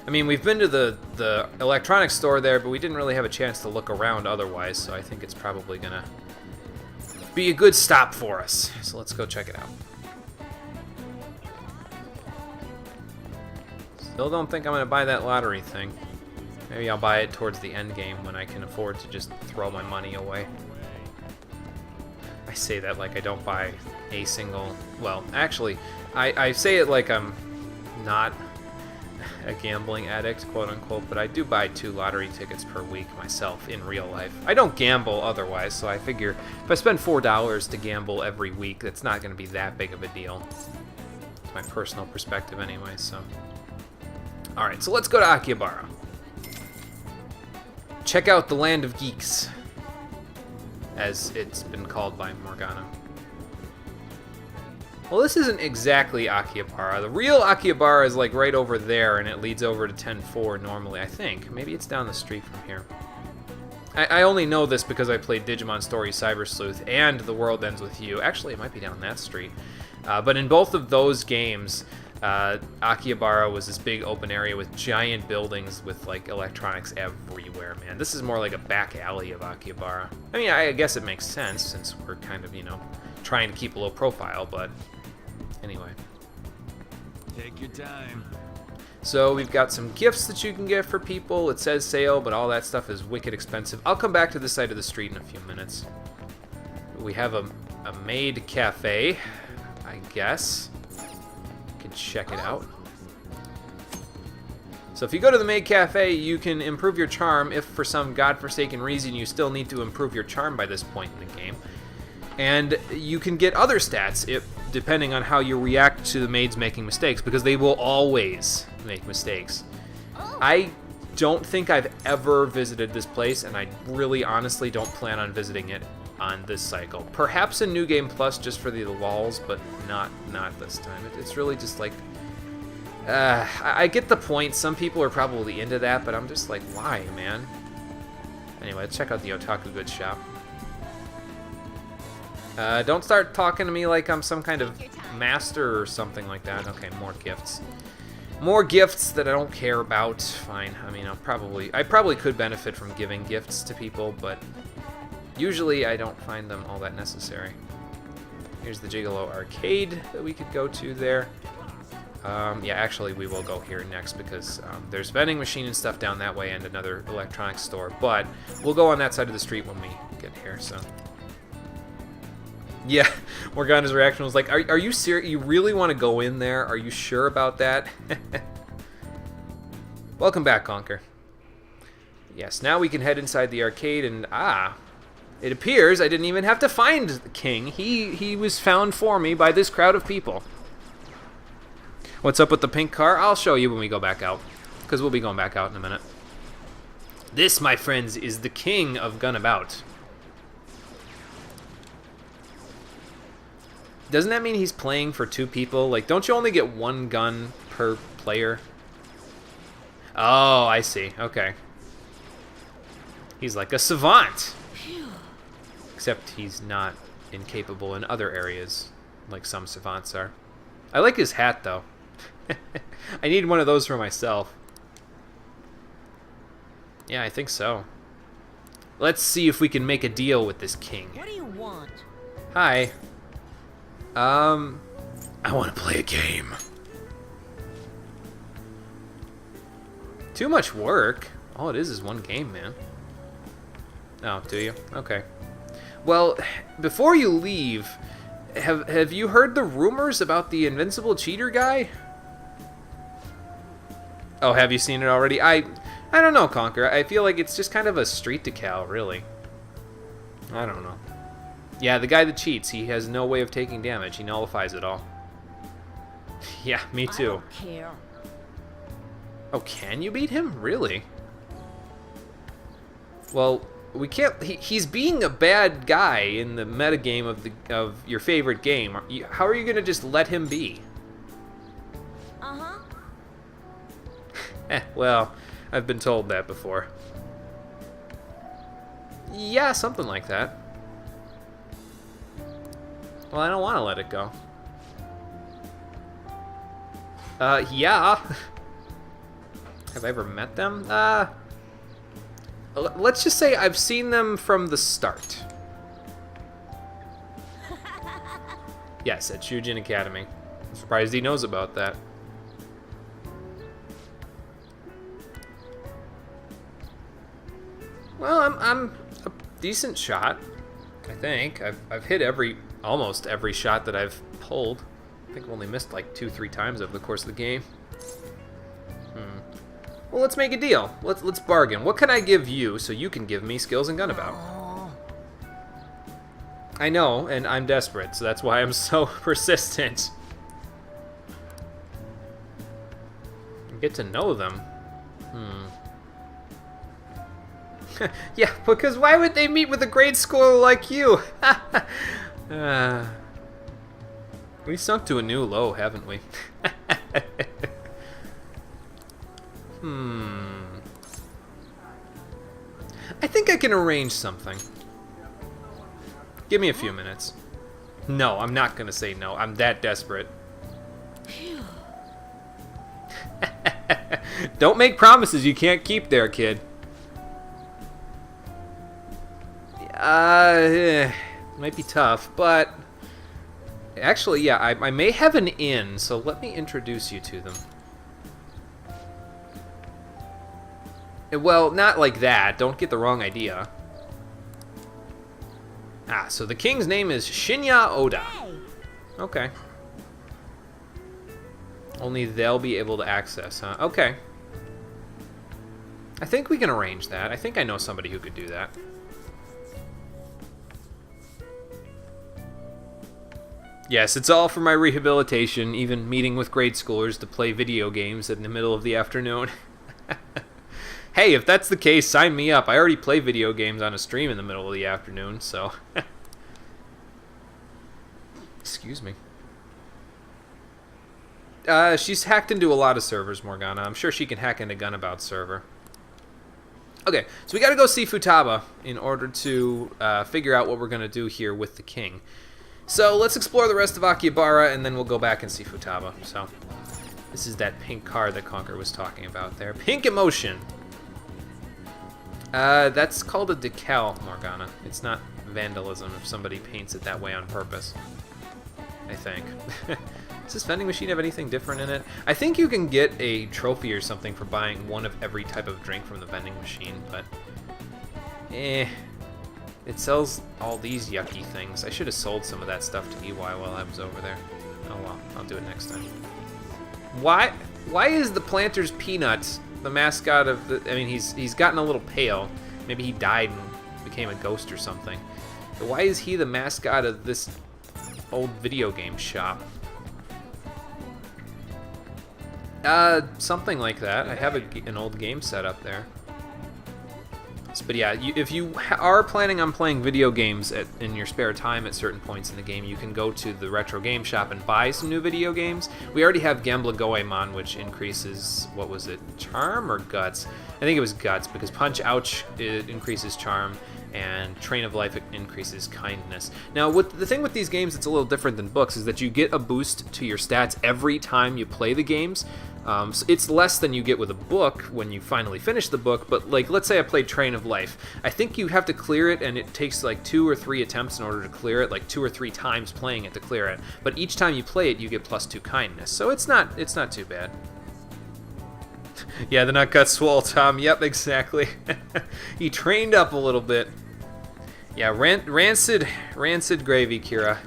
Speaker 1: I mean, we've been to the electronics store there, but we didn't really have a chance to look around otherwise, so I think it's probably gonna be a good stop for us. So let's go check it out. Still don't think I'm gonna buy that lottery thing. Maybe I'll buy it towards the end game when I can afford to just throw my money away. I say that like I don't buy a single... Well, actually, I say it like I'm not a gambling addict, quote-unquote, but I do buy 2 lottery tickets per week myself in real life. I don't gamble otherwise, so I figure if I spend $4 to gamble every week, that's not going to be that big of a deal. It's my personal perspective anyway, so... Alright, so let's go to Akihabara. Check out the Land of Geeks, as it's been called by Morgana. Well, this isn't exactly Akihabara. The real Akihabara is like right over there, and it leads over to 10-4 normally, I think. Maybe it's down the street from here. I only know this because I played Digimon Story Cyber Sleuth and The World Ends With You. Actually, it might be down that street. But in both of those games, Akihabara was this big open area with giant buildings with like electronics everywhere, man. This is more like a back alley of Akihabara. I mean, I guess it makes sense since we're kind of, you know, trying to keep a low profile, but anyway.
Speaker 2: Take your time.
Speaker 1: So we've got some gifts that you can get for people. It says sale, but all that stuff is wicked expensive. I'll come back to this side of the street in a few minutes. We have a maid cafe, I guess. Check it out. So if you go to the maid cafe, you can improve your charm if for some godforsaken reason you still need to improve your charm by this point in the game. And you can get other stats depending on how you react to the maids making mistakes, because they will always make mistakes. I don't think I've ever visited this place, and I really honestly don't plan on visiting it on this cycle. Perhaps in New Game Plus just for the lols, but not this time. It's really just like... I get the point. Some people are probably into that, but I'm just like, why, man? Anyway, let's check out the Otaku Goods shop. Don't start talking to me like I'm some kind of master or something like that. Okay, more gifts. More gifts that I don't care about. Fine. I mean, I probably could benefit from giving gifts to people, but usually I don't find them all that necessary. Here's the Gigolo Arcade that we could go to there. Yeah, actually we will go here next because there's vending machine and stuff down that way and another electronics store, but we'll go on that side of the street when we get here, so. Yeah, Morgana's reaction was like, are you serious? You really want to go in there? Are you sure about that? Welcome back, Conker. Yes, now we can head inside the arcade and, it appears I didn't even have to find the king. He was found for me by this crowd of people. What's up with the pink car? I'll show you when we go back out, because we'll be going back out in a minute. This, my friends, is the king of Gunabout. Doesn't that mean he's playing for 2 people? Like, don't you only get 1 gun per player? Oh, I see. Okay. He's like a savant. Except he's not incapable in other areas, like some savants are. I like his hat, though. I need one of those for myself. Yeah, I think so. Let's see if we can make a deal with this king.
Speaker 2: What do you want?
Speaker 1: Hi. I want to play a game. Too much work. All it is one game, man. Oh, do you? Okay. Well, before you leave, have you heard the rumors about the invincible cheater guy? Oh, have you seen it already? I don't know, Conquer. I feel like it's just kind of a street decal, really. I don't know. Yeah, the guy that cheats, he has no way of taking damage. He nullifies it all. Yeah, me too.
Speaker 2: I don't care.
Speaker 1: Oh, can you beat him? Really? Well, we can't. He's being a bad guy in the metagame of your favorite game. How are you gonna just let him be? Well, I've been told that before. Yeah, something like that. Well, I don't want to let it go. Yeah. Have I ever met them? Let's just say I've seen them from the start. Yes, at Shujin Academy. I'm surprised he knows about that. Well, I'm a decent shot, I think. I've hit almost every shot that I've pulled. I think I've only missed like 2-3 times over the course of the game. Well, let's make a deal. Let's bargain. What can I give you so you can give me skills and gunabout? I know, and I'm desperate, so that's why I'm so persistent. Get to know them. Yeah, because why would they meet with a grade schooler like you? We sunk to a new low, haven't we? I think I can arrange something. Give me a few minutes. No, I'm not gonna say no. I'm that desperate. Don't make promises you can't keep there, kid. Might be tough, but actually, yeah, I may have an in, so let me introduce you to them. Well, not like that. Don't get the wrong idea. So the king's name is Shinya Oda. Okay. Only they'll be able to access, huh? Okay. I think we can arrange that. I think I know somebody who could do that. Yes, it's all for my rehabilitation, even meeting with grade schoolers to play video games in the middle of the afternoon. Hey, if that's the case, sign me up. I already play video games on a stream in the middle of the afternoon, so... Excuse me. She's hacked into a lot of servers, Morgana. I'm sure she can hack into Gunabout's server. Okay, so we gotta go see Futaba in order to figure out what we're gonna do here with the king. So let's explore the rest of Akihabara, and then we'll go back and see Futaba. So this is that pink card that Conquer was talking about there. Pink emotion. That's called a decal, Morgana. It's not vandalism if somebody paints it that way on purpose. I think. Does this vending machine have anything different in it? I think you can get a trophy or something for buying one of every type of drink from the vending machine, but... It sells all these yucky things. I should have sold some of that stuff to EY while I was over there. Oh well, I'll do it next time. Why is the Planters Peanuts the mascot of the... I mean, he's gotten a little pale. Maybe he died and became a ghost or something. But why is he the mascot of this old video game shop? Something like that. I have an old game set up there. But yeah, if you are planning on playing video games in your spare time at certain points in the game, you can go to the retro game shop and buy some new video games. We already have Gembla Goemon, which increases, what was it, charm or guts? I think it was guts, because Punch Ouch increases charm, and Train of Life increases kindness. Now, the thing with these games that's a little different than books is that you get a boost to your stats every time you play the games. So it's less than you get with a book when you finally finish the book, but like, let's say I played Train of Life. I think you have to clear it, and it takes like 2 or 3 attempts in order to clear it, like 2 or 3 times playing it to clear it. But each time you play it, you get +2 kindness, so it's not too bad. Yeah, the nut got swole, Tom. Yep, exactly. He trained up a little bit. Yeah, rancid gravy, Kira.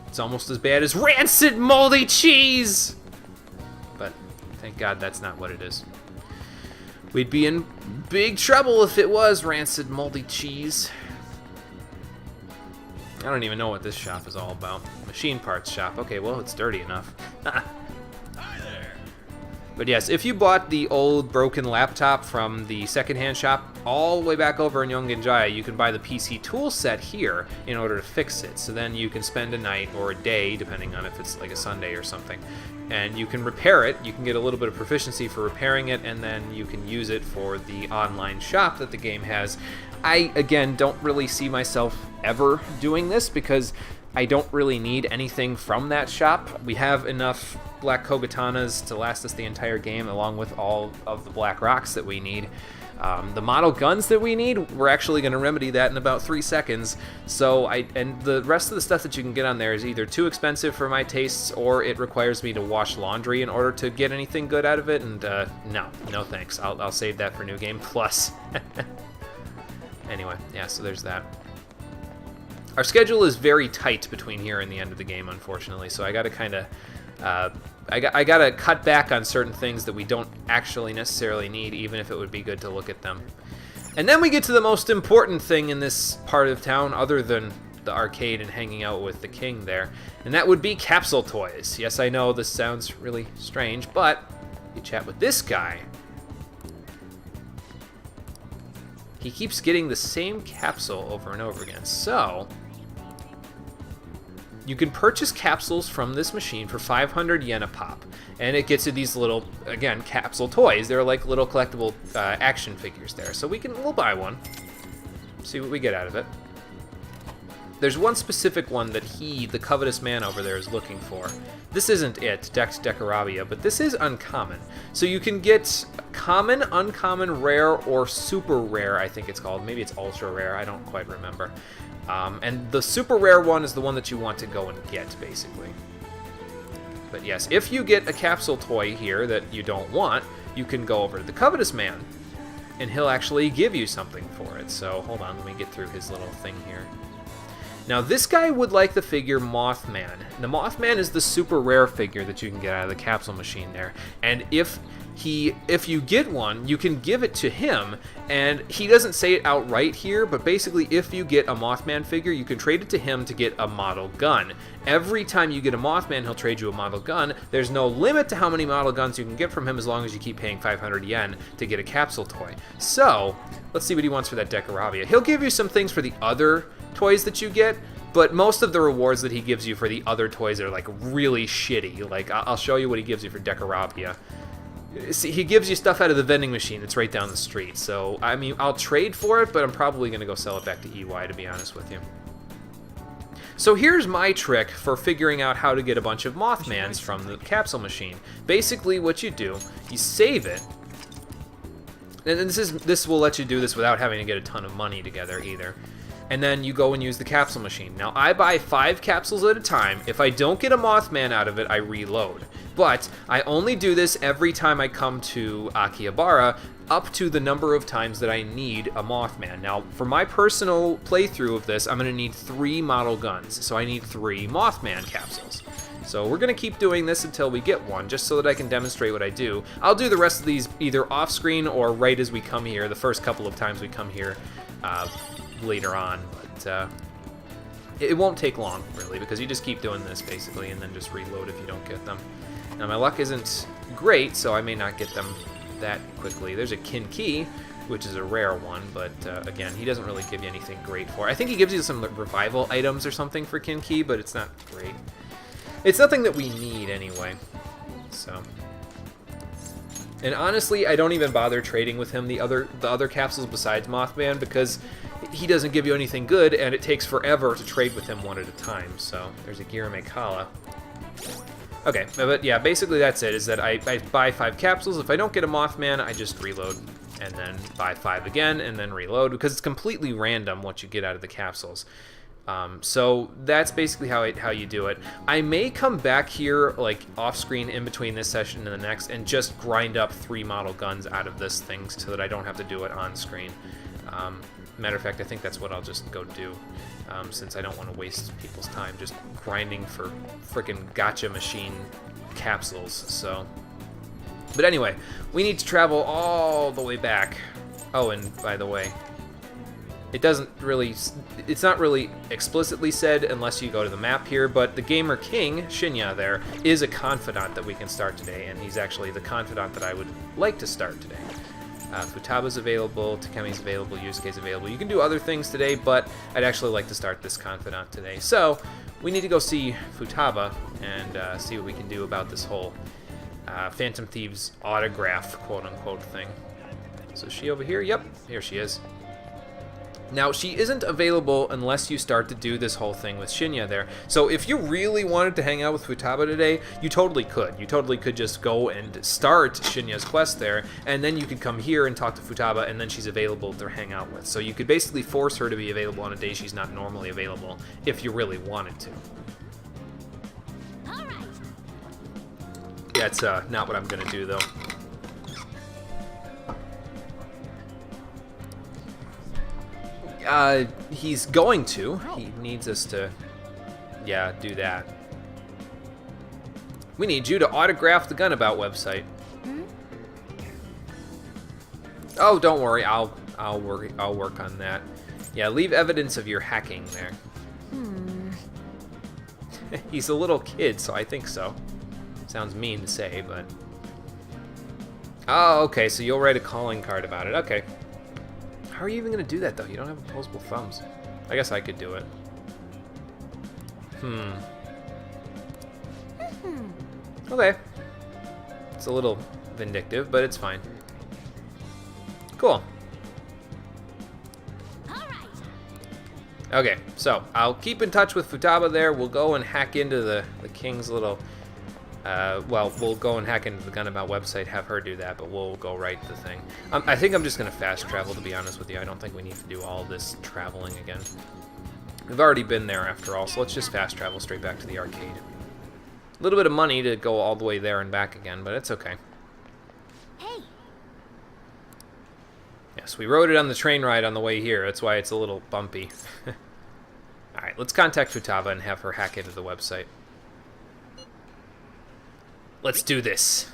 Speaker 1: It's almost as bad as rancid moldy cheese! But thank God that's not what it is. We'd be in big trouble if it was rancid moldy cheese. I don't even know what this shop is all about. Machine parts shop. Okay, well, it's dirty enough. But yes, if you bought the old broken laptop from the secondhand shop all the way back over in Yongen-Jaya, you can buy the PC tool set here in order to fix it. So then you can spend a night or a day, depending on if it's like a Sunday or something, and you can repair it. You can get a little bit of proficiency for repairing it, and then you can use it for the online shop that the game has. I, again, don't really see myself ever doing this because I don't really need anything from that shop. We have enough Black Kogatanas to last us the entire game, along with all of the Black Rocks that we need. The model guns that we need, we're actually going to remedy that in about 3 seconds. So and the rest of the stuff that you can get on there is either too expensive for my tastes, or it requires me to wash laundry in order to get anything good out of it. And no thanks. I'll save that for New Game Plus. Anyway, yeah, so there's that. Our schedule is very tight between here and the end of the game, unfortunately, so I gotta kind of, I gotta cut back on certain things that we don't actually necessarily need, even if it would be good to look at them. And then we get to the most important thing in this part of town, other than the arcade and hanging out with the king there, and that would be capsule toys. Yes, I know this sounds really strange, but you chat with this guy. He keeps getting the same capsule over and over again, so you can purchase capsules from this machine for 500 yen a pop, and it gets you these little, again, capsule toys. They're like little collectible action figures there, so we'll buy one, see what we get out of it. There's one specific one that the covetous man over there, is looking for. This isn't it, Decked Decorabia, but this is uncommon. So you can get common, uncommon, rare, or super rare, I think it's called. Maybe it's ultra rare, I don't quite remember. And the super rare one is the one that you want to go and get, basically. But yes, if you get a capsule toy here that you don't want, you can go over to the covetous man, and he'll actually give you something for it. So hold on, let me get through his little thing here. Now, this guy would like the figure Mothman. The Mothman is the super rare figure that you can get out of the capsule machine there. And if you get one, you can give it to him, and he doesn't say it outright here, but basically if you get a Mothman figure, you can trade it to him to get a model gun. Every time you get a Mothman, he'll trade you a model gun. There's no limit to how many model guns you can get from him as long as you keep paying 500 yen to get a capsule toy. So, let's see what he wants for that Decorabia. He'll give you some things for the other toys that you get, but most of the rewards that he gives you for the other toys are like really shitty. Like, I'll show you what he gives you for Decorabia. See, he gives you stuff out of the vending machine that's right down the street. So, I mean, I'll trade for it, but I'm probably going to go sell it back to EY, to be honest with you. So here's my trick for figuring out how to get a bunch of Mothmans from the capsule machine. Basically, what you do, you save it. And this will let you do this without having to get a ton of money together either. And then you go and use the capsule machine. Now, I buy 5 capsules at a time. If I don't get a Mothman out of it, I reload. But I only do this every time I come to Akihabara, up to the number of times that I need a Mothman. Now, for my personal playthrough of this, I'm going to need 3 model guns. So I need 3 Mothman capsules. So we're going to keep doing this until we get one, just so that I can demonstrate what I do. I'll do the rest of these either off-screen or right as we come here, the first couple of times we come here later on. But it won't take long, really, because you just keep doing this, basically, and then just reload if you don't get them. Now, my luck isn't great, so I may not get them that quickly. There's a Kinki, which is a rare one, but again, he doesn't really give you anything great for it. I think he gives you some revival items or something for Kinki, but it's not great. It's nothing that we need anyway, so. And honestly, I don't even bother trading with him the other capsules besides Mothman, because he doesn't give you anything good, and it takes forever to trade with him one at a time. So there's a Giramekala. Okay, but yeah, basically that's it, is that I buy 5 capsules. If I don't get a Mothman, I just reload, and then buy 5 again, and then reload, because it's completely random what you get out of the capsules. So that's basically how you do it. I may come back here, like, off-screen in between this session and the next, and just grind up 3 model guns out of this thing so that I don't have to do it on-screen. Matter of fact, I think that's what I'll just go do, since I don't want to waste people's time just grinding for frickin' gotcha machine capsules, so... But anyway, we need to travel all the way back. Oh, and by the way, it's not really explicitly said unless you go to the map here, but the Gamer King, Shinya there, is a confidant that we can start today, and he's actually the confidant that I would like to start today. Futaba's available, Takemi's available, Yusuke's available. You can do other things today, but I'd actually like to start this confidant today. So, we need to go see Futaba and see what we can do about this whole Phantom Thieves autograph, quote-unquote, thing. So, is she over here? Yep, here she is. Now, she isn't available unless you start to do this whole thing with Shinya there. So if you really wanted to hang out with Futaba today, you totally could. You totally could just go and start Shinya's quest there, and then you could come here and talk to Futaba, and then she's available to hang out with. So you could basically force her to be available on a day she's not normally available, if you really wanted to.
Speaker 4: All right.
Speaker 1: That's not what I'm going to do, though. He's going to. He needs us to, yeah, do that. We need you to autograph the Gunabout website. Oh, don't worry. I'll work on that. Yeah, leave evidence of your hacking there. He's a little kid, so I think so. Sounds mean to say, but... Oh, okay, so you'll write a calling card about it. Okay. How are you even going to do that, though? You don't have opposable thumbs. I guess I could do it. Okay. It's a little vindictive, but it's fine. Cool. Okay, so I'll keep in touch with Futaba there. We'll go and hack into the King's little... well, we'll go and hack into the Gunabout website, have her do that, but we'll go right to the thing. I think I'm just going to fast travel, to be honest with you. I don't think we need to do all this traveling again. We've already been there, after all, so let's just fast travel straight back to the arcade. A little bit of money to go all the way there and back again, but it's okay.
Speaker 4: Hey.
Speaker 1: Yes, we rode it on the train ride on the way here. That's why it's a little bumpy. Alright, let's contact Futaba and have her hack into the website. Let's do this.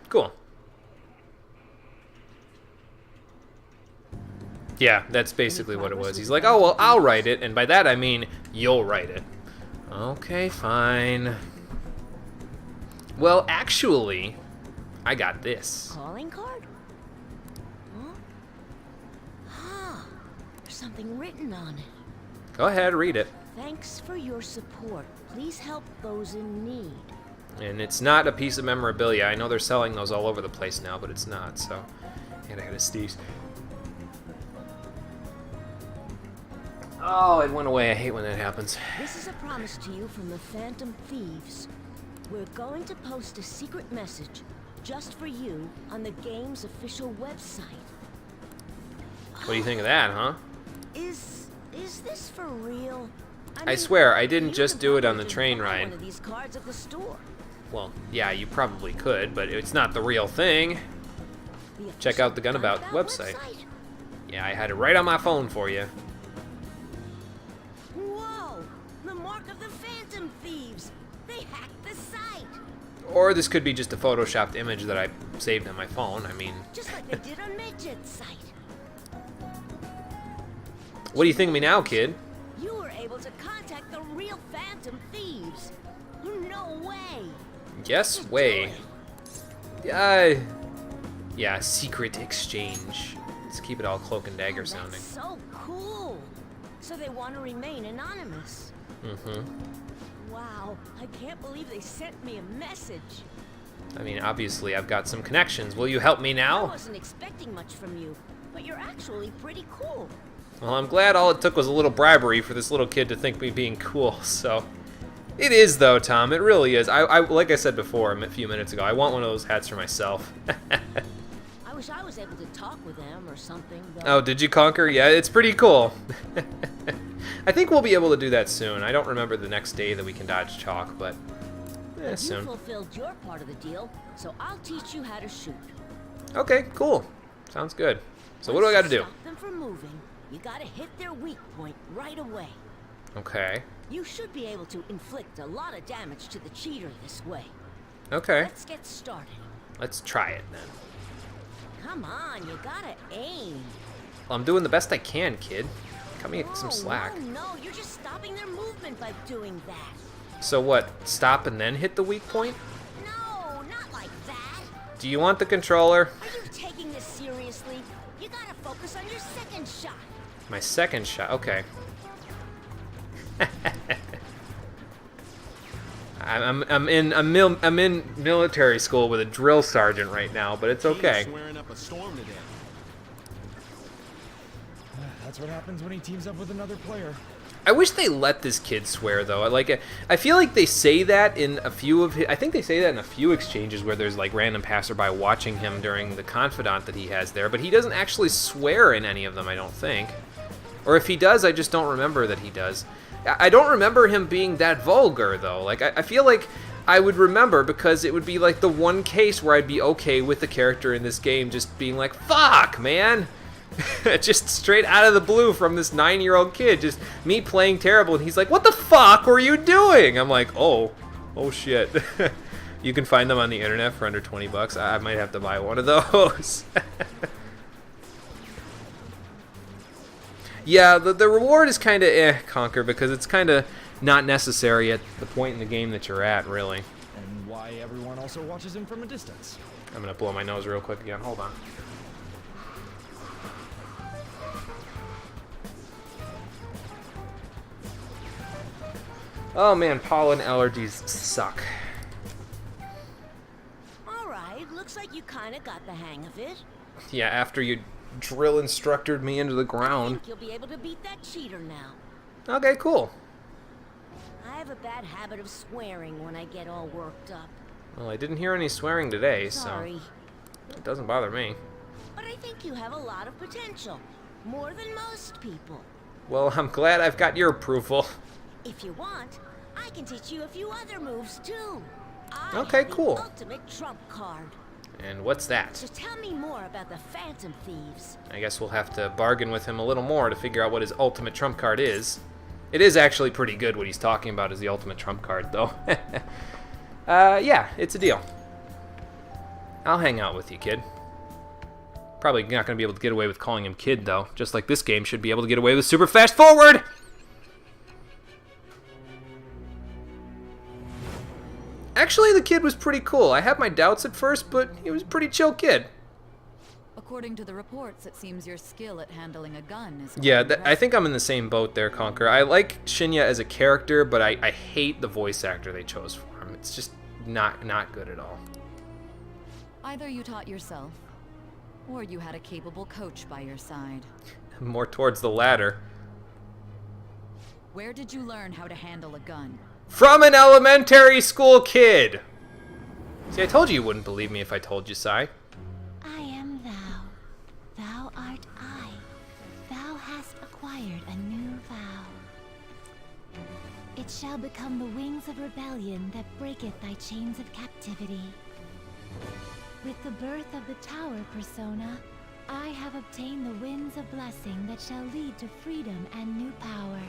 Speaker 1: Cool. Yeah, that's basically what it was. He's like, oh, well, I'll write it, and by that I mean, you'll write it. Okay, fine. Well, actually, I got this.
Speaker 10: Calling card? Huh? There's something written on it.
Speaker 1: Go ahead, read it.
Speaker 10: Thanks for your support. Please help those in need.
Speaker 1: And it's not a piece of memorabilia. I know they're selling those all over the place now, but it's not, so... And I gotta sneeze. Oh, it went away. I hate when that happens.
Speaker 10: This is a promise to you from the Phantom Thieves. We're going to post a secret message just for you on the game's official website.
Speaker 1: What do you think of that, huh?
Speaker 10: Is this for real?
Speaker 1: I swear, I didn't just do it on the train ride.
Speaker 10: One of these cards at the store.
Speaker 1: Well, yeah, you probably could, but it's not the real thing. Check out the Gunabout website. Yeah, I had it right on my phone for you.
Speaker 10: Whoa! The mark of the Phantom Thieves! They hacked the site!
Speaker 1: Or this could be just a photoshopped image that I saved on my phone. I mean...
Speaker 10: Just like they did on Midget's site.
Speaker 1: What do you think of me now, kid?
Speaker 10: You were able to contact the real Phantom Thieves. No way.
Speaker 1: Yes, way. Yeah, secret exchange. Let's keep it all cloak and dagger sounding.
Speaker 10: That's so cool. So they want to remain anonymous. Wow, I can't believe they sent me a message.
Speaker 1: I mean, obviously, I've got some connections. Will you help me
Speaker 10: I
Speaker 1: now?
Speaker 10: wasn't expecting much from you, but you're actually pretty cool.
Speaker 1: Well, I'm glad all it took was a little bribery for this little kid to think me being cool, so... It is, though, Tom. It really is. I like I said before a few minutes ago, I want one of those hats for myself.
Speaker 10: I wish I was able to talk with them or something.
Speaker 1: Oh, did you conquer? Yeah, it's pretty cool. I think we'll be able to do that soon. I don't remember the next day that we can dodge chalk, but soon.
Speaker 10: You fulfilled your part of the deal, so I'll teach you how to shoot.
Speaker 1: Okay, cool. Sounds good. So what do I got to do?
Speaker 10: Stop them from moving. You gotta hit their weak point right away.
Speaker 1: Okay.
Speaker 10: You should be able to inflict a lot of damage to the cheater this way.
Speaker 1: Okay.
Speaker 10: Let's get started.
Speaker 1: Let's try it then.
Speaker 10: Come on, you gotta aim.
Speaker 1: Well, I'm doing the best I can, kid. Cut me some slack.
Speaker 10: No, you're just stopping their movement by doing that.
Speaker 1: So what? Stop and then hit the weak point?
Speaker 10: No, not like that.
Speaker 1: Do you want the controller?
Speaker 10: Are you taking this seriously? You gotta focus on your second shot.
Speaker 1: My second shot. Okay. I'm in military school with a drill sergeant right now, but it's okay.
Speaker 5: Swearing up a storm today.
Speaker 11: That's what happens when he teams up with another player.
Speaker 1: I wish they let this kid swear though. I feel like they say that in a few of his, I think they say that in a few exchanges where there's like random passerby watching him during the confidant that he has there, but he doesn't actually swear in any of them, I don't think. Or if he does, I just don't remember that he does. I don't remember him being that vulgar though. Like I feel like I would remember because it would be like the one case where I'd be okay with the character in this game just being like, "Fuck, man." Just straight out of the blue from this 9-year-old kid, just me playing terrible, and he's like, "What the fuck were you doing?" I'm like, oh shit. You can find them on the internet for under 20 bucks. I might have to buy one of those. Yeah, the reward is kind of Conquer, because it's kind of not necessary at the point in the game that you're at, really.
Speaker 11: And why everyone also watches him from a distance.
Speaker 1: I'm gonna blow my nose real quick again. Hold on. Oh man, pollen allergies suck.
Speaker 10: Alright, looks like you kinda got the hang of it.
Speaker 1: Yeah, after you drill instructed me into the
Speaker 10: I
Speaker 1: ground.
Speaker 10: think you'll be able to beat that cheater now.
Speaker 1: Okay, cool.
Speaker 10: I have a bad habit of swearing when I get all worked up.
Speaker 1: Well, I didn't hear any swearing today,
Speaker 10: Sorry.
Speaker 1: so it doesn't bother me.
Speaker 10: But I think you have a lot of potential. More than most people.
Speaker 1: Well, I'm glad I've got your approval.
Speaker 10: If you want, I can teach you a few other moves too.
Speaker 1: Okay,
Speaker 10: have the
Speaker 1: cool.
Speaker 10: ultimate trump card.
Speaker 1: And what's that?
Speaker 10: So tell me more about the Phantom Thieves.
Speaker 1: I guess we'll have to bargain with him a little more to figure out what his ultimate trump card is. It is actually pretty good what he's talking about is the ultimate trump card, though. Yeah, it's a deal. I'll hang out with you, kid. Probably not going to be able to get away with calling him kid, though. Just like this game should be able to get away with super fast forward! Actually, the kid was pretty cool. I had my doubts at first, but he was a pretty chill kid.
Speaker 6: According to the reports, it seems your skill at handling a gun is...
Speaker 1: Yeah, I think I'm in the same boat there, Conquer. I like Shinya as a character, but I hate the voice actor they chose for him. It's just not good at all.
Speaker 6: Either you taught yourself, or you had a capable coach by your side.
Speaker 1: More towards the latter.
Speaker 6: Where did you learn how to handle a gun?
Speaker 1: From an elementary school kid! See, I told you wouldn't believe me if I told you, Sai.
Speaker 3: I am thou. Thou art I. Thou hast acquired a new vow. It shall become the wings of rebellion that breaketh thy chains of captivity. With the birth of the tower persona, I have obtained the winds of blessing that shall lead to freedom and new power.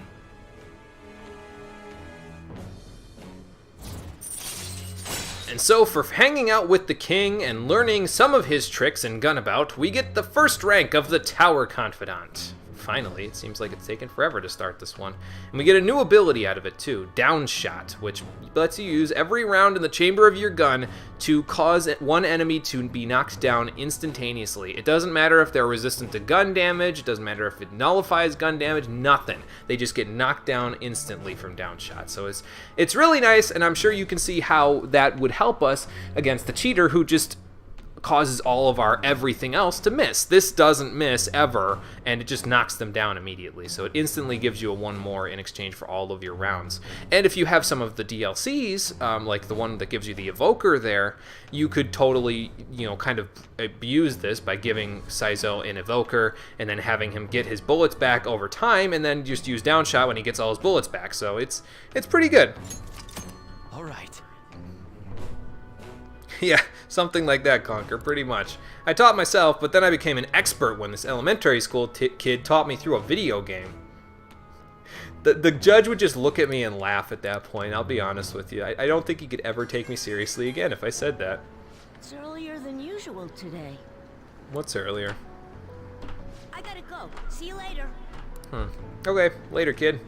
Speaker 1: And so, for hanging out with the king and learning some of his tricks in Gunabout, we get the first rank of the Tower Confidant. Finally, it seems like it's taken forever to start this one. And we get a new ability out of it too, Downshot, which lets you use every round in the chamber of your gun to cause one enemy to be knocked down instantaneously. It doesn't matter if they're resistant to gun damage, it doesn't matter if it nullifies gun damage, nothing. They just get knocked down instantly from Downshot. So it's really nice, and I'm sure you can see how that would help us against the cheater who just causes all of our everything else to miss. This doesn't miss ever, and it just knocks them down immediately. So it instantly gives you a 1 more in exchange for all of your rounds. And if you have some of the DLCs, like the one that gives you the Evoker there, you could totally, you know, kind of abuse this by giving Saizo an Evoker and then having him get his bullets back over time, and then just use Downshot when he gets all his bullets back. So it's pretty good.
Speaker 7: All right.
Speaker 1: Yeah, something like that, Conker, pretty much. I taught myself, but then I became an expert when this elementary school kid taught me through a video game. The judge would just look at me and laugh at that point, I'll be honest with you. I don't think he could ever take me seriously again if I said that.
Speaker 10: It's earlier than usual today.
Speaker 1: What's earlier?
Speaker 10: I gotta go. See you later.
Speaker 1: Okay, later, kid.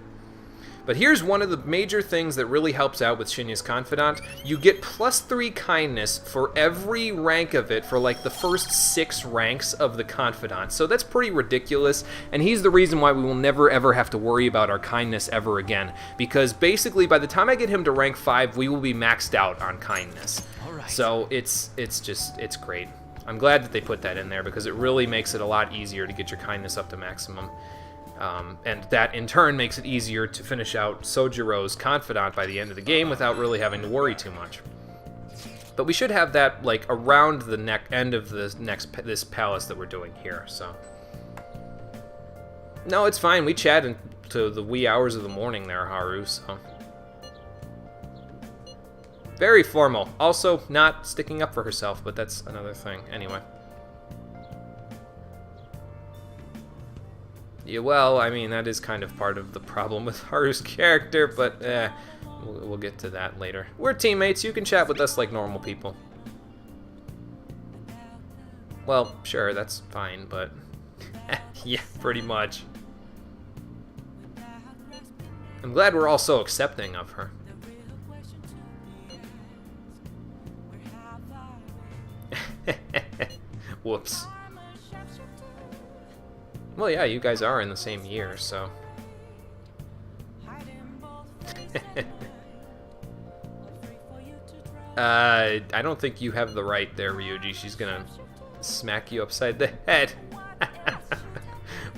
Speaker 1: But here's one of the major things that really helps out with Shinya's Confidant. You get +3 kindness for every rank of it for like the first 6 ranks of the Confidant. So that's pretty ridiculous, and he's the reason why we will never ever have to worry about our kindness ever again. Because basically by the time I get him to rank 5, we will be maxed out on kindness.
Speaker 7: Alright.
Speaker 1: So it's great. I'm glad that they put that in there because it really makes it a lot easier to get your kindness up to maximum. And that in turn makes it easier to finish out Sojiro's Confidant by the end of the game without really having to worry too much. But we should have that like around the end of this palace that we're doing here. So no, it's fine. We chat into the wee hours of the morning there, Haru. So very formal. Also not sticking up for herself, but that's another thing. Anyway. Yeah, well, I mean, that is kind of part of the problem with Haru's character, but we'll get to that later. We're teammates, you can chat with us like normal people. Well, sure, that's fine, but yeah, pretty much. I'm glad we're all so accepting of her. Whoops. Well, yeah, you guys are in the same year, so... I don't think you have the right there, Ryuji. She's gonna smack you upside the head.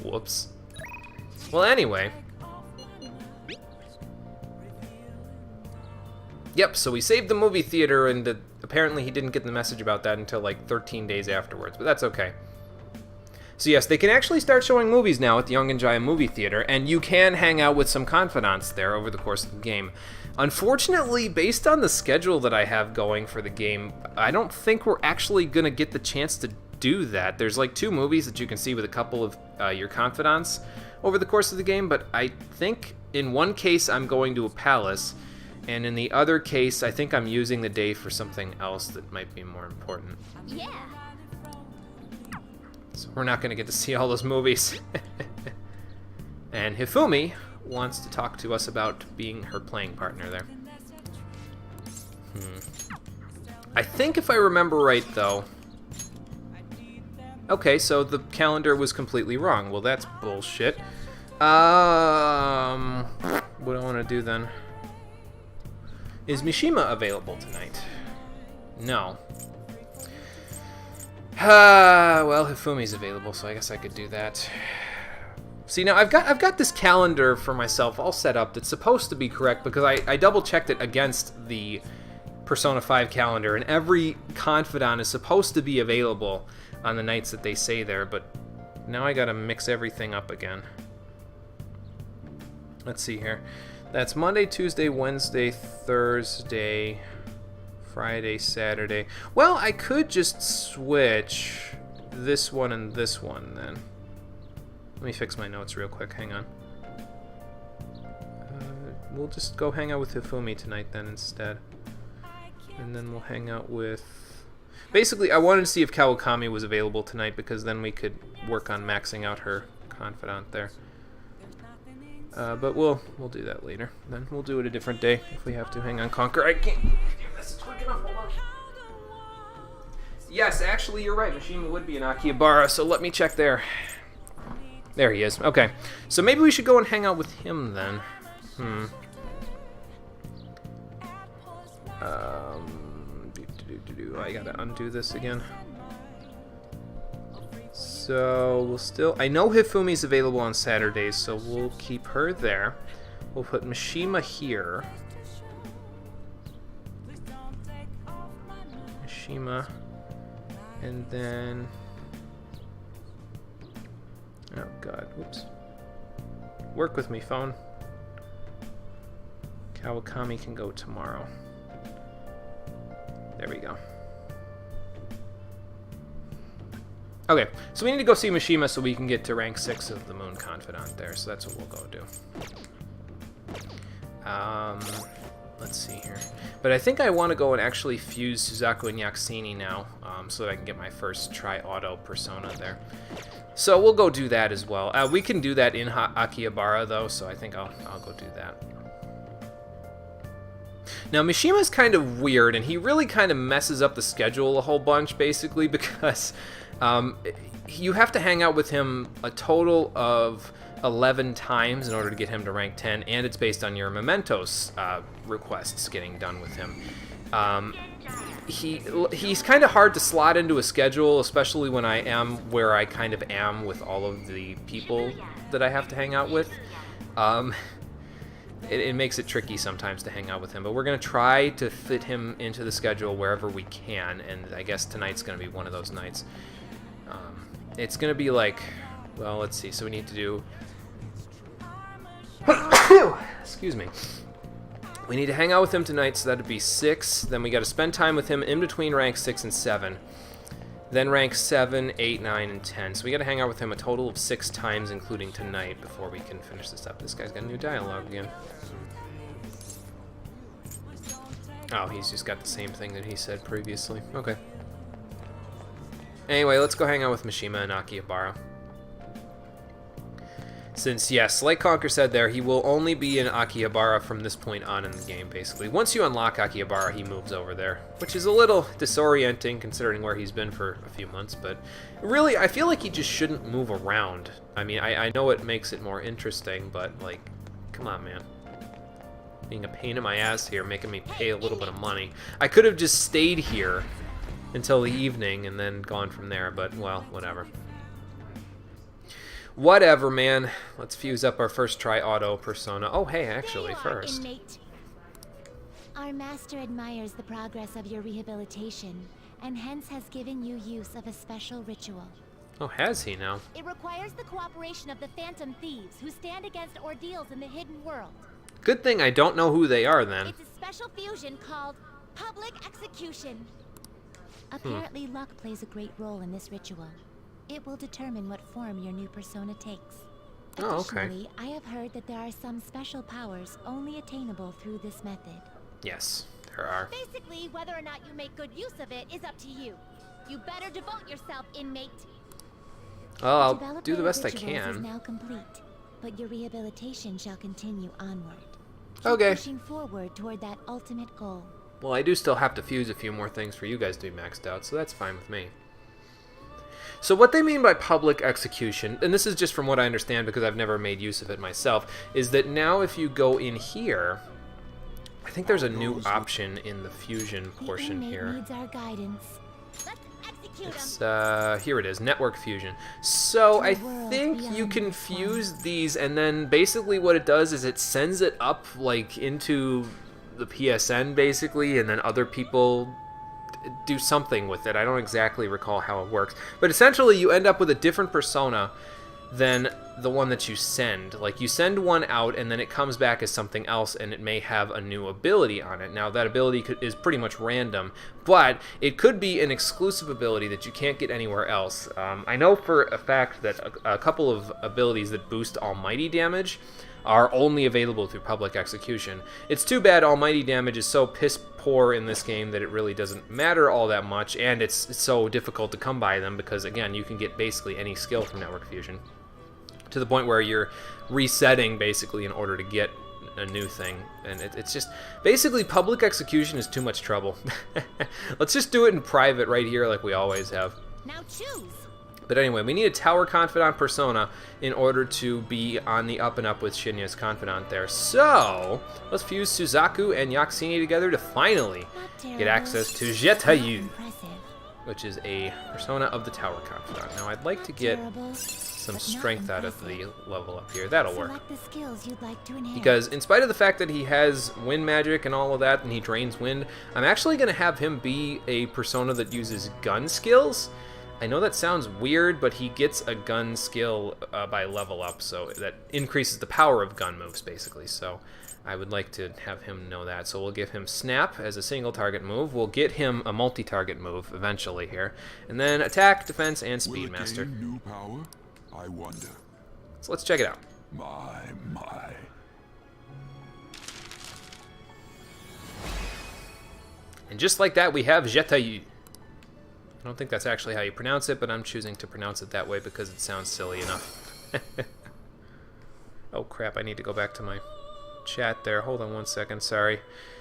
Speaker 1: Whoops. Well, anyway. Yep, so we saved the movie theater, and apparently he didn't get the message about that until like 13 days afterwards, but that's okay. So yes, they can actually start showing movies now at the Yongen Jaya Movie Theater, and you can hang out with some confidants there over the course of the game. Unfortunately, based on the schedule that I have going for the game, I don't think we're actually going to get the chance to do that. There's like 2 movies that you can see with a couple of your confidants over the course of the game, but I think in one case I'm going to a palace, and in the other case I think I'm using the day for something else that might be more important.
Speaker 4: Yeah.
Speaker 1: So we're not going to get to see all those movies. And Hifumi wants to talk to us about being her playing partner there. I think if I remember right, though... Okay, so the calendar was completely wrong. Well, that's bullshit. What do I want to do then? Is Mishima available tonight? No. Well, Hifumi's available, so I guess I could do that. See, now I've got this calendar for myself all set up that's supposed to be correct because I double-checked it against the Persona 5 calendar, and every confidant is supposed to be available on the nights that they say there, but now I gotta mix everything up again. Let's see here. That's Monday, Tuesday, Wednesday, Thursday... Friday, Saturday. Well, I could just switch this one and this one then. Let me fix my notes real quick. Hang on. We'll just go hang out with Hifumi tonight then instead. And then we'll hang out with... Basically, I wanted to see if Kawakami was available tonight because then we could work on maxing out her confidant there. But we'll do that later. Then we'll do it a different day if we have to. Hang on, Conker. I can't do this quick enough. Hold on. Yes, actually, you're right. Mishima would be in Akihabara, so let me check there. There he is. Okay, so maybe we should go and hang out with him then. I gotta undo this again. So we'll still... I know Hifumi's available on Saturdays, so we'll keep her there. We'll put Mishima here. Mishima. And then... Oh god, whoops. Work with me, phone. Kawakami can go tomorrow. There we go. Okay, so we need to go see Mishima so we can get to rank 6 of the Moon Confidant there, so that's what we'll go do. Let's see here. But I think I want to go and actually fuse Suzaku and Yaksini now, so that I can get my first Tri-Auto Persona there. So we'll go do that as well. We can do that in Akihabara, though, so I think I'll go do that. Now, Mishima's kind of weird, and he really kind of messes up the schedule a whole bunch, basically, because you have to hang out with him a total of 11 times in order to get him to rank 10, and it's based on your mementos requests getting done with him. He's kind of hard to slot into a schedule, especially when I am where I kind of am with all of the people that I have to hang out with. It makes it tricky sometimes to hang out with him, but we're going to try to fit him into the schedule wherever we can, and I guess tonight's going to be one of those nights. It's going to be like, well, let's see, so we need to do... Excuse me. We need to hang out with him tonight, so that'd be 6. Then we got to spend time with him in between rank 6 and 7. Then rank 7, 8, 9, and 10. So we got to hang out with him a total of 6 times, including tonight, before we can finish this up. This guy's got a new dialogue again. Oh, he's just got the same thing that he said previously. Okay. Anyway, let's go hang out with Mishima and Akihabara. Since, yes, like Conker said there, he will only be in Akihabara from this point on in the game, basically. Once you unlock Akihabara, he moves over there, which is a little disorienting considering where he's been for a few months, but really, I feel like he just shouldn't move around. I mean, I know it makes it more interesting, but, like, come on, man. Being a pain in my ass here, making me pay a little bit of money. I could have just stayed here until the evening and then gone from there, but, well, whatever. Whatever, man. Let's fuse up our first Tri-Auto Persona. Oh, hey, actually, first.
Speaker 3: Our master admires the progress of your rehabilitation, and hence has given you use of a special ritual.
Speaker 1: Oh, has he now?
Speaker 3: It requires the cooperation of the Phantom Thieves, who stand against ordeals in the hidden world.
Speaker 1: Good thing I don't know who they are, then.
Speaker 3: It's a special fusion called Public Execution. Apparently, luck plays a great role in this ritual. It will determine what form your new persona takes.
Speaker 1: Oh, okay.
Speaker 3: Additionally, I have heard that there are some special powers only attainable through this method.
Speaker 1: Yes, there are.
Speaker 3: Basically, whether or not you make good use of it is up to you. You better devote yourself, inmate.
Speaker 1: Well, I'll do the best I can.
Speaker 3: Is now complete, but your rehabilitation shall continue onward. Keep
Speaker 1: okay.
Speaker 3: Pushing forward toward that ultimate goal.
Speaker 1: Well, I do still have to fuse a few more things for you guys to be maxed out, so that's fine with me. So what they mean by public execution, and this is just from what I understand because I've never made use of it myself, is that now if you go in here, I think there's a new option in the fusion portion here.
Speaker 3: Needs our guidance.
Speaker 1: It's, here it is, network fusion. So I think you can fuse these, and then basically what it does is it sends it up like into the PSN basically, and then other people do something with it. I don't exactly recall how it works, but essentially you end up with a different persona than the one that you send. Like, you send one out and then it comes back as something else, and it may have a new ability on it. Now that ability is pretty much random, but it could be an exclusive ability that you can't get anywhere else. I know for a fact that a couple of abilities that boost almighty damage are only available through public execution. It's too bad almighty damage is so piss poor in this game that it really doesn't matter all that much, and it's so difficult to come by them because, again, you can get basically any skill from network fusion, to the point where you're resetting basically in order to get a new thing, and it's just basically public execution is too much trouble. Let's just do it in private right here like we always have.
Speaker 3: Now choose.
Speaker 1: But anyway, we need a Tower Confidant persona in order to be on the up and up with Shinya's Confidant there. So, let's fuse Suzaku and Yaksini together to finally get access to Jetayu. which is a Persona of the Tower Confidant. Now, I'd like to get some strength out of the level up here. That'll work.
Speaker 3: Select the skills you'd like to enhance.
Speaker 1: Because in spite of the fact that he has wind magic and all of that, and he drains wind, I'm actually going to have him be a Persona that uses gun skills. I know that sounds weird, but he gets a gun skill by level up, so that increases the power of gun moves, basically. So I would like to have him know that. So we'll give him Snap as a single target move. We'll get him a multi-target move eventually here. And then Attack, Defense, and Speedmaster.
Speaker 8: Will it gain new power? I wonder.
Speaker 1: So let's check it out.
Speaker 8: My.
Speaker 1: And just like that, we have Jetayu. I don't think that's actually how you pronounce it, but I'm choosing to pronounce it that way because it sounds silly enough. Oh crap, I need to go back to my chat there. Hold on one second, sorry.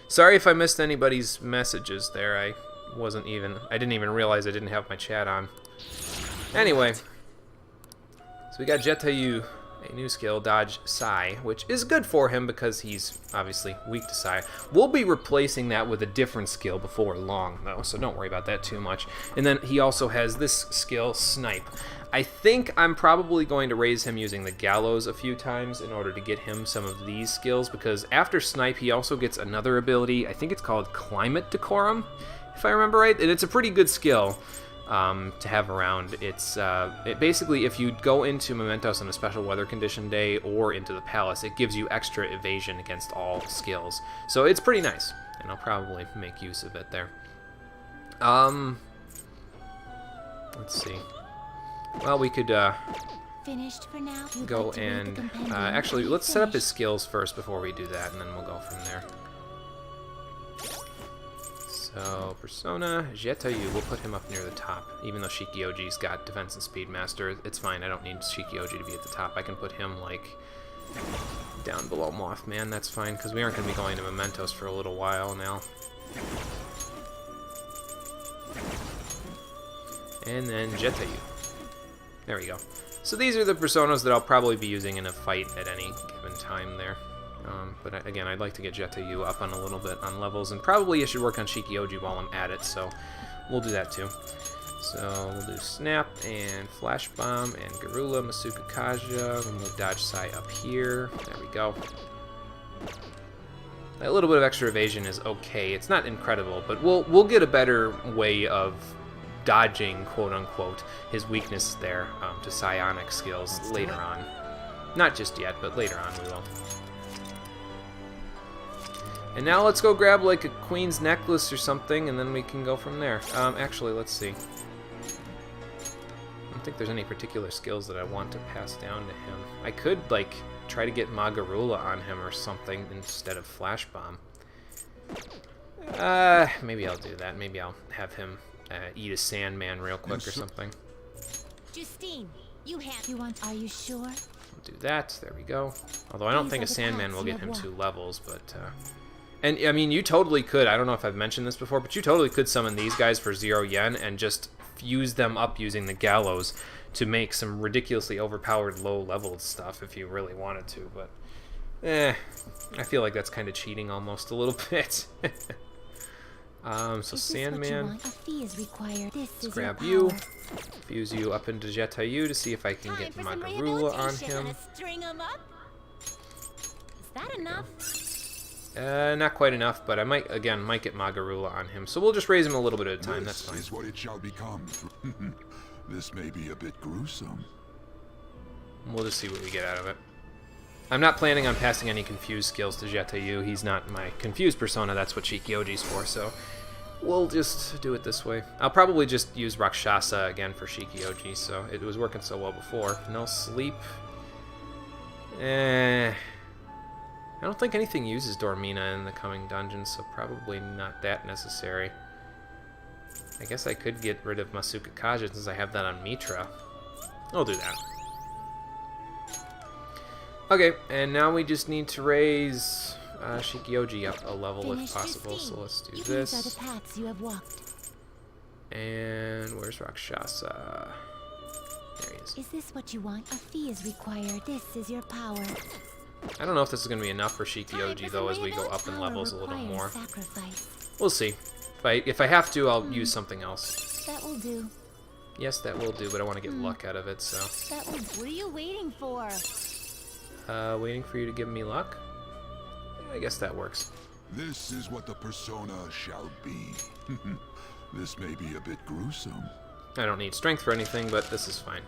Speaker 1: Sorry if I missed anybody's messages there. I didn't even realize I didn't have my chat on. Anyway, so we got Jetayu, a new skill, Dodge Sai, which is good for him because he's obviously weak to Sai. We'll be replacing that with a different skill before long, though, so don't worry about that too much. And then he also has this skill, Snipe. I think I'm probably going to raise him using the Gallows a few times in order to get him some of these skills, because after Snipe, he also gets another ability. I think it's called Climate Decorum, if I remember right, and it's a pretty good skill to have around. It basically, if you go into Mementos on a special weather condition day or into the palace, it gives you extra evasion against all skills. So it's pretty nice, and I'll probably make use of it there. Let's see. Well, we could
Speaker 3: Finished for now.
Speaker 1: go and actually let's set up his skills first before we do that, and then we'll go from there. So, Persona, Jetayu, we'll put him up near the top. Even though Shikioji's got Defense and Speedmaster, it's fine. I don't need Shikioji to be at the top. I can put him, like, down below Mothman. That's fine, because we aren't going to be going to Mementos for a little while now. And then Jetayu. There we go. So these are the Personas that I'll probably be using in a fight at any given time there. But again, I'd like to get Jetayu up on a little bit on levels, and probably I should work on Shikioji while I'm at it, so we'll do that too. So we'll do Snap and Flash Bomb and Garula, Masuka Kaja, and we'll Dodge Sai up here. There we go. A little bit of extra evasion is okay. It's not incredible, but we'll get a better way of dodging, quote-unquote, his weakness there to psionic skills later on. Not just yet, but later on we will. And now let's go grab like a queen's necklace or something, and then we can go from there. Actually, let's see. I don't think there's any particular skills that I want to pass down to him. I could, like, try to get Magarula on him or something instead of Flash Bomb. Maybe I'll do that. Maybe I'll have him eat a Sandman real quick or something.
Speaker 3: Justine, are you sure?
Speaker 1: I'll do that. There we go. Although I don't think a Sandman will get him 2 levels, but... And, I mean, you totally could, I don't know if I've mentioned this before, but you totally could summon these guys for 0 yen and just fuse them up using the Gallows to make some ridiculously overpowered low-level stuff if you really wanted to, but... I feel like that's kind of cheating almost a little bit. So Sandman, let's grab you, fuse you up into Jetayu to see if I can get Magarula on him.
Speaker 3: Is that enough?
Speaker 1: Not quite enough, but I might get Magarula on him. So we'll just raise him a little bit at a time, that's fine.
Speaker 8: This is what it shall become. This may be a bit gruesome.
Speaker 1: We'll just see what we get out of it. I'm not planning on passing any confused skills to Jetayu. He's not my confused persona, that's what Shikioji's for, so we'll just do it this way. I'll probably just use Rakshasa again for Shikioji, so it was working so well before. No sleep. I don't think anything uses Dormina in the coming dungeons, so probably not that necessary. I guess I could get rid of Masuka Kaja since I have that on Mitra. I'll do that. Okay, and now we just need to raise Shikioji up a level if possible, so let's do this.
Speaker 3: These are the paths you have walked.
Speaker 1: And where's Rakshasa? There he is.
Speaker 3: Is this what you want? A fee is required. This is your power.
Speaker 1: I don't know if this is going to be enough for Shikioji, though, as we go up in levels a little more. We'll see. If I have to, I'll use something else.
Speaker 4: That will do.
Speaker 1: Yes, that will do, but I want to get luck out of it, so...
Speaker 4: What are you waiting for?
Speaker 1: Waiting for you to give me luck? I guess that works.
Speaker 12: This is what the persona shall be. This may be a bit gruesome.
Speaker 1: I don't need strength for anything, but this is fine.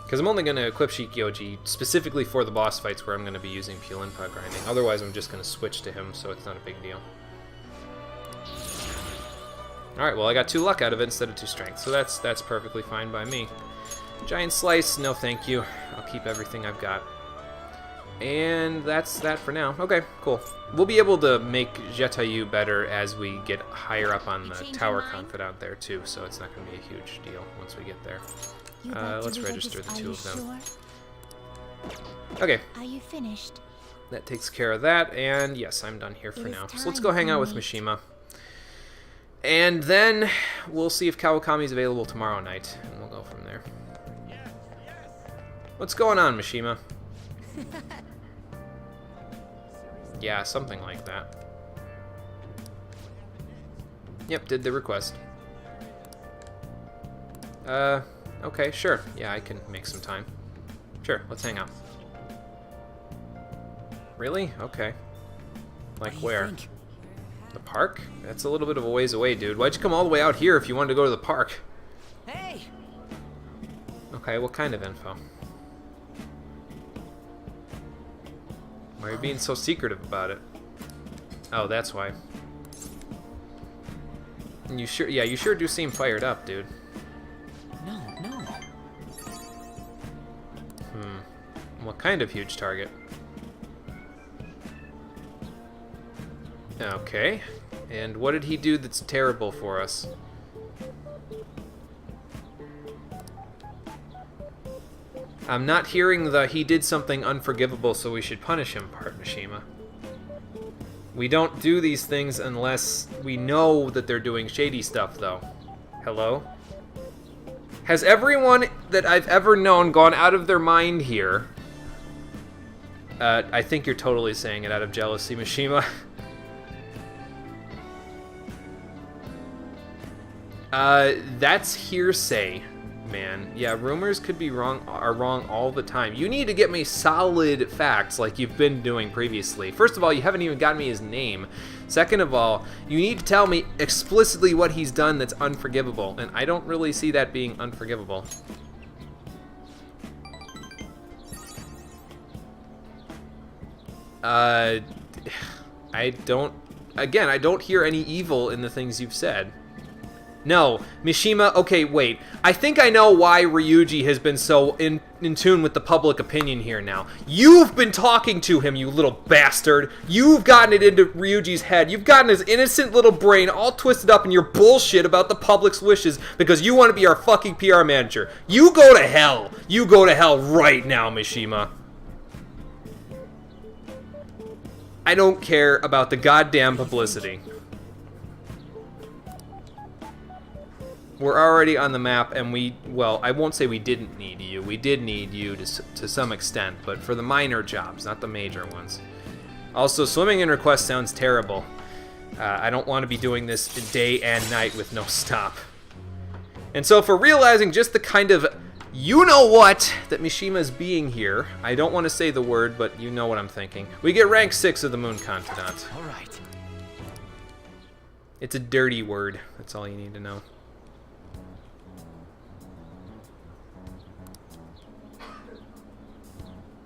Speaker 1: Because I'm only going to equip Shikyoji specifically for the boss fights where I'm going to be using Piolinpa grinding. Otherwise, I'm just going to switch to him, so it's not a big deal. Alright, well, I got 2 luck out of it instead of 2 strength, so that's perfectly fine by me. Giant Slice, no thank you. I'll keep everything I've got. And that's that for now. Okay, cool. We'll be able to make Jetayu better as we get higher up on the Tower Confidant there, too, so it's not going to be a huge deal once we get there. Let's register the 2 of them. Okay.
Speaker 3: Are you finished?
Speaker 1: That takes care of that, and yes, I'm done here for now. So let's go hang out with Mishima. And then we'll see if Kawakami's available tomorrow night, and we'll go from there. What's going on, Mishima? Yeah, something like that. Yep, did the request. Okay, sure. Yeah, I can make some time. Sure, let's hang out. Really? Okay. Like where? The park? That's a little bit of a ways away, dude. Why'd you come all the way out here if you wanted to go to the park?
Speaker 2: Hey!
Speaker 1: Okay, what kind of info? Why are you being so secretive about it? Oh, that's why. And you sure? Yeah, you sure do seem fired up, dude.
Speaker 2: No.
Speaker 1: What kind of huge target? Okay. And what did he do that's terrible for us? I'm not hearing the he did something unforgivable, so we should punish him part, Mishima. We don't do these things unless we know that they're doing shady stuff, though. Hello? Has everyone that I've ever known gone out of their mind here? I think you're totally saying it out of jealousy, Mishima. That's hearsay, man. Yeah, rumors could be wrong, are wrong all the time. You need to get me solid facts like you've been doing previously. First of all, you haven't even gotten me his name. Second of all, you need to tell me explicitly what he's done that's unforgivable, and I don't really see that being unforgivable. I don't hear any evil in the things you've said. No, Mishima, okay, wait. I think I know why Ryuji has been so in tune with the public opinion here now. You've been talking to him, you little bastard. You've gotten it into Ryuji's head. You've gotten his innocent little brain all twisted up in your bullshit about the public's wishes because you want to be our fucking PR manager. You go to hell. You go to hell right now, Mishima. I don't care about the goddamn publicity. We're already on the map, and well, I won't say we didn't need you. We did need you to some extent, but for the minor jobs, not the major ones. Also, swimming in request sounds terrible. I don't want to be doing this day and night with no stop. And so for realizing just the kind of you-know-what that Mishima's being here, I don't want to say the word, but you know what I'm thinking. We get rank 6 of the Moon Confidant.
Speaker 2: All right.
Speaker 1: It's a dirty word. That's all you need to know.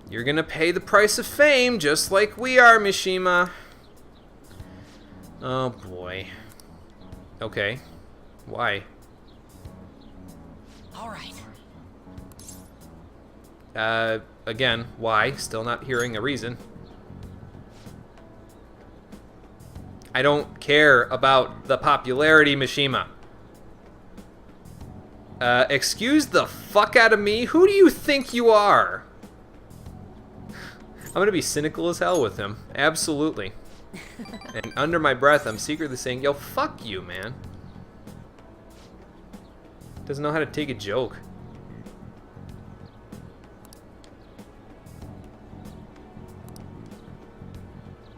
Speaker 1: You're gonna pay the price of fame, just like we are, Mishima. Oh, boy. Okay. Why?
Speaker 2: All right.
Speaker 1: Again, why? Still not hearing a reason. I don't care about the popularity, Mishima. Excuse the fuck out of me? Who do you think you are? I'm gonna be cynical as hell with him. Absolutely. And under my breath, I'm secretly saying, yo, fuck you, man. Doesn't know how to take a joke.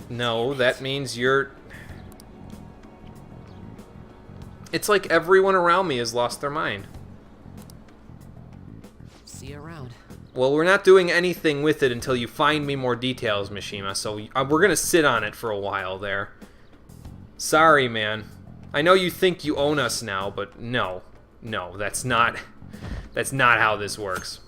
Speaker 1: No, that means you're... It's like everyone around me has lost their mind.
Speaker 2: See you around.
Speaker 1: Well, we're not doing anything with it until you find me more details, Mishima, so we're gonna sit on it for a while there. Sorry, man. I know you think you own us now, but no. No, that's not how this works.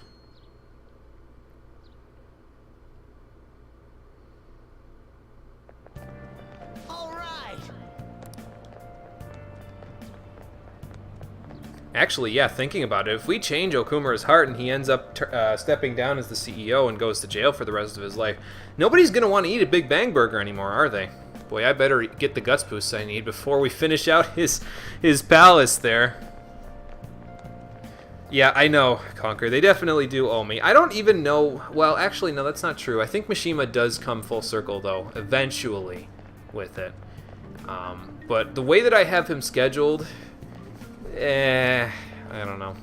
Speaker 1: Actually, yeah, thinking about it, if we change Okumura's heart and he ends up stepping down as the CEO and goes to jail for the rest of his life, nobody's going to want to eat a Big Bang Burger anymore, are they? Boy, I better get the guts boosts I need before we finish out his palace there. Yeah, I know, Conquer. They definitely do owe me. I don't even know... Well, actually, no, that's not true. I think Mishima does come full circle, though, eventually with it. But the way that I have him scheduled... I don't know.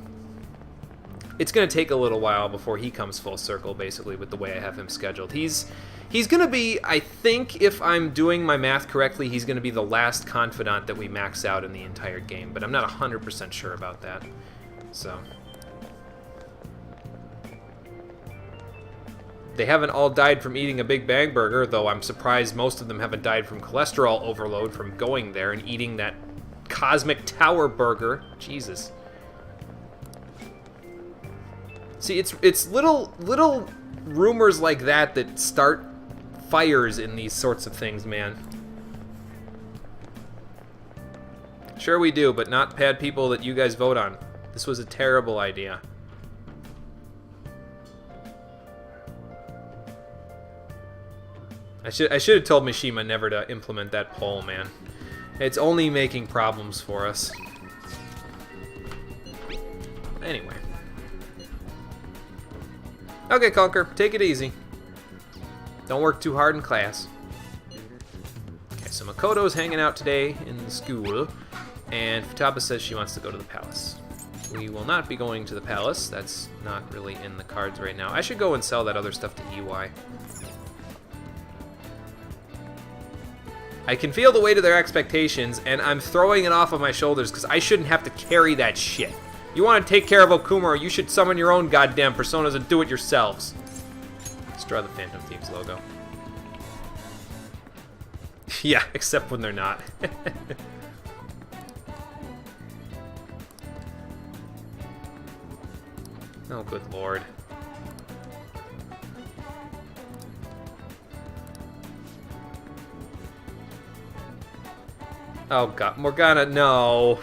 Speaker 1: It's going to take a little while before he comes full circle, basically, with the way I have him scheduled. He's going to be, I think, if I'm doing my math correctly, he's going to be the last confidant that we max out in the entire game, but I'm not 100% sure about that. So. They haven't all died from eating a Big Bang Burger, though I'm surprised most of them haven't died from cholesterol overload from going there and eating that Cosmic Tower Burger. Jesus. See, it's little rumors like that start fires in these sorts of things, man. Sure we do, but not bad people that you guys vote on. This was a terrible idea. I should have told Mishima never to implement that poll, man. It's only making problems for us. Anyway. Okay, Conquer, take it easy. Don't work too hard in class. Okay, so Makoto's hanging out today in school, and Futaba says she wants to go to the palace. We will not be going to the palace. That's not really in the cards right now. I should go and sell that other stuff to EY. I can feel the weight of their expectations, and I'm throwing it off of my shoulders because I shouldn't have to carry that shit. You want to take care of Okumura, you should summon your own goddamn personas and do it yourselves. Let's draw the Phantom Thieves logo. Yeah, except when they're not. Oh, good lord. Oh god, Morgana, no.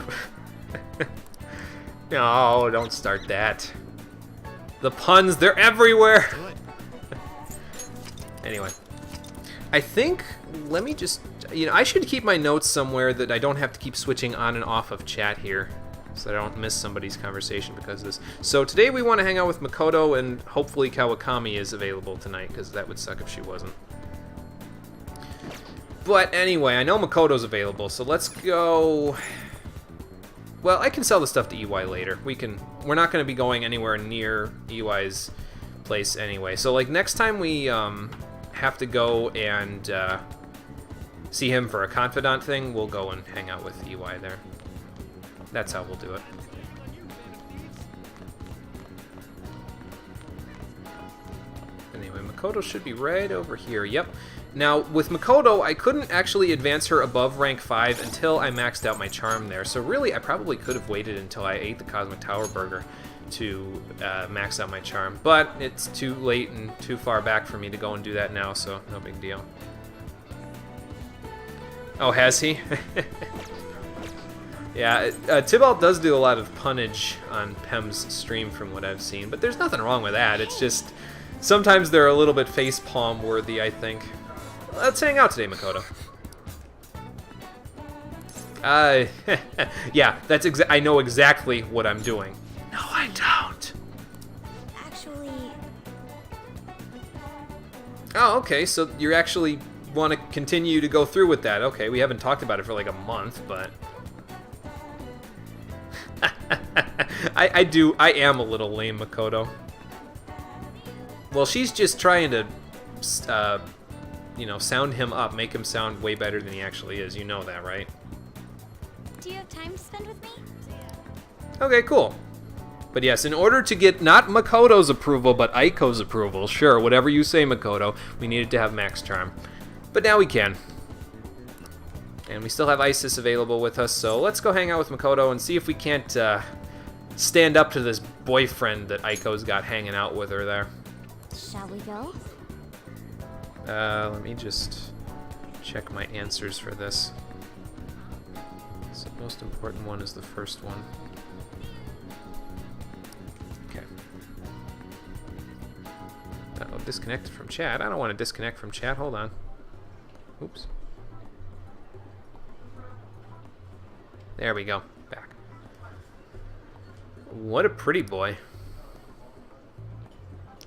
Speaker 1: No, don't start that. The puns, they're everywhere. Anyway. I think, let me just, I should keep my notes somewhere that I don't have to keep switching on and off of chat here, so that I don't miss somebody's conversation because of this. So today we want to hang out with Makoto, and hopefully Kawakami is available tonight, because that would suck if she wasn't. But anyway, I know Makoto's available, so let's go... Well, I can sell the stuff to EY later. We're not going to be going anywhere near EY's place anyway. So, like, next time we have to go and see him for a confidant thing, we'll go and hang out with EY there. That's how we'll do it. Anyway, Makoto should be right over here. Yep. Now, with Makoto, I couldn't actually advance her above rank 5 until I maxed out my charm there. So really, I probably could have waited until I ate the Cosmic Tower Burger to max out my charm. But it's too late and too far back for me to go and do that now, so no big deal. Oh, has he? Yeah, Tybalt does do a lot of punnage on Pem's stream from what I've seen, but there's nothing wrong with that. It's just, sometimes they're a little bit facepalm worthy, I think. Let's hang out today, Makoto. Yeah, that's I know exactly what I'm doing. No, I don't.
Speaker 4: Actually...
Speaker 1: Oh, okay, so you actually want to continue to go through with that. Okay, we haven't talked about it for like a month, but... I am a little lame, Makoto. Well, she's just trying to, sound him up, make him sound way better than he actually is. You know that, right?
Speaker 3: Do you have time to spend with me?
Speaker 1: Okay, cool. But yes, in order to get not Makoto's approval, but Aiko's approval, sure, whatever you say, Makoto, we needed to have Max Charm. But now we can. And we still have Isis available with us, so let's go hang out with Makoto and see if we can't stand up to this boyfriend that Aiko's got hanging out with her there.
Speaker 4: Shall we go?
Speaker 1: Let me just check my answers for this. So the most important one is the first one. Okay. Uh-oh, disconnected from chat. I don't want to disconnect from chat. Hold on. Oops. There we go. Back. What a pretty boy.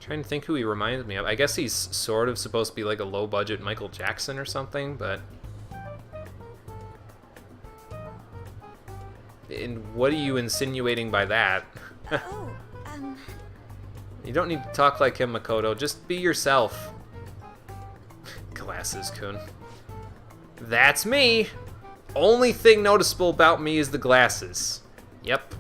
Speaker 1: Trying to think who he reminds me of. I guess he's sort of supposed to be like a low-budget Michael Jackson or something, but... And what are you insinuating by that? You don't need to talk like him, Makoto. Just be yourself. Glasses, Kun. That's me! Only thing noticeable about me is the glasses. Yep.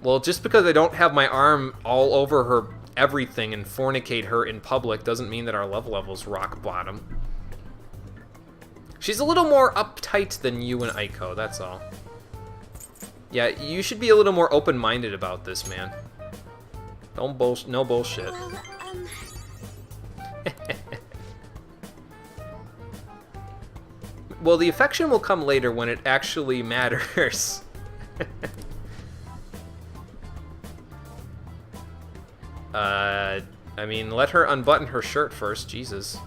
Speaker 1: Well, just because I don't have my arm all over her everything and fornicate her in public doesn't mean that our love level's rock bottom. She's a little more uptight than you and Aiko, that's all. Yeah, you should be a little more open-minded about this, man. No bullshit. Well, the affection will come later when it actually matters. I mean, let her unbutton her shirt first, Jesus.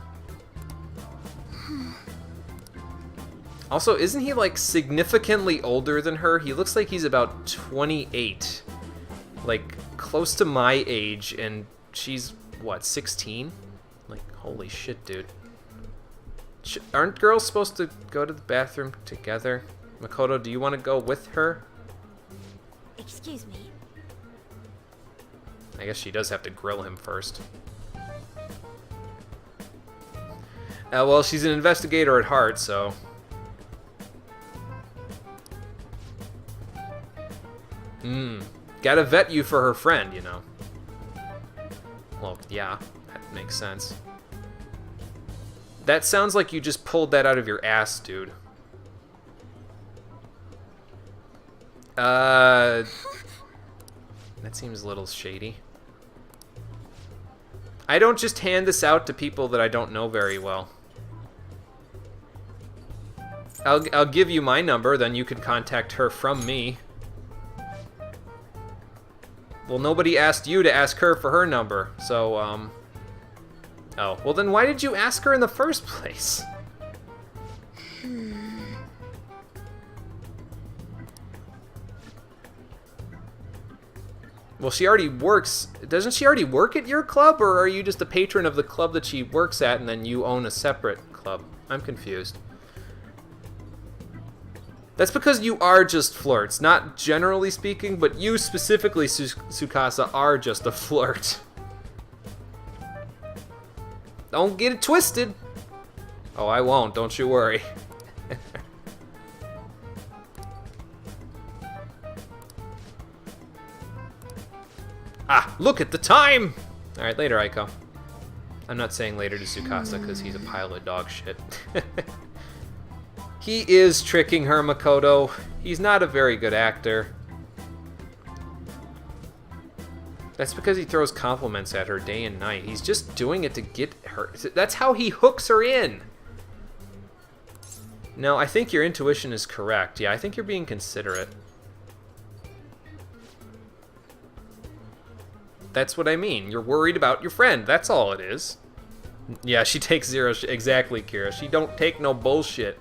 Speaker 1: Also, isn't he, like, significantly older than her? He looks like he's about 28. Like, close to my age, and she's, what, 16? Like, holy shit, dude. Aren't girls supposed to go to the bathroom together? Makoto, do you want to go with her?
Speaker 3: Excuse me.
Speaker 1: I guess she does have to grill him first. Well, she's an investigator at heart, so... Gotta vet you for her friend, you know. Well, yeah, that makes sense. That sounds like you just pulled that out of your ass, dude. That seems a little shady. I don't just hand this out to people that I don't know very well. I'll give you my number, then you can contact her from me. Well, nobody asked you to ask her for her number, so, Oh, well then why did you ask her in the first place? Well, she already works... Doesn't she already work at your club, or are you just a patron of the club that she works at and then you own a separate club? I'm confused. That's because you are just flirts. Not generally speaking, but you specifically, Tsukasa, are just a flirt. Don't get it twisted. Oh, I won't. Don't you worry. Ah, look at the time! Alright, later, Aiko. I'm not saying later to Tsukasa because he's a pile of dog shit. He is tricking her, Makoto. He's not a very good actor. That's because he throws compliments at her day and night. He's just doing it to get her. That's how he hooks her in. No, I think your intuition is correct. Yeah, I think you're being considerate. That's what I mean. You're worried about your friend. That's all it is. Yeah, she takes zero. Exactly, Kira. She don't take no bullshit.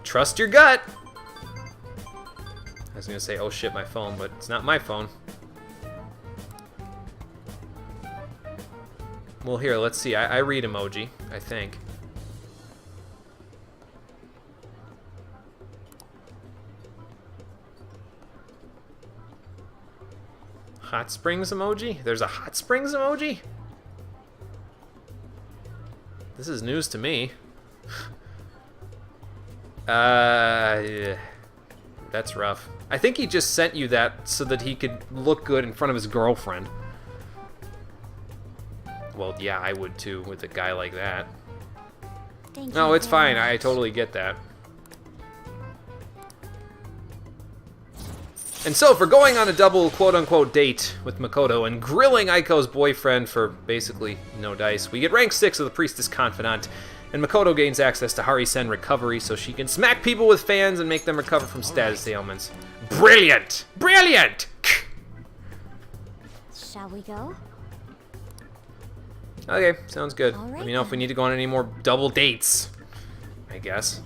Speaker 1: Trust your gut. I was gonna say, oh shit, my phone, but it's not my phone. Well, here, let's see. I read emoji, I think. Hot Springs emoji? There's a Hot Springs emoji? This is news to me. Yeah. That's rough. I think he just sent you that so that he could look good in front of his girlfriend. Well, yeah, I would too with a guy like that. No, it's fine. I totally get that. And so, for going on a double quote-unquote date with Makoto and grilling Aiko's boyfriend for basically no dice, we get rank 6 of the Priestess Confidant, and Makoto gains access to Hari-sen Recovery so she can smack people with fans and make them recover from status ailments. Brilliant! Brilliant!
Speaker 4: Shall we go?
Speaker 1: Okay, sounds good.
Speaker 4: All right,
Speaker 1: Let me know if we need to go on any more double dates, I guess.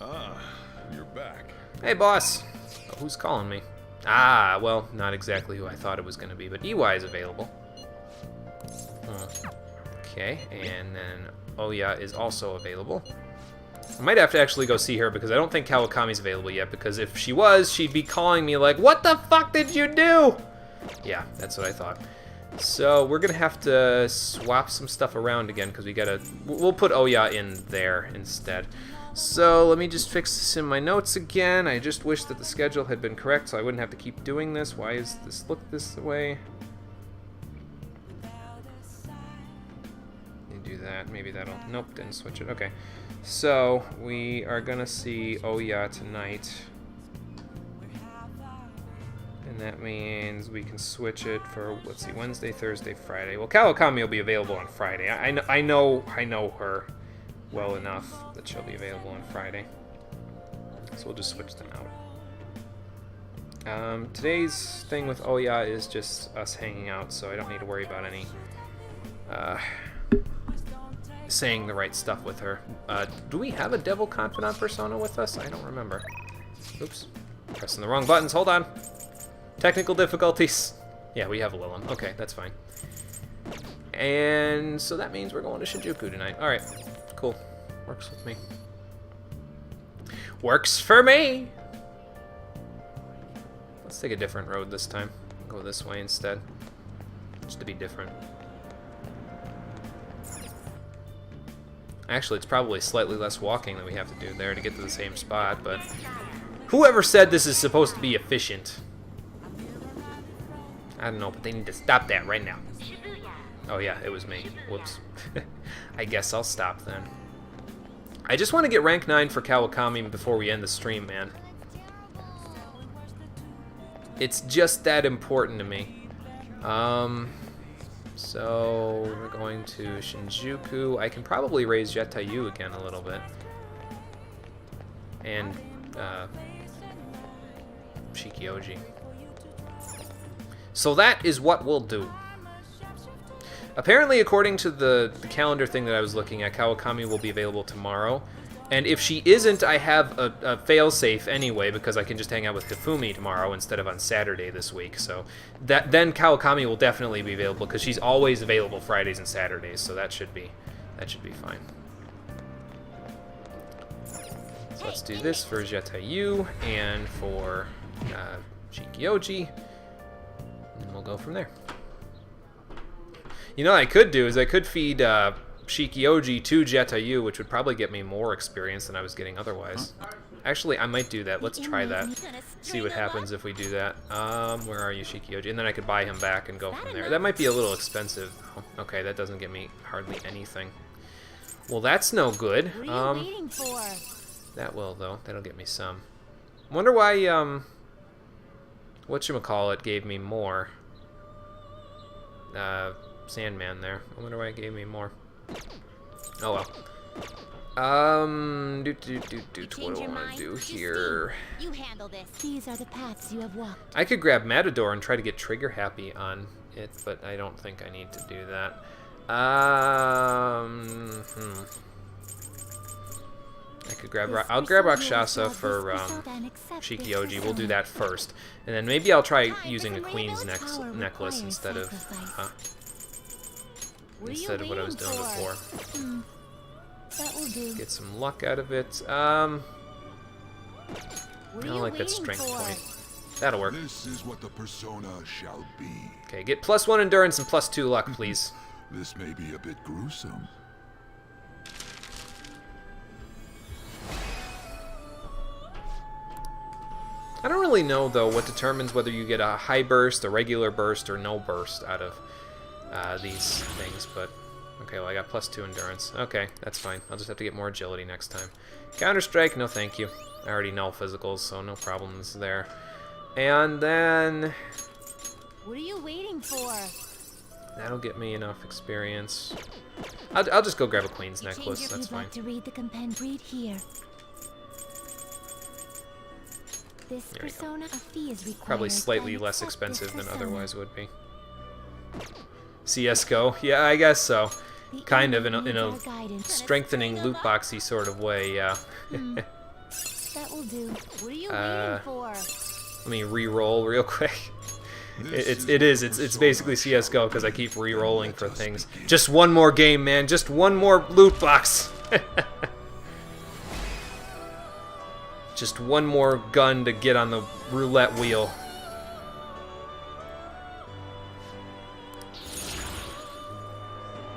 Speaker 8: Ah, you're back.
Speaker 1: Hey, boss. Oh, who's calling me? Ah, well, not exactly who I thought it was going to be, but EY is available. Okay, and then Oya is also available. I might have to actually go see her because I don't think Kawakami's available yet, because if she was, she'd be calling me like, what the fuck did you do? Yeah, that's what I thought. So we're going to have to swap some stuff around again because we got to... We'll put Oya in there instead. So let me just fix this in my notes again. I just wish that the schedule had been correct so I wouldn't have to keep doing this. Why is this look this way? You do that. Maybe that'll... Nope, didn't switch it. Okay. So we are going to see Oya tonight. And that means we can switch it for, let's see, Wednesday, Thursday, Friday. Well, Kawakami will be available on Friday. I know her well enough that she'll be available on Friday. So we'll just switch them out. Today's thing with Oya is just us hanging out, so I don't need to worry about any saying the right stuff with her. Do we have a Devil Confidant persona with us? I don't remember. Oops. Pressing the wrong buttons. Hold on. Technical difficulties. Yeah, we have a Lilum. Okay, that's fine. And so that means we're going to Shinjuku tonight. Alright. Cool. Works with me. Works for me! Let's take a different road this time. Go this way instead. Just to be different. Actually, it's probably slightly less walking that we have to do there to get to the same spot, but... Whoever said this is supposed to be efficient? I don't know, but they need to stop that right now. Oh yeah, it was me. Whoops. I guess I'll stop then. I just want to get rank 9 for Kawakami before we end the stream, man. It's just that important to me. So we're going to Shinjuku. I can probably raise Jetayu again a little bit. And Shikioji. So that is what we'll do. Apparently, according to the calendar thing that I was looking at, Kawakami will be available tomorrow. And if she isn't, I have a fail-safe anyway, because I can just hang out with Hifumi tomorrow instead of on Saturday this week. So then Kawakami will definitely be available, because she's always available Fridays and Saturdays, so that should be fine. So let's do this for Jetayu and for Shikioji. And we'll go from there. You know what I could do is I could feed Shikioji to Jetayu, which would probably get me more experience than I was getting otherwise. Actually, I might do that. Let's try that. See what happens if we do that. Where are you, Shikioji? And then I could buy him back and go from there. That might be a little expensive. Oh, okay, that doesn't get me hardly anything. Well, that's no good. That will, though. That'll get me some. Wonder why, whatchamacallit gave me more. Sandman there. I wonder why it gave me more. Oh well. What do I want to do here?
Speaker 3: You handle this. These are the paths you have walked.
Speaker 1: I could grab Matador and try to get Trigger Happy on it, but I don't think I need to do that. I could grab... I'll grab Rakshasa for Shikioji. We'll do that first. And then maybe I'll try using a Queen's necklace instead of... instead of what I was doing before.
Speaker 3: That will do.
Speaker 1: Get some luck out of it. I don't like that strength point. That'll work.
Speaker 12: This is what the persona shall be.
Speaker 1: Okay, get +1 endurance and +2 luck, please.
Speaker 12: This may be a bit gruesome.
Speaker 1: I don't really know, though, what determines whether you get a high burst, a regular burst, or no burst out of these things, but... Okay, well, I got +2 endurance. Okay, that's fine. I'll just have to get more agility next time. Counter-Strike, no thank you. I already know physicals, so no problems there. And then...
Speaker 4: What are you waiting for?
Speaker 1: That'll get me enough experience. I'll just go grab a Queen's Necklace, that's fine.
Speaker 3: To read the compend, read here. This persona, a fee is required.
Speaker 1: Probably slightly less expensive than otherwise would be. CS:GO? Yeah, I guess so. Kind of in a strengthening loot boxy sort of way, yeah.
Speaker 4: That will do. What are you waiting for?
Speaker 1: Let me re-roll real quick. It's basically CS:GO because I keep re-rolling for things. Just one more game, man. Just one more loot box. Just one more gun to get on the roulette wheel.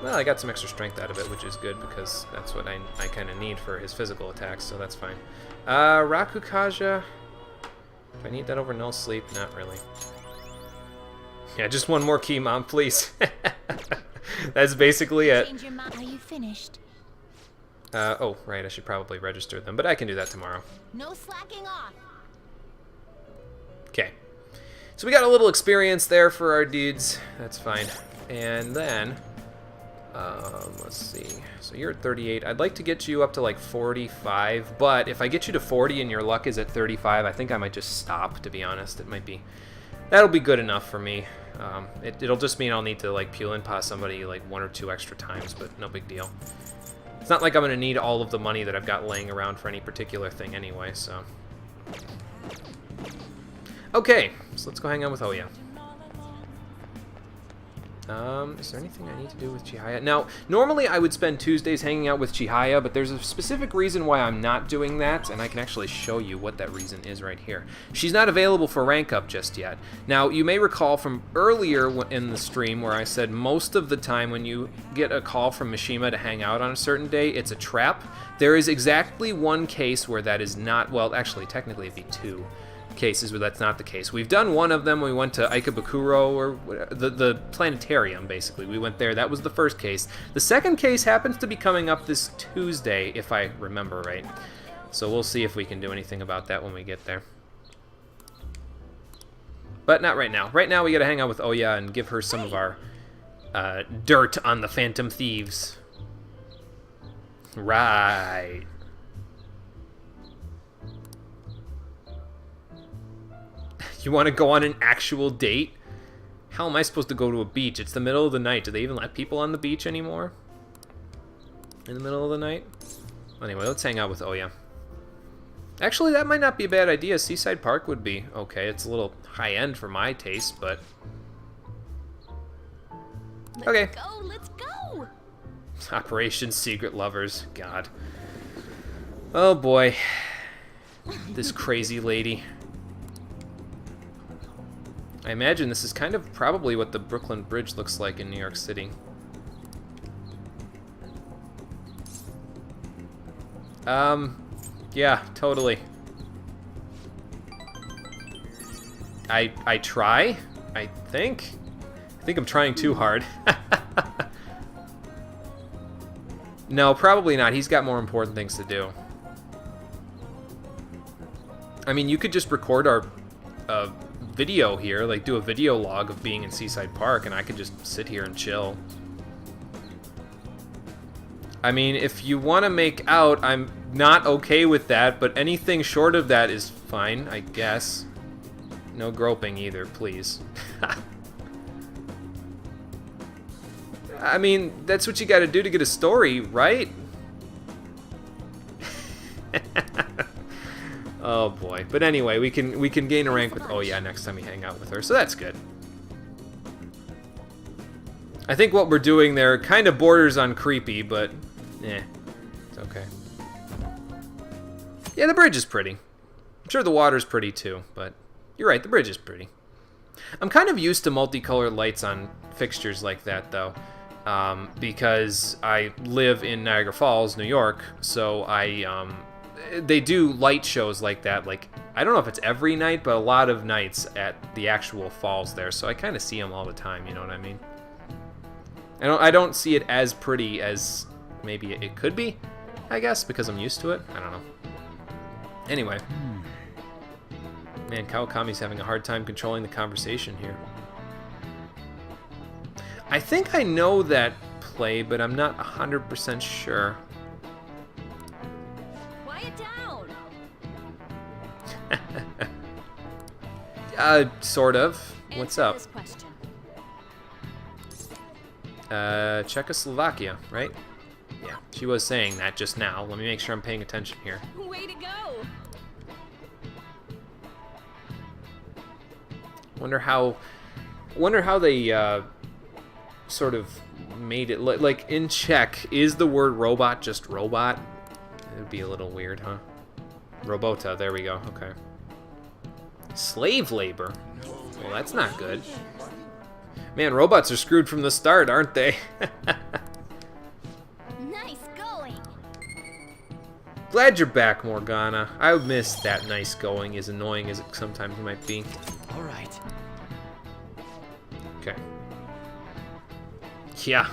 Speaker 1: Well, I got some extra strength out of it, which is good because that's what I kind of need for his physical attacks, so that's fine. Rakukaja. Do I need that over no sleep? Not really. Yeah, just one more key, Mom, please. That's basically it.
Speaker 3: Are you finished?
Speaker 1: Oh, right, I should probably register them, but I can do that tomorrow.
Speaker 4: No slacking off.
Speaker 1: Okay. So we got a little experience there for our dudes. That's fine. And then... let's see. So you're at 38. I'd like to get you up to like 45, but if I get you to 40 and your luck is at 35, I think I might just stop, to be honest. It might be... That'll be good enough for me. It'll just mean I'll need to like peel and pass somebody like 1 or 2 extra times, but no big deal. It's not like I'm going to need all of the money that I've got laying around for any particular thing anyway, so... Okay, so let's go hang out with Oya. Is there anything I need to do with Chihaya? Now, normally I would spend Tuesdays hanging out with Chihaya, but there's a specific reason why I'm not doing that, and I can actually show you what that reason is right here. She's not available for rank up just yet. Now, you may recall from earlier in the stream where I said most of the time when you get a call from Mishima to hang out on a certain day, it's a trap. There is exactly one case where that is not, well, actually, technically it'd be 2 cases where that's not the case. We've done one of them. We went to Ikebukuro, or the planetarium, basically. We went there. That was the first case. The second case happens to be coming up this Tuesday, if I remember right. So we'll see if we can do anything about that when we get there. But not right now. Right now we gotta hang out with Oya and give her some of our dirt on the Phantom Thieves. Right. You want to go on an actual date? How am I supposed to go to a beach? It's the middle of the night. Do they even let people on the beach anymore? In the middle of the night? Anyway, let's hang out with Oya. Actually, that might not be a bad idea. Seaside Park would be okay. It's a little high-end for my taste, but... Okay.
Speaker 4: Let's go!
Speaker 1: Operation Secret Lovers. God. Oh, boy. This crazy lady. I imagine this is kind of probably what the Brooklyn Bridge looks like in New York City. Yeah, totally. I try, I think. I think I'm trying too hard. No, probably not. He's got more important things to do. I mean, you could just record our video here, like do a video log of being in Seaside Park, and I could just sit here and chill. I mean, if you want to make out, I'm not okay with that, but anything short of that is fine, I guess. No groping either, please. I mean, that's what you gotta do to get a story, right? Oh boy. But anyway, we can gain a rank with Oya next time we hang out with her, so that's good. I think what we're doing there kind of borders on creepy, but it's okay. Yeah, the bridge is pretty. I'm sure the water's pretty too, but You're right, the bridge is pretty. I'm kind of used to multicolored lights on fixtures like that, though, because I live in Niagara Falls, New York, so they do light shows like that, like, I don't know if it's every night, but a lot of nights at the actual falls there, so I kind of see them all the time, you know what I mean? I don't see it as pretty as maybe it could be, I guess, because I'm used to it. I don't know. Anyway. Man, Kawakami's having a hard time controlling the conversation here. I think I know that play, but I'm not 100% sure.
Speaker 6: Quiet down.
Speaker 1: Sort of. What's
Speaker 6: Answer
Speaker 1: up?
Speaker 6: this question.
Speaker 1: Czechoslovakia, right? Yeah, she was saying that just now. Let me make sure I'm paying attention here.
Speaker 6: Way to go.
Speaker 1: Wonder how they sort of made it like in Czech. Is the word robot just robot? It would be a little weird, huh? Robota. There we go. Okay. Slave labor. Well, that's not good. Man, robots are screwed from the start, aren't they?
Speaker 4: Nice going.
Speaker 1: Glad you're back, Morgana. I missed that nice going, as annoying as it sometimes might be.
Speaker 2: All right.
Speaker 1: Okay. Yeah.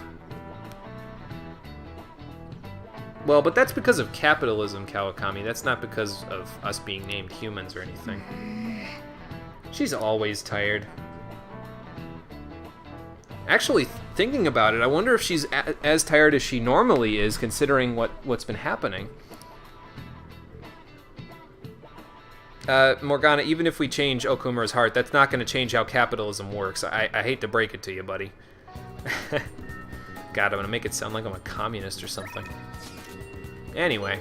Speaker 1: Well, but that's because of capitalism, Kawakami. That's not because of us being named humans or anything. She's always tired. Actually, thinking about it, I wonder if she's as tired as she normally is, considering what's been happening. Morgana, even if we change Okumura's heart, that's not going to change how capitalism works. I hate to break it to you, buddy. God, I'm going to make it sound like I'm a communist or something. Anyway.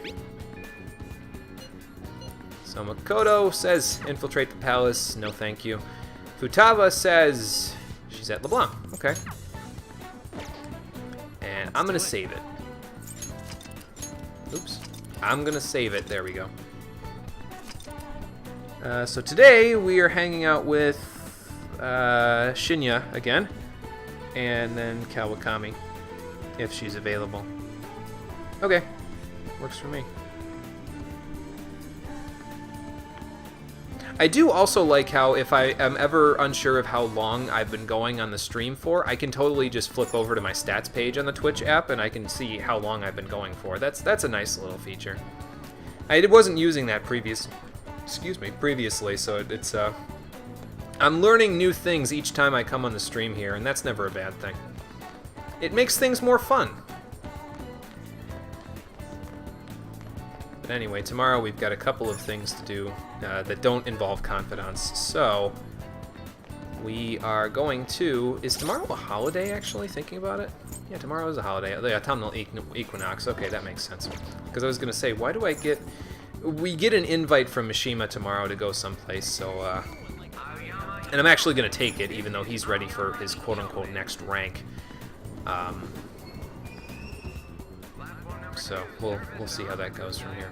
Speaker 1: So Makoto says, infiltrate the palace. No, thank you. Futaba says, she's at LeBlanc. Okay. And I'm going to save it. Oops. I'm going to save it. There we go. So today we are hanging out with Shinya again, and then Kawakami, if she's available. Okay, works for me. I do also like how if I am ever unsure of how long I've been going on the stream for, I can totally just flip over to my stats page on the Twitch app and I can see how long I've been going for. That's a nice little feature. I wasn't using that previously, so it's I'm learning new things each time I come on the stream here, and that's never a bad thing. It makes things more fun. But anyway, tomorrow we've got a couple of things to do that don't involve confidants, so we are going to... Is tomorrow a holiday, actually, thinking about it? Yeah, tomorrow is a holiday. The autumnal equinox. Okay, that makes sense. Because I was going to say, why do I get... We get an invite from Mishima tomorrow to go someplace, so... And I'm actually going to take it, even though he's ready for his quote-unquote next rank. So we'll see how that goes from here.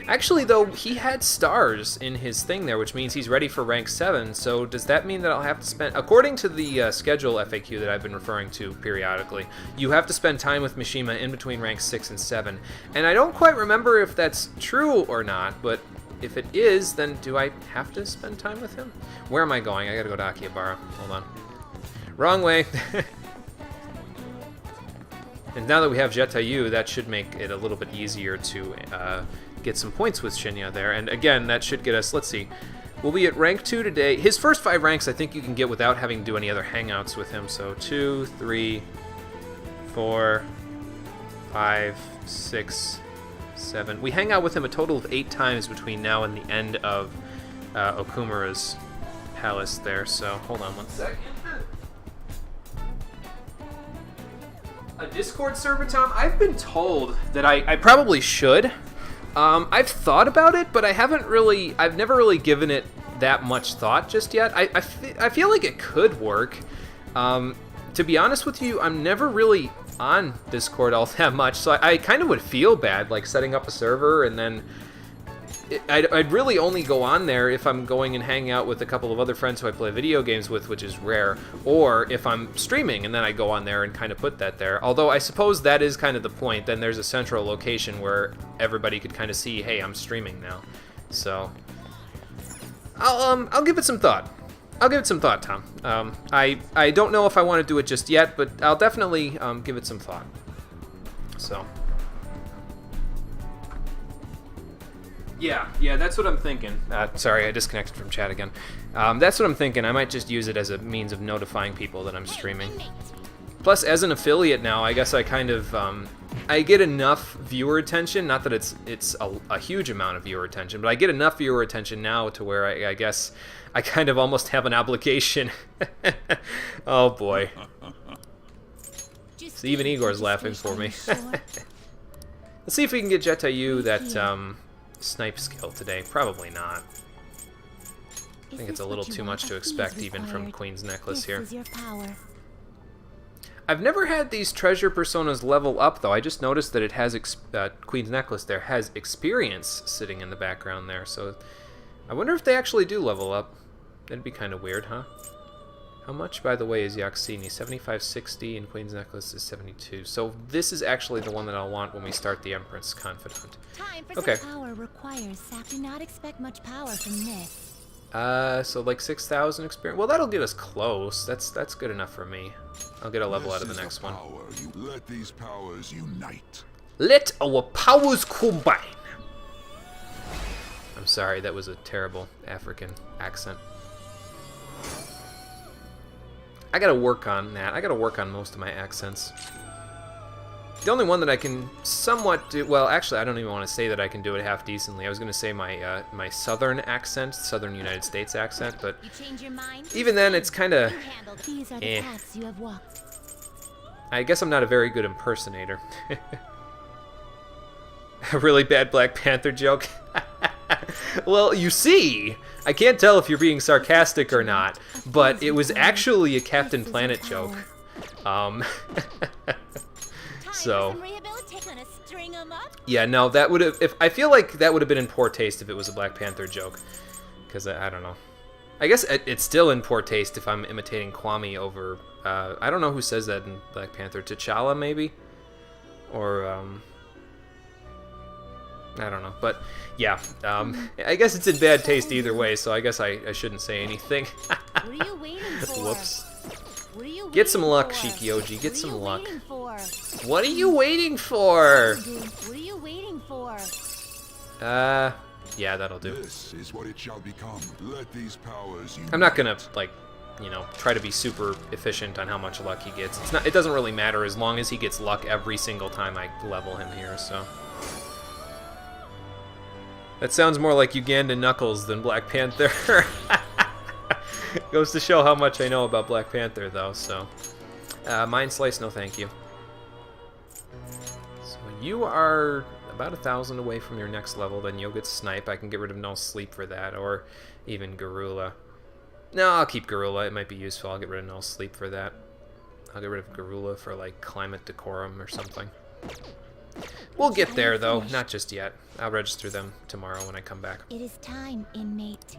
Speaker 1: Actually, though, he had stars in his thing there, which means he's ready for rank 7. So does that mean that I'll have to spend... According to the schedule FAQ that I've been referring to periodically, you have to spend time with Mishima in between ranks 6 and 7. And I don't quite remember if that's true or not, but if it is, then do I have to spend time with him? Where am I going? I gotta go to Akihabara. Hold on. Wrong way. And now that we have Jetayu, that should make it a little bit easier to get some points with Shinya there. And again, that should get us, let's see, we'll be at rank 2 today. His first 5 ranks I think you can get without having to do any other hangouts with him. So 2, 3, 4, 5, 6, 7. We hang out with him a total of 8 times between now and the end of Okumura's palace there. So hold on one second. A Discord server, Tom? I've been told that I probably should. I've thought about it, but I've never really given it that much thought just yet. I feel like it could work. To be honest with you, I'm never really on Discord all that much, so I kind of would feel bad, like setting up a server and then I'd really only go on there if I'm going and hanging out with a couple of other friends who I play video games with, which is rare, or if I'm streaming, and then I go on there and kind of put that there. Although I suppose that is kind of the point. Then there's a central location where everybody could kind of see, hey, I'm streaming now. So I'll give it some thought. I'll give it some thought, Tom. I don't know if I want to do it just yet, but I'll definitely give it some thought. So. Yeah, that's what I'm thinking. Sorry, I disconnected from chat again. That's what I'm thinking. I might just use it as a means of notifying people that I'm streaming. Plus, as an affiliate now, I guess I kind of, I get enough viewer attention. Not that it's a huge amount of viewer attention, but I get enough viewer attention now to where I guess I kind of almost have an obligation. Oh boy. So even Igor's laughing for me. Let's see if we can get Jetayu that snipe skill today. Probably not. I think it's a little too much to expect even from Queen's Necklace here. I've never had these treasure personas level up though. I just noticed that it has Queen's Necklace there has experience sitting in the background there. So I wonder if they actually do level up. That'd be kind of weird, huh? How much, by the way, is Yaxini? 7560 and Queen's Necklace is 72. So this is actually the one that I'll want when we start the Empress Confidant. Okay.
Speaker 10: Power requires Sap. Do not expect much power from this.
Speaker 1: So like 6,000 experience. Well, that'll get us close. That's good enough for me. I'll get a level out of the next one.
Speaker 12: Let these powers unite.
Speaker 1: Let our powers combine. I'm sorry, that was a terrible African accent. I gotta work on that. I gotta work on most of my accents. The only one that I can somewhat do, well, actually, I don't even want to say that I can do it half decently. I was gonna say my my southern accent, southern United States accent, but even then, it's kind of. I guess I'm not a very good impersonator. A really bad Black Panther joke. Well, you see, I can't tell if you're being sarcastic or not, but it was actually a Captain Planet joke. So, yeah, no, that would have. I feel like that would have been in poor taste if it was a Black Panther joke, because I don't know. I guess it's still in poor taste if I'm imitating Kwame over. I don't know who says that in Black Panther. T'Challa, maybe, or I don't know, but yeah, I guess it's in bad taste either way, so I guess I shouldn't say anything.
Speaker 4: What are you waiting for?
Speaker 1: Whoops. Get some luck, Shikioji, get some luck. What are you waiting for?
Speaker 4: What are you waiting for?
Speaker 1: Yeah, that'll do.
Speaker 12: This is what it shall become. Let these powers unite.
Speaker 1: I'm not gonna, like, you know, try to be super efficient on how much luck he gets. It doesn't really matter as long as he gets luck every single time I level him here, so. That sounds more like Ugandan Knuckles than Black Panther. Goes to show how much I know about Black Panther, though, so. Mind Slice, no thank you. So you are about 1,000 away from your next level, then you'll get Snipe. I can get rid of No Sleep for that, or even Garula. No, I'll keep Garula. It might be useful. I'll get rid of No Sleep for that. I'll get rid of Garula for, like, Climate Decorum or something. We'll get there, though. Not just yet. I'll register them tomorrow when I come back.
Speaker 4: It is time, inmate.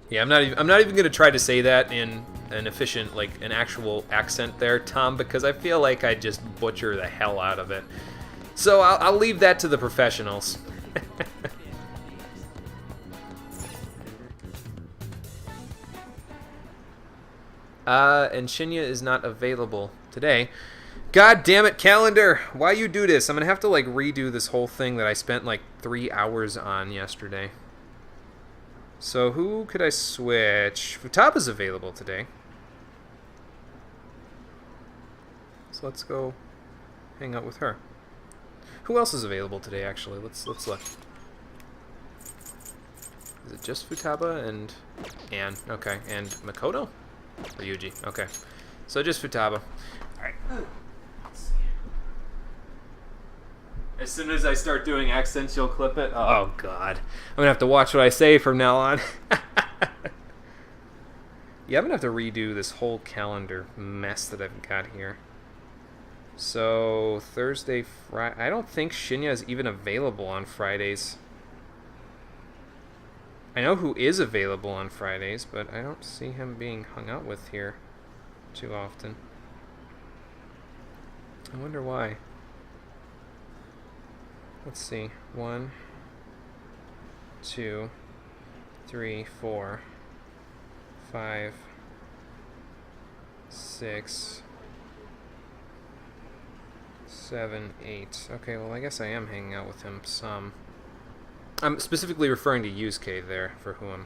Speaker 1: Yeah, I'm not even gonna try to say that in an efficient, like, an actual accent there, Tom, because I feel like I just butcher the hell out of it. So I'll leave that to the professionals. And Shinya is not available today. God damn it, calendar! Why you do this? I'm gonna have to, like, redo this whole thing that I spent, like, 3 hours on yesterday. So who could I switch? Futaba's available today. So let's go hang out with her. Who else is available today, actually? Let's look. Is it just Futaba and Anne? Okay, and Makoto? Or Yuji? Okay. So just Futaba. Alright. As soon as I start doing accents, you'll clip it? Oh, God. I'm going to have to watch what I say from now on. Yeah, I'm going to have to redo this whole calendar mess that I've got here. So Thursday, Friday. I don't think Shinya is even available on Fridays. I know who is available on Fridays, but I don't see him being hung out with here too often. I wonder why. Let's see. 1, 2, 3, 4, 5, 6, 7, 8. Okay, well, I guess I am hanging out with him some. I'm specifically referring to Yusuke there, for who I'm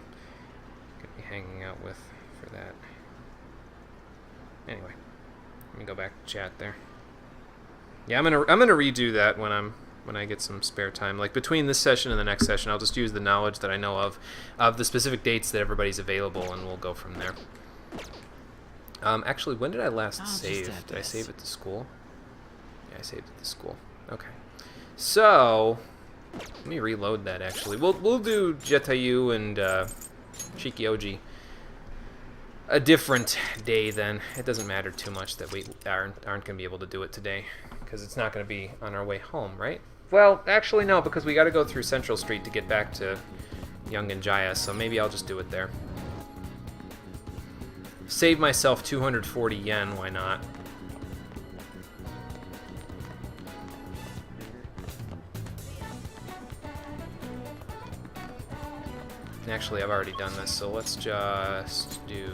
Speaker 1: going to be hanging out with for that. Anyway, let me go back to chat there. Yeah, I'm gonna redo that when I get some spare time. Like between this session and the next session, I'll just use the knowledge that I know of the specific dates that everybody's available, and we'll go from there. Actually, when did I last save? Did I save at the school? Yeah, I saved at the school. Okay. So let me reload that. Actually, we'll do Jetayu and Shikioji a different day then. It doesn't matter too much that we aren't going to be able to do it today, because it's not going to be on our way home, right? Well, actually no, because we got to go through Central Street to get back to Young and Jaya, so maybe I'll just do it there. Save myself 240 yen, why not? Actually, I've already done this, so let's just do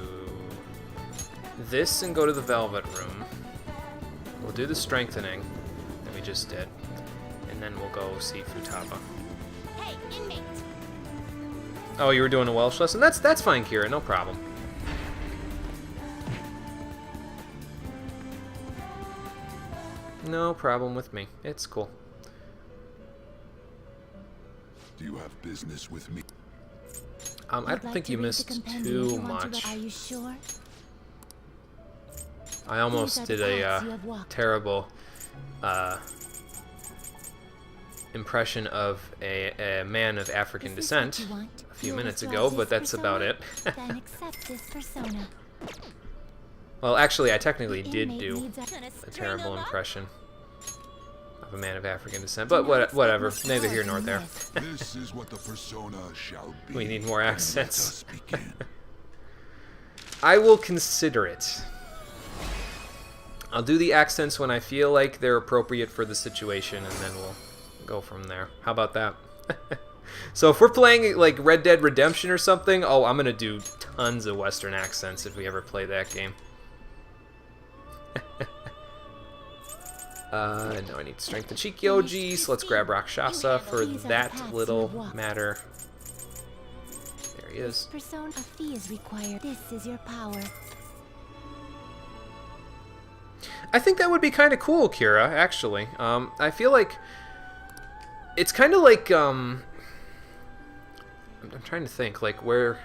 Speaker 1: this and go to the Velvet Room. We'll do the strengthening that we just did, and then we'll go see Futaba.
Speaker 4: Hey, inmate.
Speaker 1: Oh, you were doing a Welsh lesson? That's fine, Kira, no problem. No problem with me. It's cool.
Speaker 12: Do you have business with me?
Speaker 1: I don't think you missed too much.
Speaker 10: Are you sure?
Speaker 1: I almost did a terrible impression of a man of African descent a few minutes ago, but that's about it.
Speaker 3: Then accept this persona.
Speaker 1: Well, actually, I technically did do a terrible impression of a man of African descent, but whatever, neither here nor there.
Speaker 12: This is what the persona shall be.
Speaker 1: We need more accents. I will consider it. I'll do the accents when I feel like they're appropriate for the situation, and then we'll go from there. How about that? So if we're playing like Red Dead Redemption or something, oh, I'm gonna do tons of Western accents if we ever play that game. No, I need to strengthen Shikioji, so let's grab Rakshasa for that little matter. There he is.
Speaker 3: Persona, a fee is required. This is your power.
Speaker 1: I think that would be kind of cool, Kira, actually. I feel like it's kind of like, I'm trying to think, like, where,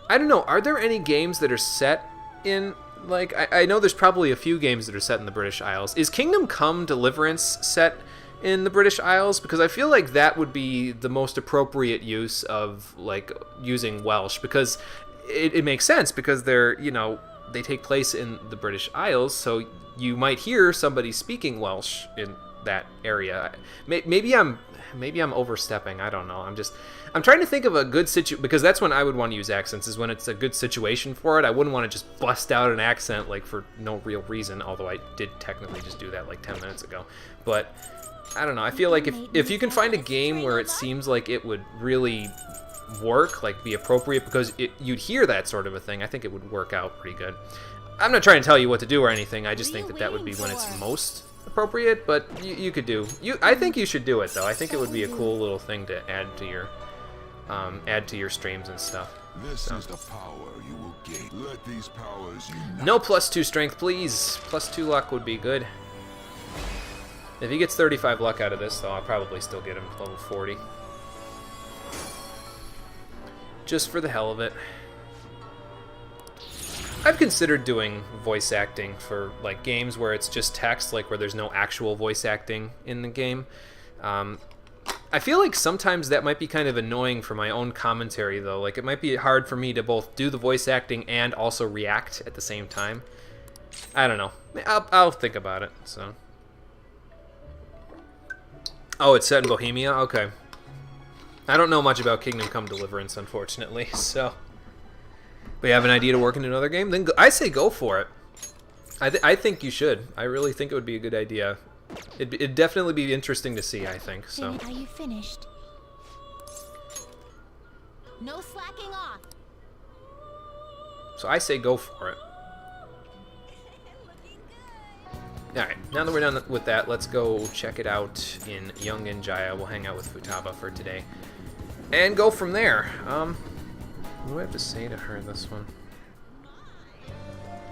Speaker 1: I don't know, are there any games that are set in, like, I know there's probably a few games that are set in the British Isles. Is Kingdom Come Deliverance set in the British Isles? Because I feel like that would be the most appropriate use of, like, using Welsh, because it makes sense, because they're, you know, they take place in the British Isles, so you might hear somebody speaking Welsh in that area. Maybe I'm overstepping. I don't know. I'm trying to think of a good because that's when I would want to use accents, is when it's a good situation for it. I wouldn't want to just bust out an accent like for no real reason, although I did technically just do that like 10 minutes ago. But I don't know. I feel like if you can find a game where it seems like it would really work, like be appropriate, because you'd hear that sort of a thing, I think it would work out pretty good. I'm not trying to tell you what to do or anything. I just think that would be when it's most appropriate, but you could do. I think you should do it though. I think it would be a cool little thing to add to your streams and stuff.
Speaker 12: This is the power you will gain. Let these powers unite.
Speaker 1: No +2 strength, please. +2 luck would be good. If he gets 35 luck out of this, though, I'll probably still get him to level 40. Just for the hell of it. I've considered doing voice acting for like games where it's just text, like where there's no actual voice acting in the game. I feel like sometimes that might be kind of annoying for my own commentary, though. Like, it might be hard for me to both do the voice acting and also react at the same time. I don't know. I'll think about it, so. Oh, it's set in Bohemia? Okay. I don't know much about Kingdom Come Deliverance, unfortunately, so. But you have an idea to work in another game? Then I say go for it. I think you should. I really think it would be a good idea. It'd definitely be interesting to see, I think, so.
Speaker 3: Are you finished?
Speaker 4: No slacking off.
Speaker 1: So I say go for it. Alright, now that we're done with that, let's go check it out in Yongen Jaya. We'll hang out with Futaba for today. And go from there. What do I have to say to her this one?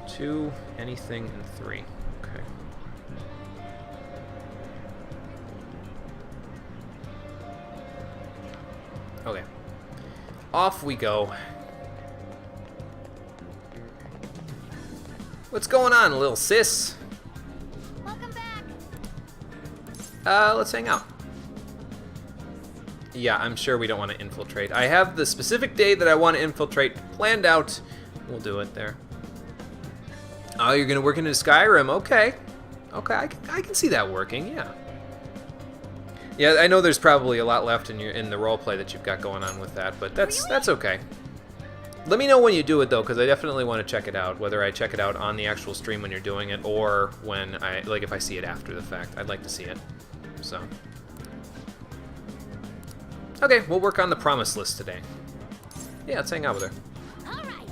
Speaker 1: 2, anything, and 3. Okay. Okay. Off we go. What's going on, little sis?
Speaker 4: Welcome back.
Speaker 1: Let's hang out. Yeah, I'm sure we don't want to infiltrate. I have the specific day that I want to infiltrate planned out. We'll do it there. Oh, you're gonna work into Skyrim? Okay. Okay, I can see that working. Yeah. Yeah, I know there's probably a lot left in the roleplay that you've got going on with that, but that's okay. Let me know when you do it though, because I definitely want to check it out. Whether I check it out on the actual stream when you're doing it, or when if I see it after the fact. I'd like to see it. So. Okay, we'll work on the promise list today. Yeah, let's hang out with her.
Speaker 4: All right.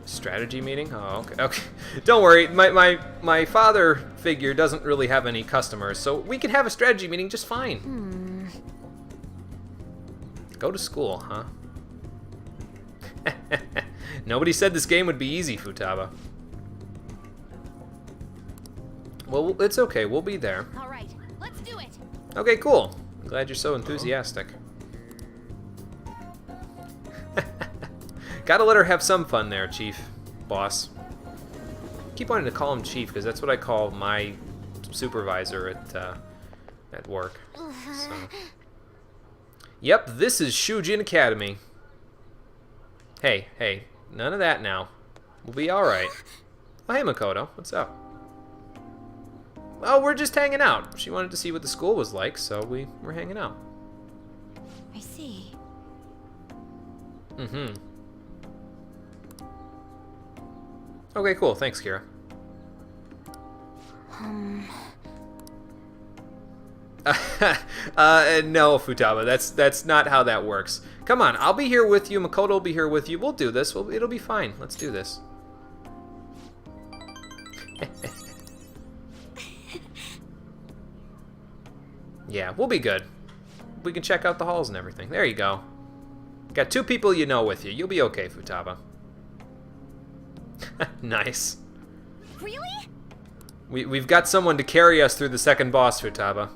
Speaker 1: Strategy meeting? Oh, okay. Okay. Don't worry, my father figure doesn't really have any customers, so we can have a strategy meeting just fine. Go to school, huh? Nobody said this game would be easy, Futaba. Well, it's okay. We'll be there.
Speaker 4: All right, let's do it.
Speaker 1: Okay, cool. I'm glad you're so enthusiastic. Gotta let her have some fun there, Chief. Boss. Keep wanting to call him Chief, because that's what I call my supervisor at work. So. Yep, this is Shujin Academy. Hey, none of that now. We'll be alright. Oh, hey, Makoto. What's up? Well, we're just hanging out. She wanted to see what the school was like, so we're hanging out.
Speaker 3: I see.
Speaker 1: Mm-hmm. Okay, cool. Thanks, Kira. No, Futaba. That's not how that works. Come on, I'll be here with you. Makoto will be here with you. We'll do this. It'll be fine. Let's do this. Yeah, we'll be good. We can check out the halls and everything. There you go. Got 2 people you know with you. You'll be okay, Futaba. Nice.
Speaker 4: Really?
Speaker 1: We've got someone to carry us through the second boss, Futaba.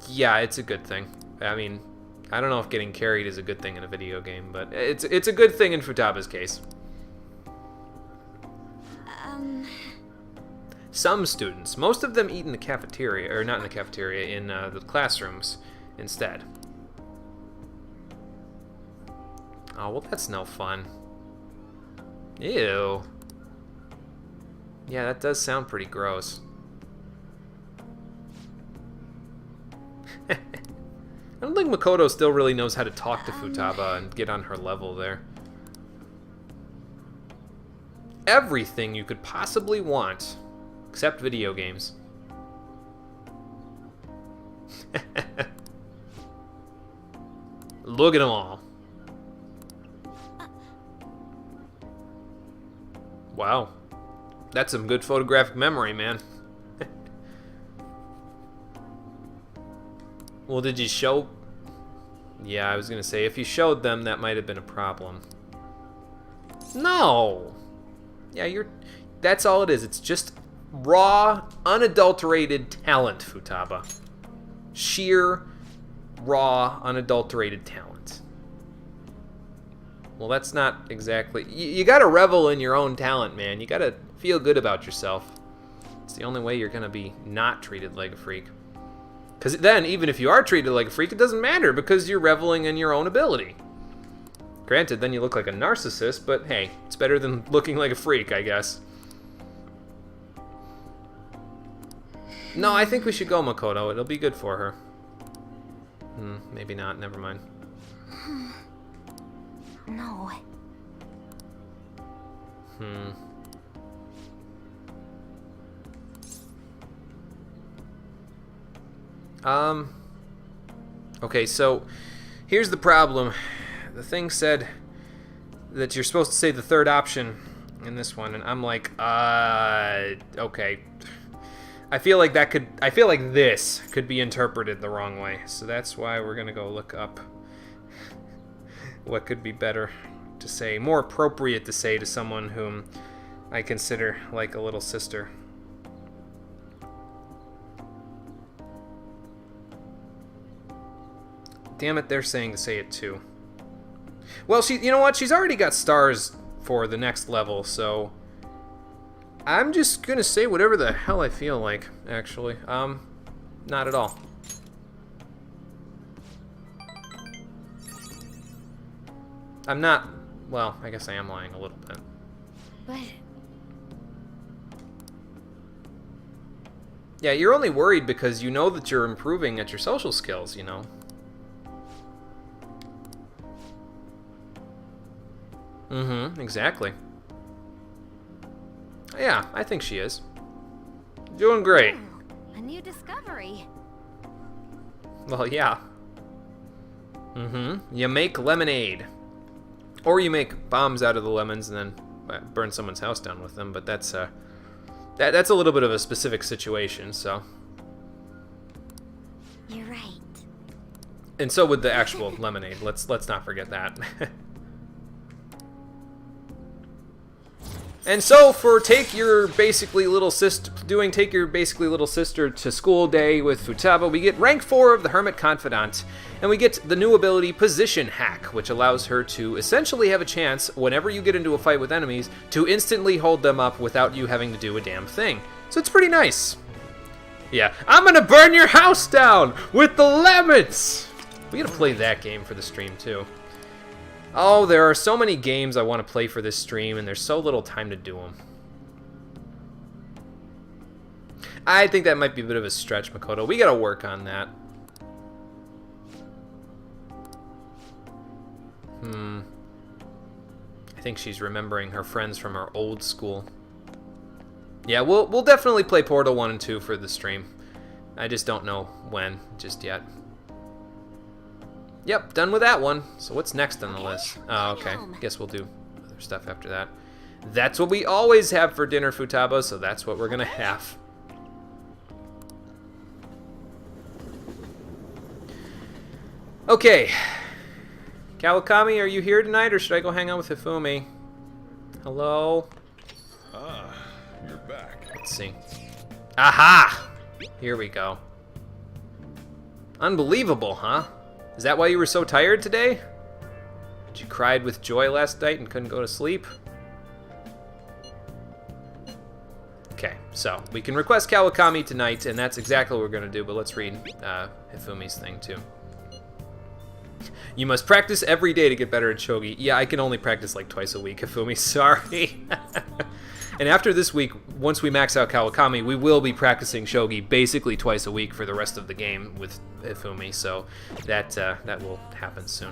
Speaker 1: Yeah, it's a good thing. I mean, I don't know if getting carried is a good thing in a video game, but it's a good thing in Futaba's case. Some students, most of them eat in the cafeteria, or not in the cafeteria, in the classrooms instead. Oh, well, that's no fun. Ew. Yeah, that does sound pretty gross. I don't think Makoto still really knows how to talk to Futaba and get on her level there. Everything you could possibly want, except video games. Look at them all. Wow. That's some good photographic memory, man. Well, did you show... Yeah, I was going to say, if you showed them, that might have been a problem. No! Yeah, that's all it is. It's just raw, unadulterated talent, Futaba. Sheer, raw, unadulterated talent. Well, that's not exactly... You gotta revel in your own talent, man. You gotta feel good about yourself. It's the only way you're gonna be not treated like a freak. Because then, even if you are treated like a freak, it doesn't matter because you're reveling in your own ability. Granted, then you look like a narcissist, but hey, it's better than looking like a freak, I guess. No, I think we should go, Makoto. It'll be good for her. Maybe not. Never mind.
Speaker 3: No.
Speaker 1: Okay, so here's the problem. The thing said that you're supposed to say the third option in this one, and I'm like, okay. I feel like this could be interpreted the wrong way, so that's why we're gonna go look up what could be better to say, more appropriate to say to someone whom I consider like a little sister. Damn it, they're saying to say it too. Well, you know what? She's already got stars for the next level, so I'm just gonna say whatever the hell I feel like, actually. Not at all. I'm not, well, I guess I am lying a little bit.
Speaker 3: But...
Speaker 1: yeah, you're only worried because you know that you're improving at your social skills, you know. Exactly. Yeah, I think she is. Doing great.
Speaker 3: a new discovery.
Speaker 1: Well, yeah. You make lemonade. Or you make bombs out of the lemons and then burn someone's house down with them, but that's a little bit of a specific situation, so.
Speaker 3: You're right.
Speaker 1: And so would the actual lemonade. Let's not forget that. And so for take your basically little sister to school day with Futaba, we get rank 4 of the Hermit Confidant, and we get the new ability Position Hack, which allows her to essentially have a chance whenever you get into a fight with enemies to instantly hold them up without you having to do a damn thing. So it's pretty nice. Yeah, I'm gonna burn your house down with the lemons. We gotta play that game for the stream too. Oh, there are so many games I want to play for this stream, and there's so little time to do them. I think that might be a bit of a stretch, Makoto. We gotta work on that. I think she's remembering her friends from our old school. Yeah, we'll definitely play Portal 1 and 2 for the stream. I just don't know when just yet. Yep, done with that one. So what's next on the list? Oh, okay. Guess we'll do other stuff after that. That's what we always have for dinner, Futaba, so that's what we're gonna have. Okay. Kawakami, are you here tonight, or should I go hang out with Hifumi? Hello?
Speaker 8: Ah, you're back.
Speaker 1: Let's see. Aha! Here we go. Unbelievable, huh? Is that why you were so tired today? Did you cried with joy last night and couldn't go to sleep? Okay, so we can request Kawakami tonight, and that's exactly what we're gonna do, but let's read Hifumi's thing too. You must practice every day to get better at shogi. Yeah, I can only practice like twice a week, Hifumi, sorry. And after this week, once we max out Kawakami, we will be practicing shogi basically twice a week for the rest of the game with Hifumi, so that will happen soon.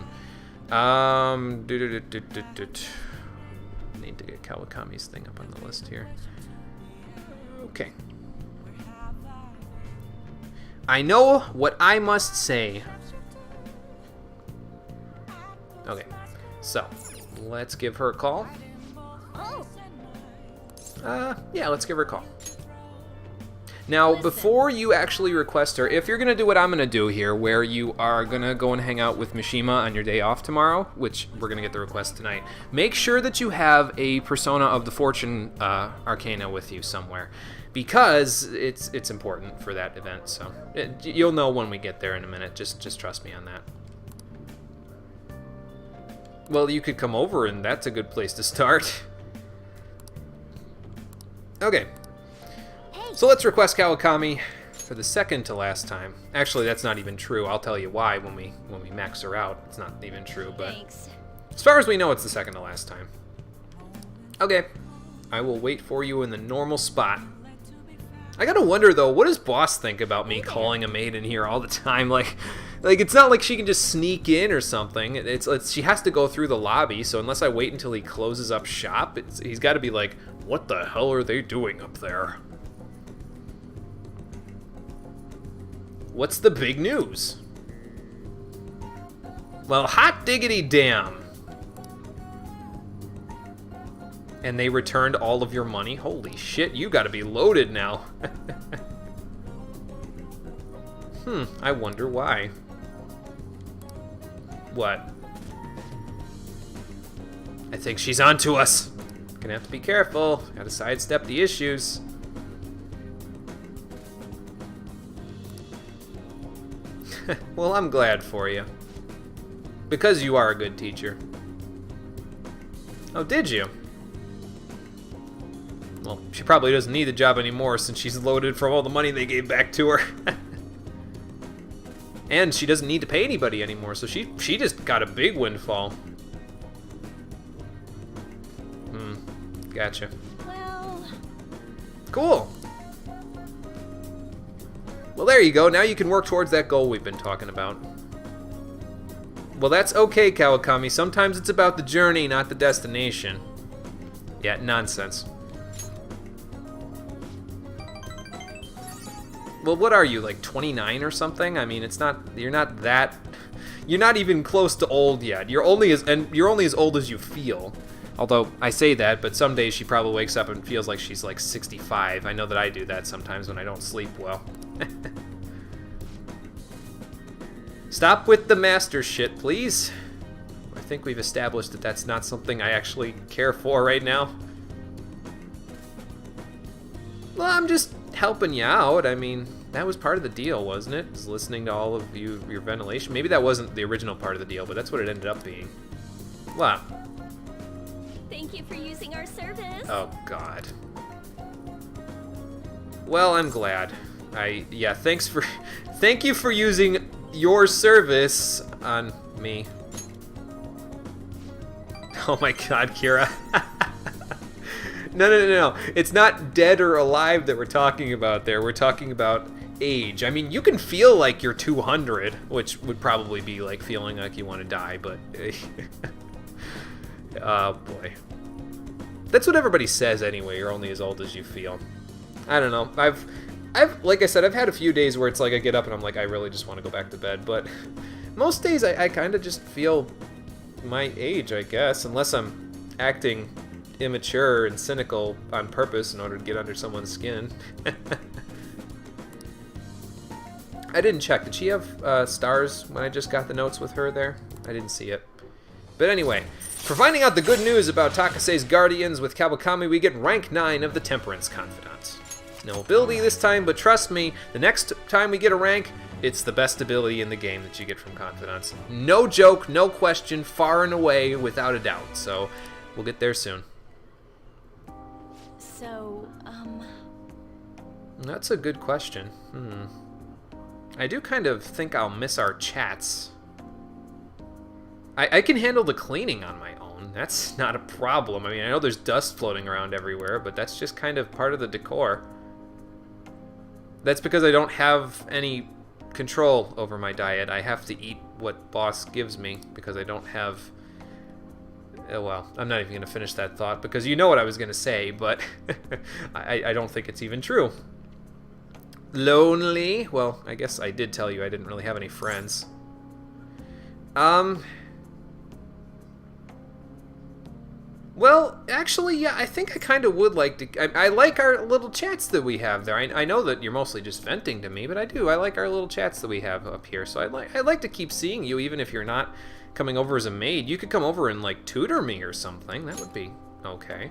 Speaker 1: Need to get Kawakami's thing up on the list here. Okay. I know what I must say. Okay, so let's give her a call. Yeah, let's give her a call. Now, before you actually request her, if you're going to do what I'm going to do here, where you are going to go and hang out with Mishima on your day off tomorrow, which we're going to get the request tonight, make sure that you have a Persona of the Fortune Arcana with you somewhere, because it's important for that event, so you'll know when we get there in a minute. Just trust me on that. Well, you could come over, and that's a good place to start. Okay. So let's request Kawakami for the second to last time. Actually, that's not even true. I'll tell you why when we max her out. It's not even true, but As far as we know, it's the second to last time. Okay. I will wait for you in the normal spot. I gotta wonder, though, what does Boss think about me calling a maid in here all the time? Like it's not like she can just sneak in or something. It's she has to go through the lobby, so unless I wait until he closes up shop, he's got to be like, what the hell are they doing up there? What's the big news? Well, hot diggity damn. And they returned all of your money? Holy shit, you gotta be loaded now. I wonder why. What? I think she's onto us. Gonna have to be careful. Gotta sidestep the issues. Well, I'm glad for you. Because you are a good teacher. Oh, did you? Well, she probably doesn't need the job anymore since she's loaded from all the money they gave back to her. And she doesn't need to pay anybody anymore, so she just got a big windfall. Gotcha.
Speaker 6: Well...
Speaker 1: Cool. Well, there you go. Now you can work towards that goal we've been talking about. Well, that's okay, Kawakami. Sometimes it's about the journey, not the destination. Yeah, nonsense. Well, what are you, like 29 or something? I mean, it's not, you're not even close to old yet. You're only as old as you feel. Although, I say that, but some days she probably wakes up and feels like she's like 65. I know that I do that sometimes when I don't sleep well. Stop with the master shit, please. I think we've established that that's not something I actually care for right now. Well, I'm just helping you out. I mean, that was part of the deal, wasn't it? Was listening to all of your ventilation. Maybe that wasn't the original part of the deal, but that's what it ended up being. Wow.
Speaker 6: Thank you for using our service.
Speaker 1: Oh, God. Well, I'm glad. Yeah, thank you for using your service on me. Oh my God, Kira. No. It's not dead or alive that we're talking about there. We're talking about age. I mean, you can feel like you're 200, which would probably be like feeling like you want to die, but... Oh, boy. That's what everybody says anyway. You're only as old as you feel. I don't know. I've like I said, I've had a few days where it's like I get up and I'm like, I really just want to go back to bed. But most days I kind of just feel my age, I guess, unless I'm acting immature and cynical on purpose in order to get under someone's skin. I didn't check. Did she have stars when I just got the notes with her there? I didn't see it. But anyway, for finding out the good news about Takase's Guardians with Kawakami, we get rank 9 of the Temperance Confidant. No ability this time, but trust me, the next time we get a rank, it's the best ability in the game that you get from Confidants. No joke, no question, far and away, without a doubt. So, we'll get there soon.
Speaker 6: So,
Speaker 1: That's a good question. I do kind of think I'll miss our chats. I can handle the cleaning on my own. That's not a problem. I mean, I know there's dust floating around everywhere, but that's just kind of part of the decor. That's because I don't have any control over my diet. I have to eat what Boss gives me because I don't have... well, I'm not even going to finish that thought because you know what I was going to say, but I don't think it's even true. Lonely? Well, I guess I did tell you I didn't really have any friends. Well, actually, yeah, I think I kind of would like to... I like our little chats that we have there. I know that you're mostly just venting to me, but I do. I like our little chats that we have up here. So I'd like to keep seeing you, even if you're not coming over as a maid. You could come over and, like, tutor me or something. That would be okay.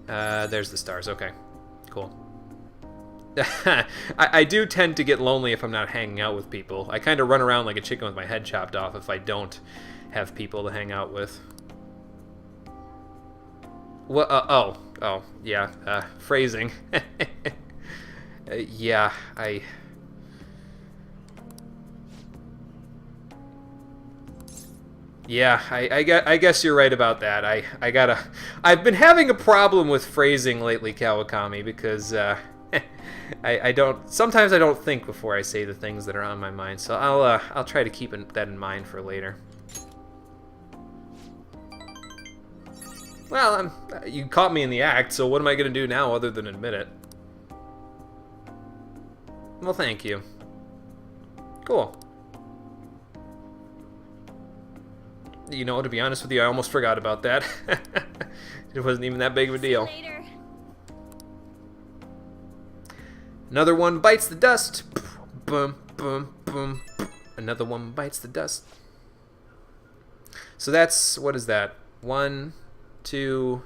Speaker 1: There's the stars. Okay, cool. I do tend to get lonely if I'm not hanging out with people. I kind of run around like a chicken with my head chopped off if I don't have people to hang out with. What? Oh, yeah. Phrasing. Yeah, Yeah, I guess you're right about that. I've been having a problem with phrasing lately, Kawakami, because sometimes I don't think before I say the things that are on my mind. So I'll try to keep that in mind for later. Well, you caught me in the act, so what am I gonna do now other than admit it? Well, thank you. Cool. You know, to be honest with you, I almost forgot about that. It wasn't even that big of a deal.
Speaker 4: Later.
Speaker 1: Another one bites the dust. Boom, boom, boom. Another one bites the dust. So that's, what is that? 1, 2,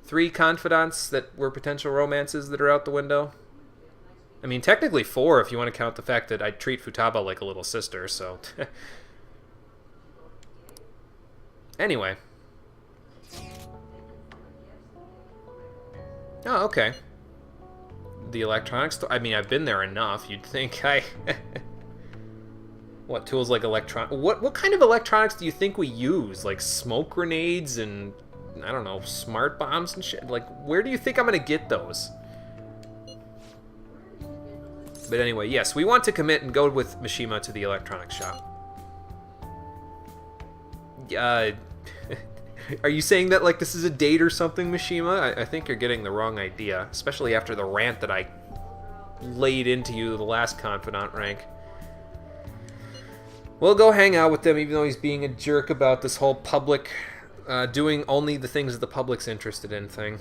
Speaker 1: 3 confidants that were potential romances that are out the window. I mean, technically 4 if you want to count the fact that I treat Futaba like a little sister, so... Anyway. Oh, okay. The electronics store. I mean, I've been there enough. You'd think I... What, tools like What kind of electronics do you think we use? Like smoke grenades and, I don't know, smart bombs and shit? Like, where do you think I'm gonna get those? But anyway, yes, we want to commit and go with Mishima to the electronics shop. Are you saying that like this is a date or something, Mishima? I think you're getting the wrong idea, especially after the rant that I laid into you the last confidant rank. We'll go hang out with them, even though he's being a jerk about this whole public, doing only the things that the public's interested in thing.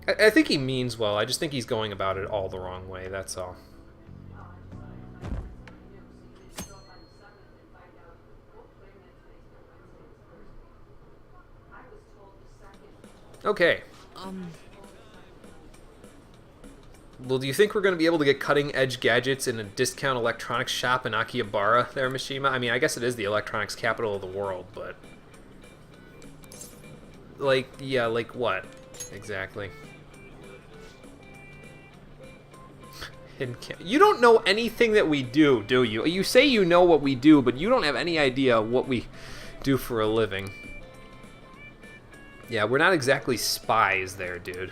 Speaker 1: I think he means well, I just think he's going about it all the wrong way, that's all. Okay. Well, do you think we're going to be able to get cutting-edge gadgets in a discount electronics shop in Akihabara there, Mishima? I mean, I guess it is the electronics capital of the world, but... Like, yeah, like what? Exactly. You don't know anything that we do you? You say you know what we do, but you don't have any idea what we do for a living. Yeah, we're not exactly spies there, dude.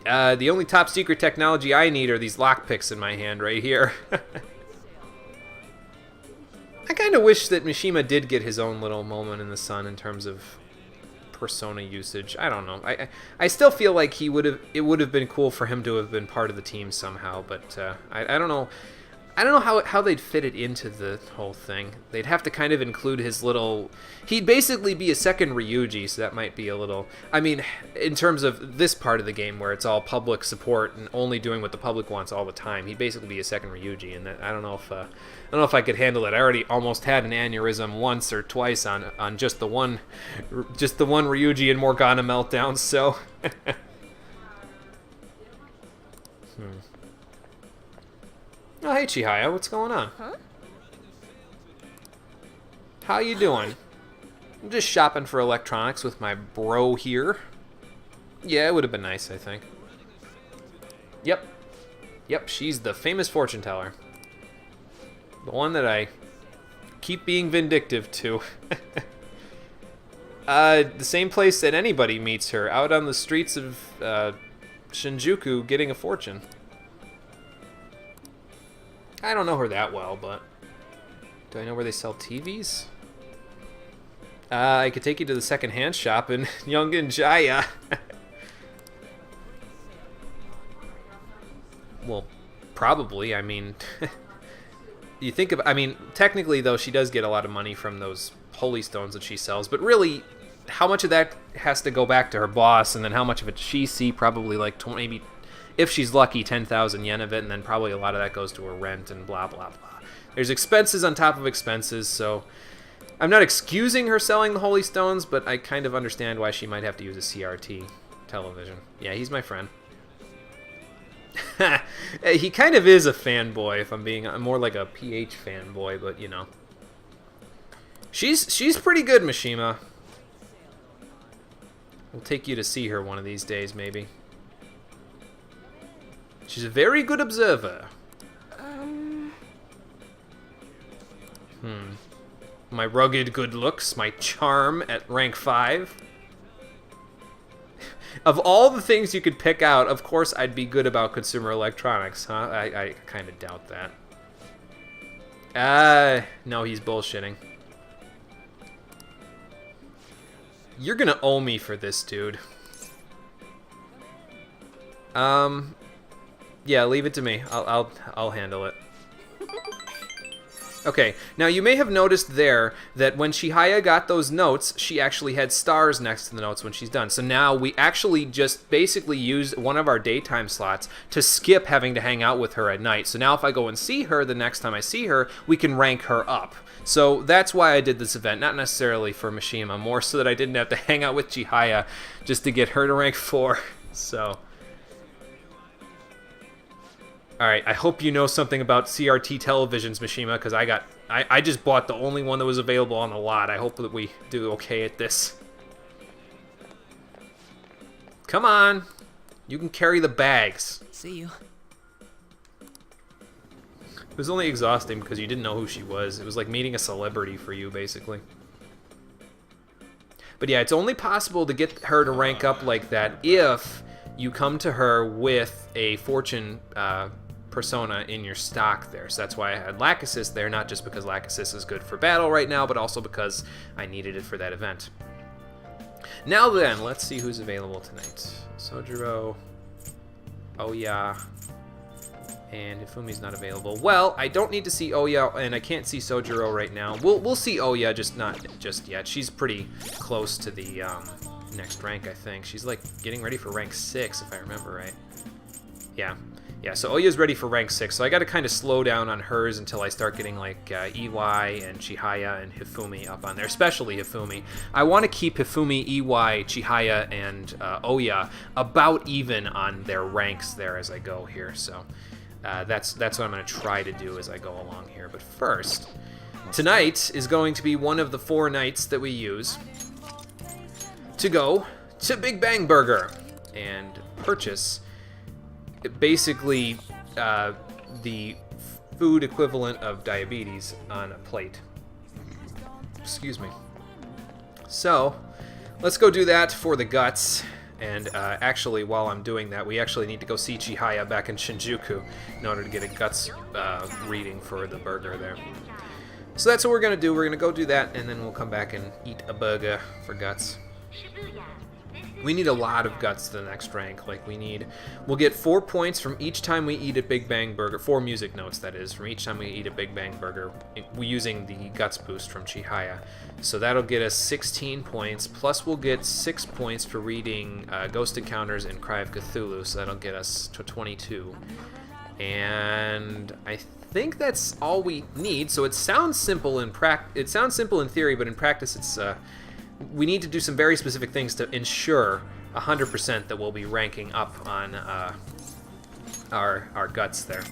Speaker 1: The only top secret technology I need are these lockpicks in my hand right here. I kind of wish that Mishima did get his own little moment in the sun in terms of persona usage. I don't know. I still feel like it would have been cool for him to have been part of the team somehow, but I don't know. I don't know how they'd fit it into the whole thing. They'd have to kind of include his little... He'd basically be a second Ryuji, so that might be a little... I mean, in terms of this part of the game where it's all public support and only doing what the public wants all the time, he'd basically be a second Ryuji, and that, I don't know if I could handle it. I already almost had an aneurysm once or twice on just the one Ryuji in Morgana Meltdown, so... Oh, hey, Chihaya, what's going on?
Speaker 6: Huh?
Speaker 1: How you doing? I'm just shopping for electronics with my bro here. Yeah, it would have been nice, I think. Yep. Yep, she's the famous fortune teller. The one that I keep being vindictive to. The same place that anybody meets her, out on the streets of Shinjuku getting a fortune. I don't know her that well, but do I know where they sell TVs? I could take you to the second-hand shop in Yongen-Jaya. Well, probably. I mean, you think of... I mean, technically, though, she does get a lot of money from those holy stones that she sells, but really, how much of that has to go back to her boss, and then how much of it does she see? Probably like maybe... If she's lucky, 10,000 yen of it, and then probably a lot of that goes to her rent and blah, blah, blah. There's expenses on top of expenses, so I'm not excusing her selling the Holy Stones, but I kind of understand why she might have to use a CRT television. Yeah, he's my friend. He kind of is a fanboy, if I'm being... I'm more like a PH fanboy, but, you know. She's pretty good, Mishima. We'll take you to see her one of these days, maybe. She's a very good observer. My rugged good looks, my charm at rank 5. Of all the things you could pick out, of course I'd be good about consumer electronics, huh? I kind of doubt that. No, he's bullshitting. You're gonna owe me for this, dude. Yeah, leave it to me. I'll handle it. Okay, now you may have noticed there that when Chihaya got those notes, she actually had stars next to the notes when she's done. So now we actually just basically use one of our daytime slots to skip having to hang out with her at night. So now if I go and see her the next time I see her, we can rank her up. So that's why I did this event, not necessarily for Mishima, more so that I didn't have to hang out with Chihaya just to get her to rank 4. So... Alright, I hope you know something about CRT televisions, Mishima, because I just bought the only one that was available on the lot. I hope that we do okay at this. Come on! You can carry the bags.
Speaker 2: See you.
Speaker 1: It was only exhausting because you didn't know who she was. It was like meeting a celebrity for you, basically. But yeah, it's only possible to get her to rank up like that if you come to her with a fortune persona in your stock there. So that's why I had Lack Assist there, not just because Lack Assist is good for battle right now, but also because I needed it for that event. Now then, let's see who's available tonight. Sojiro, Oya, and Hifumi's not available. Well, I don't need to see Oya, and I can't see Sojiro right now. We'll see Oya, just not just yet. She's pretty close to the next rank, I think. She's like getting ready for rank 6, if I remember right. Yeah, so Oya's ready for rank 6, so I gotta kind of slow down on hers until I start getting like EY and Chihaya and Hifumi up on there, especially Hifumi. I want to keep Hifumi, EY, Chihaya, and Oya about even on their ranks there as I go here, so that's what I'm gonna try to do as I go along here. But first, tonight is going to be one of the 4 nights that we use to go to Big Bang Burger and purchase basically the food equivalent of diabetes on a plate. Excuse me. So, let's go do that for the guts. And actually, while I'm doing that, we actually need to go see Chihaya back in Shinjuku in order to get a guts reading for the burger there. So that's what we're going to do. We're going to go do that, and then we'll come back and eat a burger for guts. We need a lot of guts to the next rank. Like we'll get 4 points from each time we eat a Big Bang Burger. 4 music notes, that is, from each time we eat a Big Bang Burger, using the guts boost from Chihaya. So that'll get us 16 points. Plus we'll get 6 points for reading Ghost Encounters and Cry of Cthulhu. So that'll get us to 22. And I think that's all we need. So it sounds simple in theory, but in practice it's we need to do some very specific things to ensure 100% that we'll be ranking up on our guts there.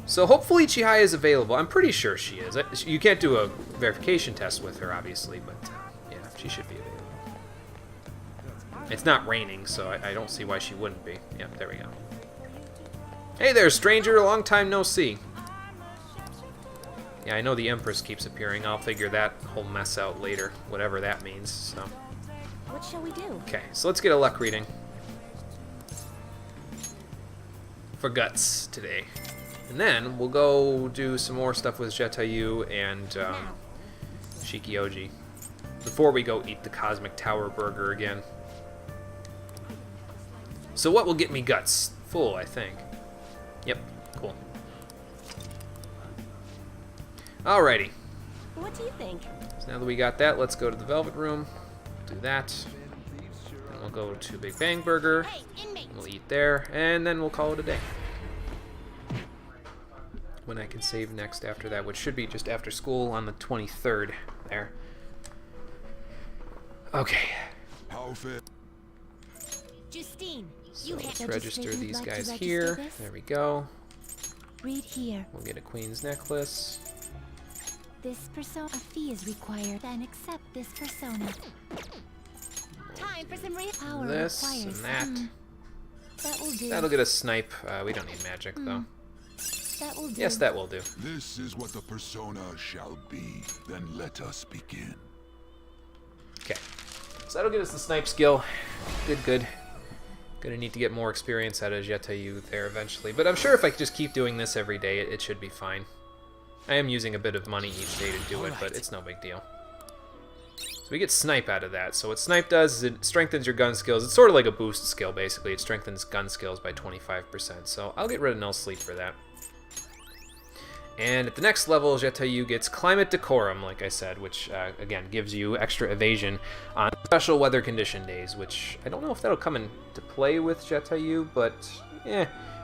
Speaker 1: So hopefully Chihaya is available. I'm pretty sure she is. You can't do a verification test with her, obviously, but yeah, she should be available. It's not raining, so I don't see why she wouldn't be. Yep, there we go. Hey there, stranger. Long time no see. Yeah, I know the Empress keeps appearing. I'll figure that whole mess out later, whatever that means. So.
Speaker 10: What shall we do?
Speaker 1: Okay, so let's get a luck reading for guts today. And then we'll go do some more stuff with Jetayu and Shikioji before we go eat the Cosmic Tower Burger again. So what will get me guts? Full, I think. Yep, cool. Alrighty.
Speaker 10: What do you think?
Speaker 1: So now that we got that, let's go to the Velvet Room. Do that. And we'll go to Big Bang Burger. We'll eat there, and then we'll call it a day. When I can save next after that, which should be just after school on the 23rd there. Okay.
Speaker 3: Justine,
Speaker 1: so let's register these guys here. There we go.
Speaker 3: Read here.
Speaker 1: We'll get a Queen's Necklace.
Speaker 3: This persona, a fee is required, and accept this persona. Time for some real power
Speaker 1: this
Speaker 3: requires
Speaker 1: and that.
Speaker 4: That will do.
Speaker 1: That'll get us snipe. We don't need magic, though.
Speaker 4: That will do.
Speaker 1: Yes, that will do.
Speaker 12: This is what the persona shall be. Then let us begin.
Speaker 1: Okay. So that'll get us the snipe skill. Good, good. Gonna need to get more experience out of Jetayu there eventually. But I'm sure if I just keep doing this every day, it should be fine. I am using a bit of money each day to do it, but it's no big deal. So we get snipe out of that. So what snipe does is it strengthens your gun skills. It's sort of like a boost skill, basically. It strengthens gun skills by 25%. So I'll get rid of no sleep for that. And at the next level, Jetayu gets Climate Decorum, like I said, which, again, gives you extra evasion on special weather condition days, which I don't know if that'll come into play with Jetayu, but,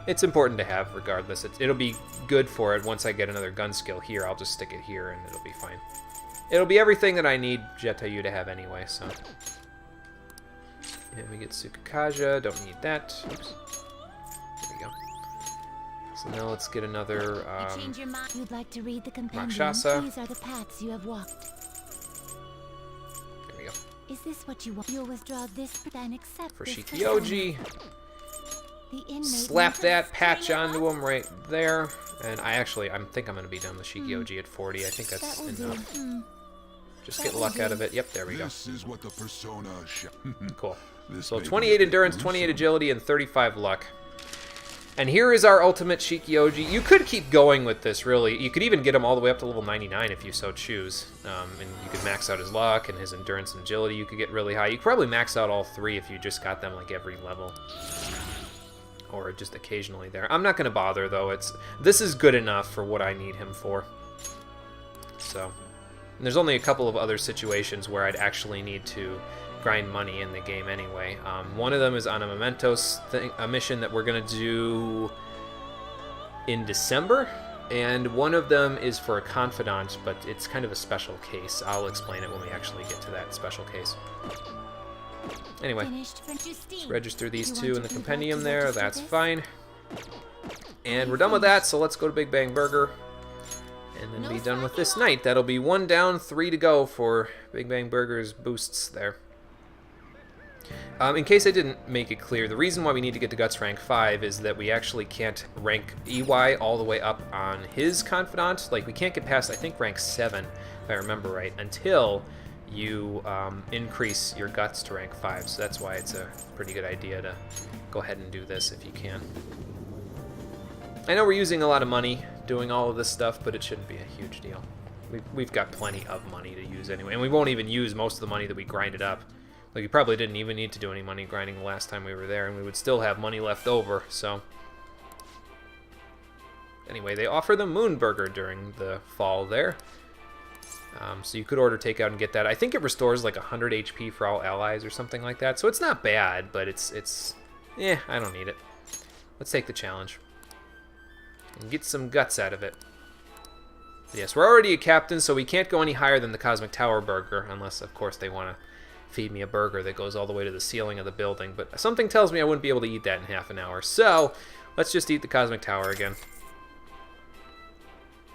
Speaker 1: it's important to have regardless. It'll be good for it once I get another gun skill here. I'll just stick it here, and it'll be fine. It'll be everything that I need Jetayu to have anyway, so. And we get Tsukakaja, don't need that. Oops. There we go. So now let's get another,
Speaker 4: Change your mind. You'd like to read the compendium?
Speaker 1: Rakshasa.
Speaker 4: These are the paths you have walked.
Speaker 1: There we go.
Speaker 4: Is this what you want? You'll withdraw this, then accept
Speaker 1: For
Speaker 4: this
Speaker 1: Shikioji.
Speaker 4: The inmate
Speaker 1: Slap
Speaker 4: may
Speaker 1: that
Speaker 4: just
Speaker 1: patch
Speaker 4: bring it
Speaker 1: onto
Speaker 4: up.
Speaker 1: him right there. And I think I'm going to be done with Shikioji at 40. I think that's
Speaker 4: That will
Speaker 1: enough.
Speaker 4: do.
Speaker 1: Just get luck out of it. Yep, there we go.
Speaker 12: This is what the persona shall.
Speaker 1: Cool.
Speaker 12: This
Speaker 1: So
Speaker 12: may be
Speaker 1: 28
Speaker 12: a bit
Speaker 1: endurance, 28
Speaker 12: gruesome.
Speaker 1: agility, and 35 luck. And here is our ultimate Shikioji. You could keep going with this, really. You could even get him all the way up to level 99 if you so choose. And you could max out his luck and his endurance and agility. You could get really high. You could probably max out all three if you just got them like every level. Or just occasionally there. I'm not going to bother, though. This is good enough for what I need him for. So, and there's only a couple of other situations where I'd actually need to grind money in the game anyway. One of them is on a Mementos thing, a mission that we're going to do in December. And one of them is for a Confidant, but it's kind of a special case. I'll explain it when we actually get to that special case. Anyway, let's register these two in the compendium there. That's fine. And we're done with that, so let's go to Big Bang Burger. And then be done with this night. That'll be 1 down, 3 to go for Big Bang Burger's boosts there. In case I didn't make it clear, the reason why we need to get to Guts rank 5 is that we actually can't rank EY all the way up on his Confidant. Like, we can't get past, I think, rank 7, if I remember right, until you increase your Guts to rank 5. So that's why it's a pretty good idea to go ahead and do this if you can. I know we're using a lot of money doing all of this stuff, but it shouldn't be a huge deal. We've got plenty of money to use anyway, and we won't even use most of the money that we grinded up. Like, we probably didn't even need to do any money grinding the last time we were there, and we would still have money left over, so. Anyway, they offer the Moon Burger during the fall there. So you could order takeout and get that. I think it restores like 100 HP for all allies or something like that, so it's not bad, but it's I don't need it. Let's take the challenge and get some guts out of it. Yes, we're already a captain, so we can't go any higher than the Cosmic Tower Burger, unless, of course, they want to feed me a burger that goes all the way to the ceiling of the building, but something tells me I wouldn't be able to eat that in half an hour, so let's just eat the Cosmic Tower again.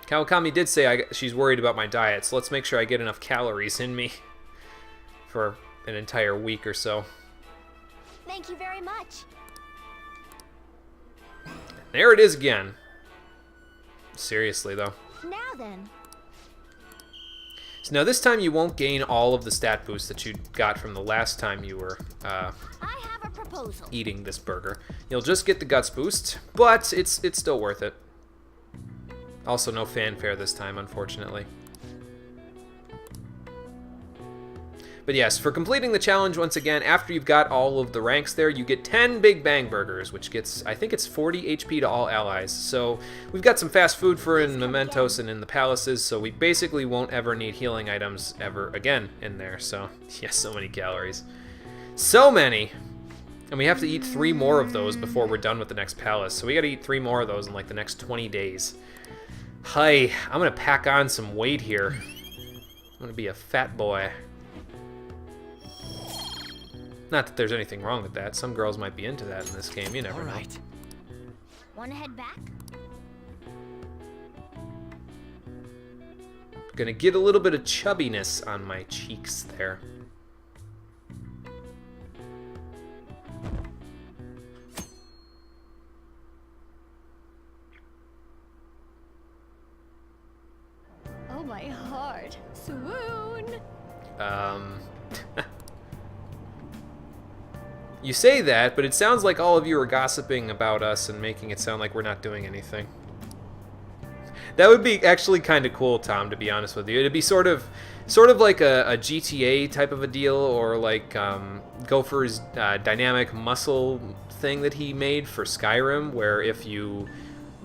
Speaker 1: Kawakami did say she's worried about my diet, so let's make sure I get enough calories in me for an entire week or so.
Speaker 4: Thank you very much.
Speaker 1: There it is again. Seriously, though.
Speaker 4: Now then.
Speaker 1: So now this time you won't gain all of the stat boosts that you got from the last time you were
Speaker 4: I have a proposal.
Speaker 1: eating this burger. You'll just get the guts boost, but it's still worth it. Also no fanfare this time, unfortunately. But yes, for completing the challenge once again, after you've got all of the ranks there, you get 10 Big Bang Burgers, which gets, I think it's 40 HP to all allies. So we've got some fast food for in Mementos and in the palaces, so we basically won't ever need healing items ever again in there. So, yes, so many calories. So many! And we have to eat 3 more of those before we're done with the next palace. So we gotta eat 3 more of those in like the next 20 days. Hi, I'm gonna pack on some weight here. I'm gonna be a fat boy. Not that there's anything wrong with that. Some girls might be into that in this game. You never know.
Speaker 4: Wanna head back?
Speaker 1: Gonna get a little bit of chubbiness on my cheeks there.
Speaker 6: My heart. Swoon.
Speaker 1: You say that, but it sounds like all of you are gossiping about us and making it sound like we're not doing anything. That would be actually kind of cool, Tom, to be honest with you. It'd be sort of like a GTA type of a deal, or like Gopher's dynamic muscle thing that he made for Skyrim, where if you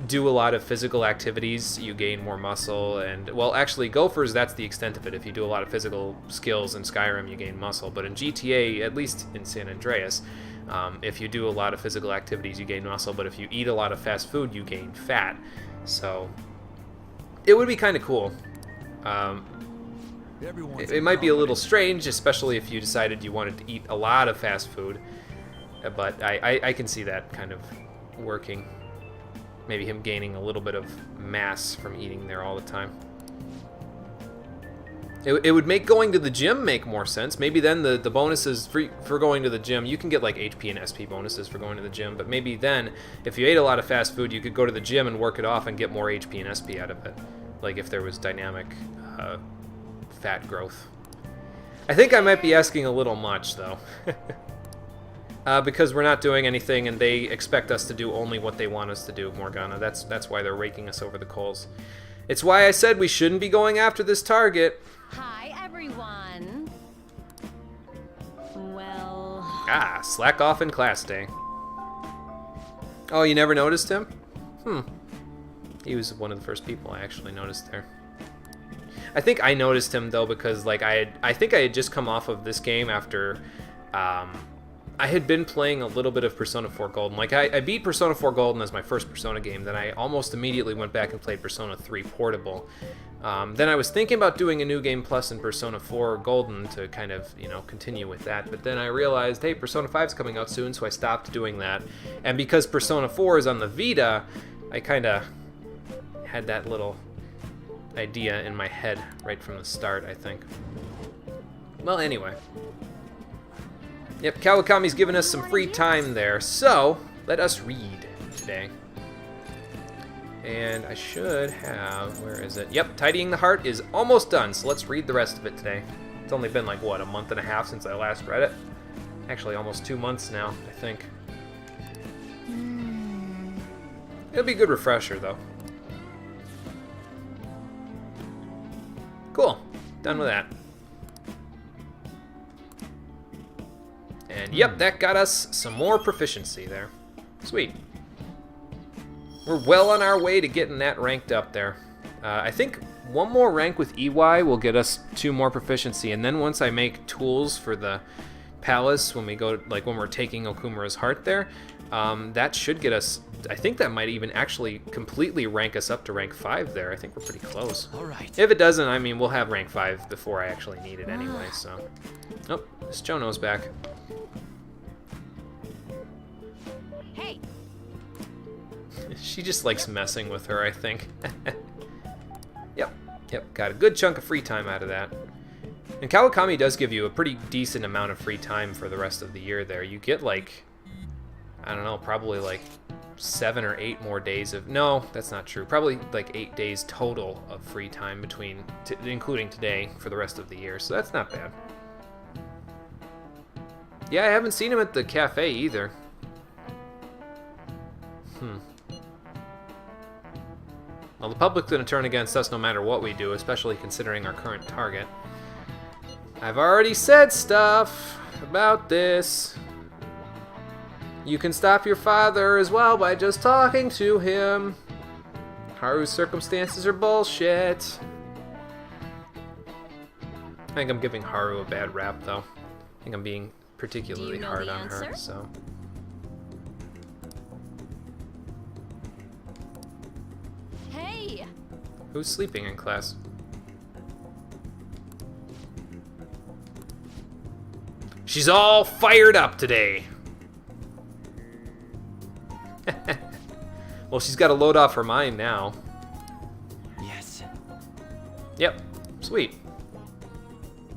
Speaker 1: do a lot of physical activities, you gain more muscle. And, well, actually, Gopher's, that's the extent of it. If you do a lot of physical skills in Skyrim, you gain muscle. But in GTA, at least in San Andreas, if you do a lot of physical activities, you gain muscle. But if you eat a lot of fast food, you gain fat. So it would be kind of cool. It might be a little strange, especially if you decided you wanted to eat a lot of fast food. But I can see that kind of working. Maybe him gaining a little bit of mass from eating there all the time. It would make going to the gym make more sense. Maybe then the bonuses for going to the gym, you can get like HP and SP bonuses for going to the gym, but maybe then, if you ate a lot of fast food, you could go to the gym and work it off and get more HP and SP out of it. Like if there was dynamic fat growth. I think I might be asking a little much, though. Because we're not doing anything, and they expect us to do only what they want us to do, Morgana. That's why they're raking us over the coals. It's why I said we shouldn't be going after this target.
Speaker 6: Hi, everyone. Well...
Speaker 1: Slack off in class day. Oh, you never noticed him? He was one of the first people I actually noticed there. I think I noticed him, though, because like I think I had just come off of this game after... I had been playing a little bit of Persona 4 Golden. Like, I beat Persona 4 Golden as my first Persona game, then I almost immediately went back and played Persona 3 Portable. Then I was thinking about doing a New Game Plus in Persona 4 Golden to kind of, continue with that, but then I realized, hey, Persona 5's coming out soon, so I stopped doing that. And because Persona 4 is on the Vita, I kind of had that little idea in my head right from the start, I think. Well, anyway. Yep, Kawakami's given us some free time there, so let us read today. And I should have, where is it? Yep, Tidying the Heart is almost done, so let's read the rest of it today. It's only been like, what, a month and a half since I last read it? Actually, almost 2 months now, I think. It'll be a good refresher, though. Cool, done with that. And yep, that got us some more proficiency there. Sweet. We're well on our way to getting that ranked up there. I think one more rank with EY will get us 2 more proficiency, and then once I make tools for the palace, when we go, like when we're taking Okumura's heart there, that should get us, I think that might even actually completely rank us up to rank 5 there. I think we're pretty close.
Speaker 2: All right.
Speaker 1: If it doesn't, I mean, we'll have rank 5 before I actually need it anyway, so. Oh, Miss Jono's back.
Speaker 6: Hey.
Speaker 1: She just likes messing with her, I think. Yep, got a good chunk of free time out of that. And Kawakami does give you a pretty decent amount of free time for the rest of the year there. You get like, I don't know, probably like 7 or 8 more days of, no, that's not true. Probably like 8 days total of free time between, including today, for the rest of the year. So that's not bad. Yeah, I haven't seen him at the cafe either. Well, the public's gonna turn against us no matter what we do, especially considering our current target. I've already said stuff about this. You can stop your father as well by just talking to him. Haru's circumstances are bullshit. I think I'm giving Haru a bad rap, though. I think I'm being particularly hard on her, so...
Speaker 6: Hey!
Speaker 1: Who's sleeping in class? She's all fired up today. Well, she's got to load off her mind now.
Speaker 2: Yes.
Speaker 1: Yep, sweet.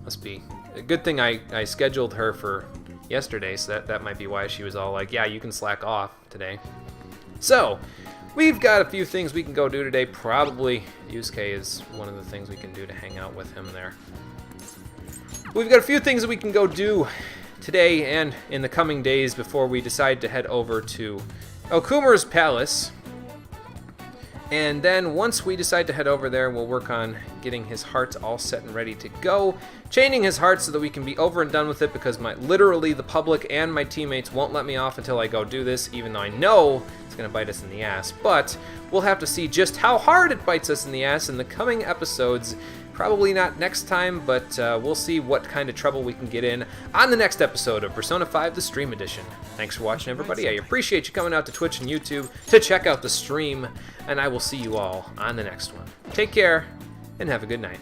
Speaker 1: Must be a good thing I scheduled her for yesterday, so that might be why she was all like, yeah, you can slack off today. So, we've got a few things we can go do today. Probably Yusuke is one of the things we can do to hang out with him there. We've got a few things that we can go do today and in the coming days before we decide to head over to Okumura's palace. And then once we decide to head over there, we'll work on getting his heart all set and ready to go. Chaining his heart so that we can be over and done with it, because literally the public and my teammates won't let me off until I go do this, even though I know it's going to bite us in the ass. But we'll have to see just how hard it bites us in the ass in the coming episodes. Probably not next time, but we'll see what kind of trouble we can get in on the next episode of Persona 5 The Stream Edition. Thanks for watching, everybody. I appreciate you coming out to Twitch and YouTube to check out the stream, and I will see you all on the next one. Take care, and have a good night.